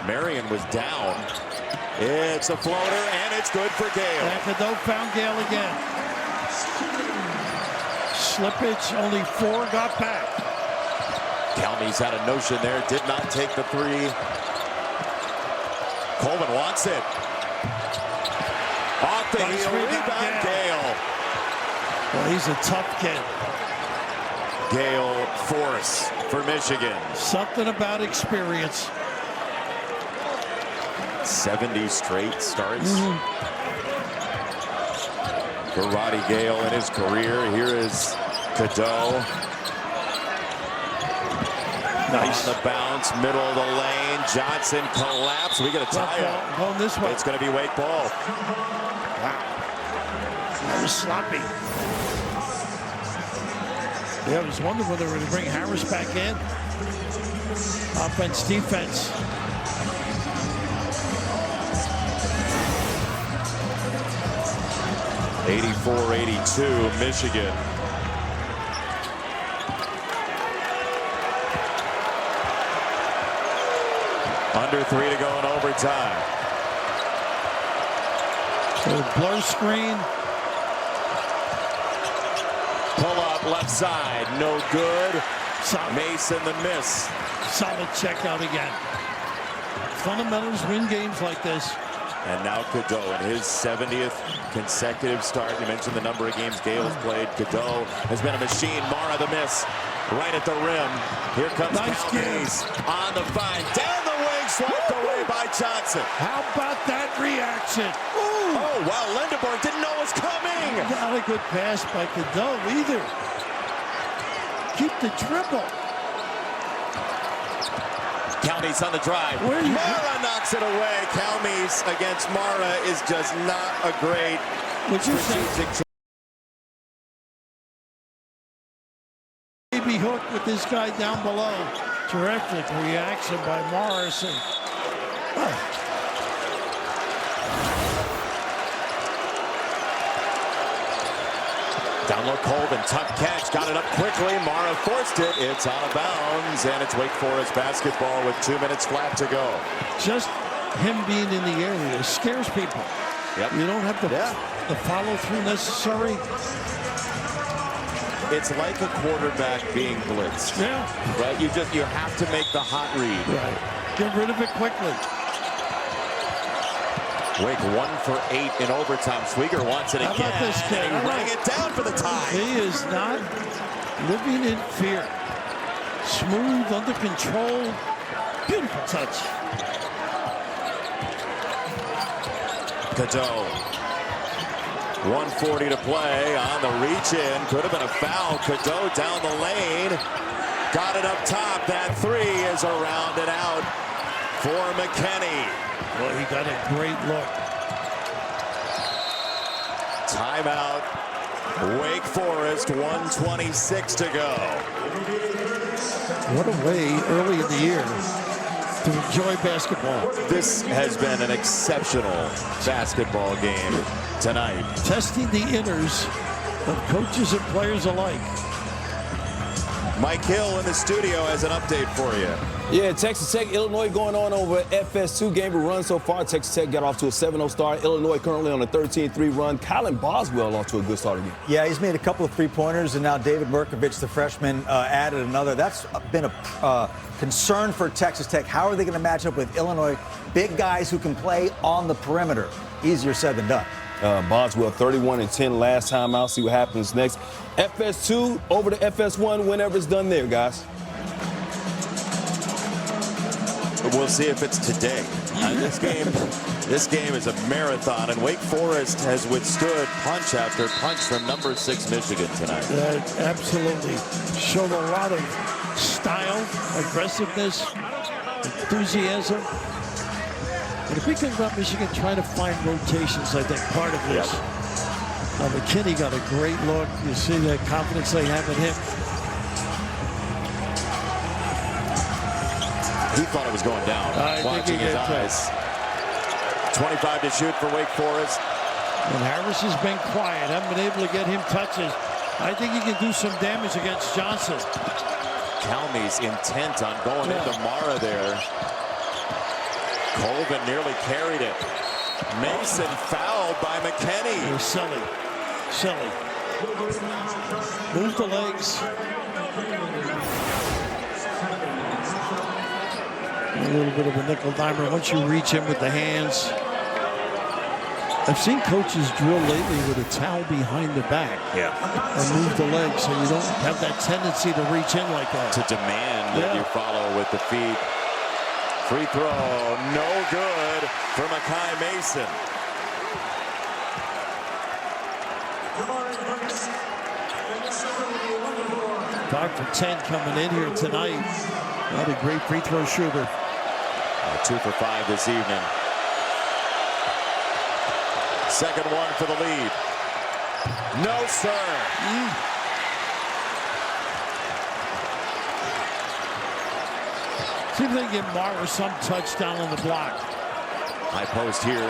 Marion was down. It's a floater, and it's good for Gale. And Cadeau found Gale again. Slippage, only 4 got back. Calmes had a notion there, did not take the 3. Coleman wants it. Off the heel, rebound Gale. Well, he's a tough kid. Gale force for Michigan. Something about experience. 70 straight starts for Roddy Gale in his career. Here is Cadeau. Nice. On the bounce, middle of the lane. Johnson collapsed. We get a tie-up. Going this way. It's going to be Wake ball. Wow. That was sloppy. Yeah, I was wondering whether they were going to bring Harris back in. Offense, defense. '84-82, Michigan. Under 3 to go in overtime. So blur screen. Pull up left side, no good. Solid. Mason the miss. Solid check out again. Fundamentals win games like this. And now Cadeau in his 70th consecutive start. You mentioned the number of games Gale has played. Cadeau has been a machine. Mara the miss. Right at the rim. Here comes Calmes on the find. Down the wing, swept away by Johnson. How about that reaction? Ooh. Oh, wow, Lindenborg didn't know it was coming. Not a good pass by Cadeau either. Keep the dribble. Calmes on the drive. Mara knocks it away. Calmes against Mara is just not a great strategic choice. Maybe hook with this guy down below. Terrific reaction by Morrison. Down low, Colvin, tough catch, got it up quickly. Mara forced it. It's out of bounds, and it's Wake Forest basketball with 2 minutes flat to go. Just him being in the area scares people. Yep. You don't have the follow-through necessary. It's like a quarterback being blitzed. Yeah. Right? You have to make the hot read. Right. Get rid of it quickly. Wake 1 for 8 in overtime. Schwieger wants it again. How about this kid? And he rang it down for the tie. He is not living in fear. Smooth, under control. Beautiful touch. Cadeau. 1:40 to play on the reach in. Could have been a foul. Cadeau down the lane. Got it up top. That 3 is around and out for McKinney. Well, he got a great look. Timeout. Wake Forest, 1:26 to go. What a way early in the year to enjoy basketball. This has been an exceptional basketball game tonight. Testing the inners of coaches and players alike. Mike Hill in the studio has an update for you. Yeah, Texas Tech, Illinois going on over at FS2. Game of run so far. Texas Tech got off to a 7-0 start. Illinois currently on a 13-3 run. Kylan Boswell off to a good start again. Yeah, he's made a couple of three-pointers, and now David Merkovich, the freshman, added another. That's been a concern for Texas Tech. How are they going to match up with Illinois? Big guys who can play on the perimeter. Easier said than done. Boswell 31-10 last time out. See what happens next. FS2 over to FS1 whenever it's done there, guys. We'll see if it's today. This game is a marathon, and Wake Forest has withstood punch after punch from number 6 Michigan tonight. Absolutely. Showed a lot of style, aggressiveness, enthusiasm. And the big thing about Michigan, trying to find rotations, I think, part of this. Now, McKinney got a great look. You see that confidence they have in him. He thought it was going down, watching his eyes. 25 to shoot for Wake Forest. And Harris has been quiet. Haven't been able to get him touches. I think he can do some damage against Johnson. Calmey's intent on going into Mara there. Colvin nearly carried it. Mason fouled by McKinney. Silly. Move the legs. A little bit of a nickel dimer. Once you reach him with the hands. I've seen coaches drill lately with a towel behind the back. Yeah. And move the legs so you don't have that tendency to reach in like that. To demand that you follow with the feet. Free throw, no good for Makai Mason. Five for 10 coming in here tonight. Not a great free throw shooter. 2 for 5 this evening. Second one for the lead. No, sir. See if they can get Mara some touchdown on the block. High post here.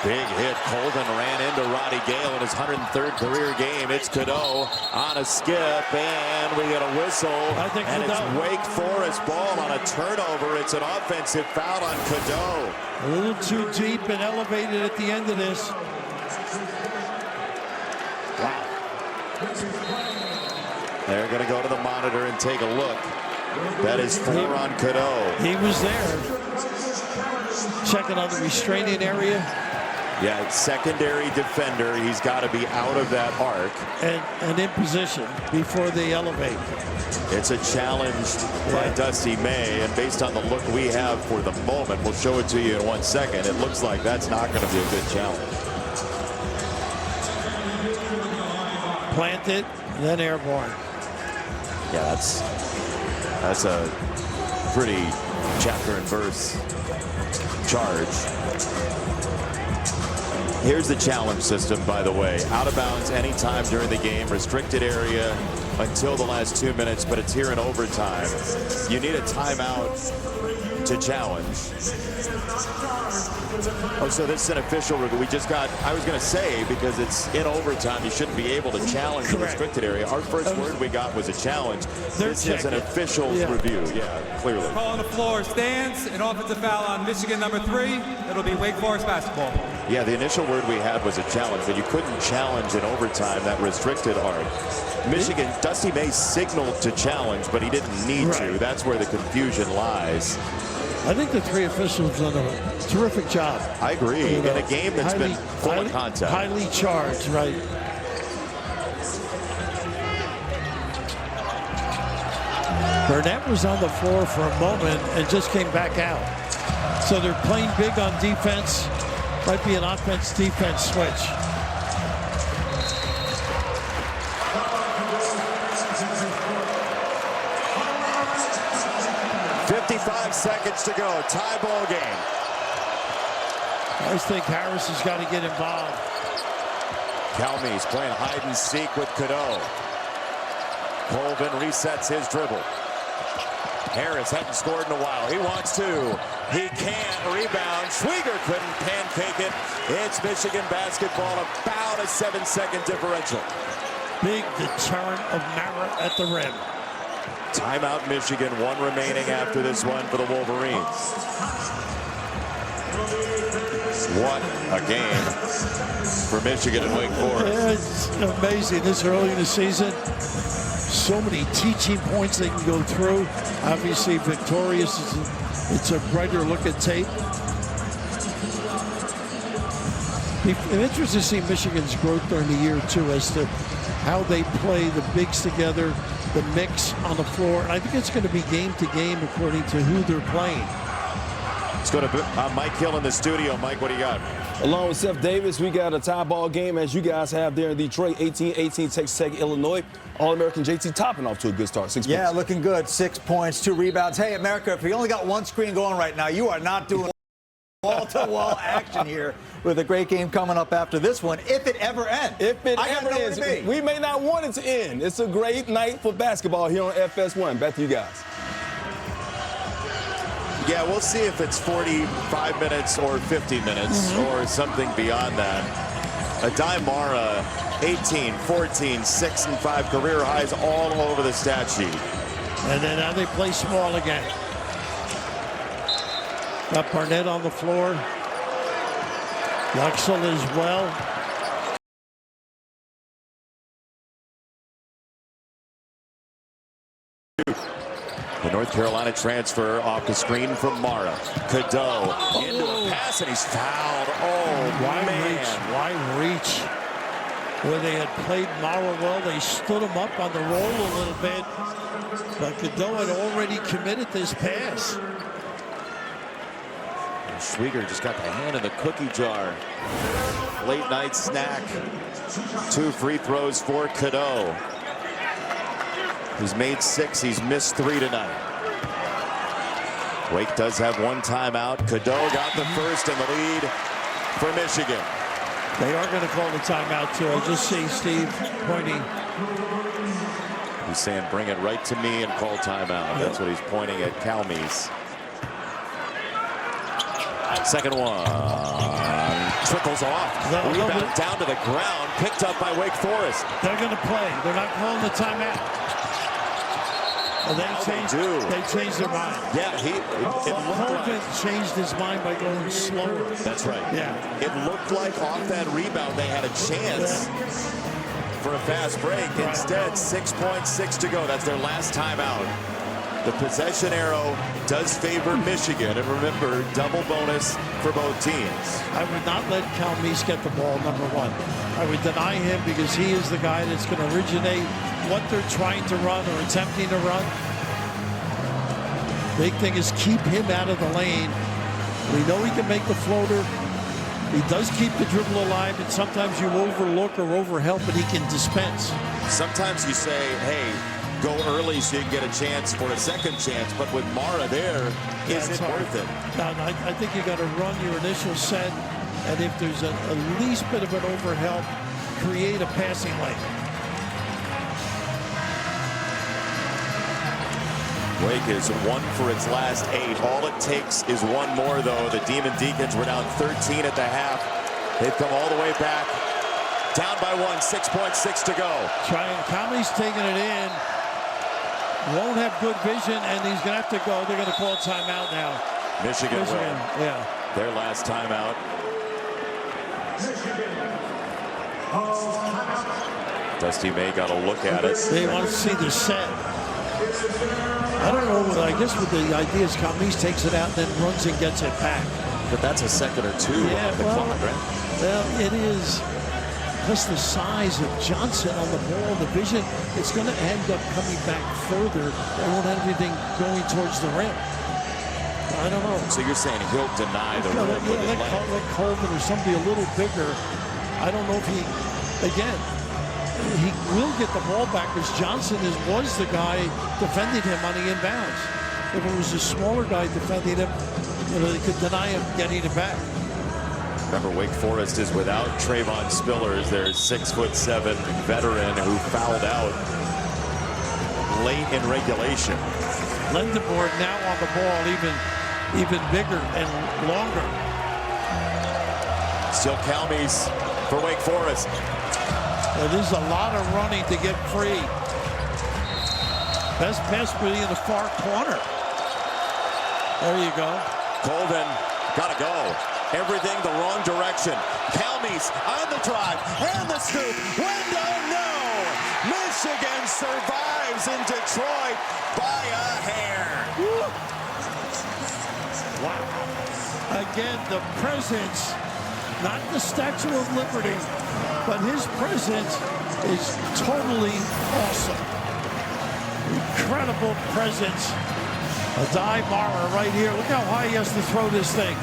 Big hit. Colvin ran into Roddy Gale in his 103rd career game. It's Cadeau on a skip, and we get a whistle. And it's Wake Forest ball on a turnover. It's an offensive foul on Cadeau. A little too deep and elevated at the end of this. Wow. They're going to go to the monitor and take a look. That is 4 on Cadeau. He was there. Checking on the restraining area. Yeah, secondary defender. He's got to be out of that arc. And in position before they elevate. It's a challenge by Dusty May, and based on the look we have for the moment, we'll show it to you in 1 second. It looks like that's not going to be a good challenge. Planted, then airborne. Yeah, that's a pretty chapter and verse charge. Here's the challenge system, by the way. Out of bounds anytime during the game, restricted area until the last 2 minutes, but it's here in overtime. You need a timeout to challenge. Oh, so this is an official review. We just got, I was going to say, because it's in overtime, you shouldn't be able to challenge the restricted area. Our first word we got was a challenge. This is an official review. Yeah, clearly. Call on the floor stands. An offensive foul on Michigan number 3. It'll be Wake Forest basketball. Yeah, the initial word we had was a challenge, but you couldn't challenge in overtime that restricted arc. Michigan, Dusty May signaled to challenge, but he didn't need to. That's where the confusion lies. I think the 3 officials have done a terrific job. I agree. In a game that's been full of contact. Highly charged, right. Burnett was on the floor for a moment and just came back out. So they're playing big on defense. Might be an offense-defense switch. Seconds to go. Tie ball game. I just think Harris has got to get involved. Calmey's playing hide and seek with Cadeau. Colvin resets his dribble. Harris hadn't scored in a while. He wants to. He can't. Rebound. Schwieger couldn't pancake it. It's Michigan basketball. About a 7-second differential. Big deterrent of Mara at the rim. Timeout Michigan, 1 remaining after this one for the Wolverines. What a game for Michigan and Wake Forest. Yeah, it's amazing this early in the season. So many teaching points they can go through. Obviously victorious. It's a brighter look at tape. It's interesting to see Michigan's growth during the year too, as to how they play the bigs together, the mix on the floor. And I think it's going to be game to game according to who they're playing. Let's go to Mike Hill in the studio. Mike, what do you got? Along with Seth Davis, we got a tie ball game as you guys have there in Detroit. 18-18 Texas Tech, Illinois. All-American JT topping off to a good start. 6 points. Yeah, looking good. 6 points, 2 rebounds. Hey, America, if you only got one screen going right now, you are not doing wall-to-wall action here with a great game coming up after this one, if it ever ends. If it ever ends. We may not want it to end. It's a great night for basketball here on FS1. Back to you guys. Yeah, we'll see if it's 45 minutes or 50 minutes or something beyond that. Adai Mara, 18, 14, 6, and 5 career highs all over the stat sheet. And then now they play small again. Got Barnett on the floor. Luxel as well. The North Carolina transfer off the screen from Mara. Cadeau into a pass, and he's fouled. Oh, Why reach? Where they had played Mara well, they stood him up on the roll a little bit. But Cadeau had already committed this pass. And Schwieger just got the hand in the cookie jar. Late night snack. 2 free throws for Cadeau. He's made 6. He's missed 3 tonight. Wake does have 1 timeout. Cadeau got the first in the lead for Michigan. They are going to call the timeout, too. I just see Steve pointing. He's saying, bring it right to me and call timeout. That's what he's pointing at Calmes. Second one. Trickles off. Rebound down to the ground. Picked up by Wake Forest. They're going to play. They're not calling the timeout. Well, they changed their mind. Yeah, Colvin changed his mind by going slower. That's right. Yeah. It looked like off that rebound they had a chance for a fast break. Instead, 6.6 to go. That's their last timeout. The possession arrow does favor Michigan. And remember, double bonus for both teams. I would not let Calmes get the ball, number 1. I would deny him because he is the guy that's going to originate what they're trying to run or attempting to run. Big thing is keep him out of the lane. We know he can make the floater. He does keep the dribble alive, and sometimes you overlook or overhelp, and he can dispense. Sometimes you say, hey, go early so you can get a chance for a second chance, but with Mara there, is it worth it? No, I think you got to run your initial set, and if there's a least bit of an overhelp, create a passing lane. Wake is 1 for its last 8. All it takes is 1 more, though. The Demon Deacons were down 13 at the half. They've come all the way back. Down by 1, 6.6 to go. Calmes taking it in. Won't have good vision, and he's going to have to go. They're going to call a timeout now. Michigan will. Yeah. Their last timeout. Dusty May got a look at it. They want to see the set. I don't know, but I guess with the idea is Calmes takes it out and then runs and gets it back. But that's a second or 2 on the clock, right? Well, it is. Plus the size of Johnson on the ball, the vision, it's going to end up coming back further. They won't have anything going towards the rim. I don't know. So you're saying he'll deny the rim with his leg? Let Colvin or somebody a little bigger. I don't know if he, again, he will get the ball back because Johnson was the guy defending him on the inbounds. If it was a smaller guy defending him, they could deny him getting it back. Remember, Wake Forest is without Trayvon Spillers, their 6'7" veteran who fouled out late in regulation. Lendenborg now on the ball, even bigger and longer. Still Calmes for Wake Forest. There's a lot of running to get free. Best pass in the far corner. There you go. Colvin, gotta go. Everything the wrong direction. Calmes on the drive and the scoop. Window, no! Michigan survives in Detroit by a hair. Wow. Again, the presence, not the Statue of Liberty, but his presence is totally awesome. Incredible presence. Adai Mara right here. Look how high he has to throw this thing.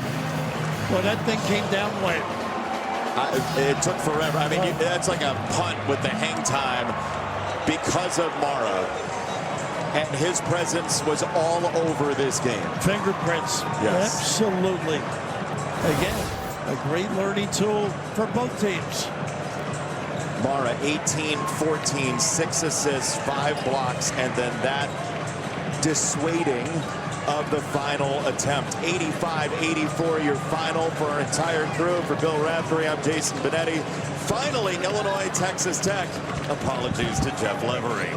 Well, that thing came down late. It took forever. I mean, that's like a punt with the hang time because of Mara. And his presence was all over this game. Fingerprints. Yes. Absolutely. Again, a great learning tool for both teams. Mara, 18, 14, 6 assists, 5 blocks, and then that dissuading of the final attempt. 85-84, your final for our entire crew. For Bill Raftery, I'm Jason Benetti. Finally, Illinois, Texas Tech. Apologies to Jeff Levery.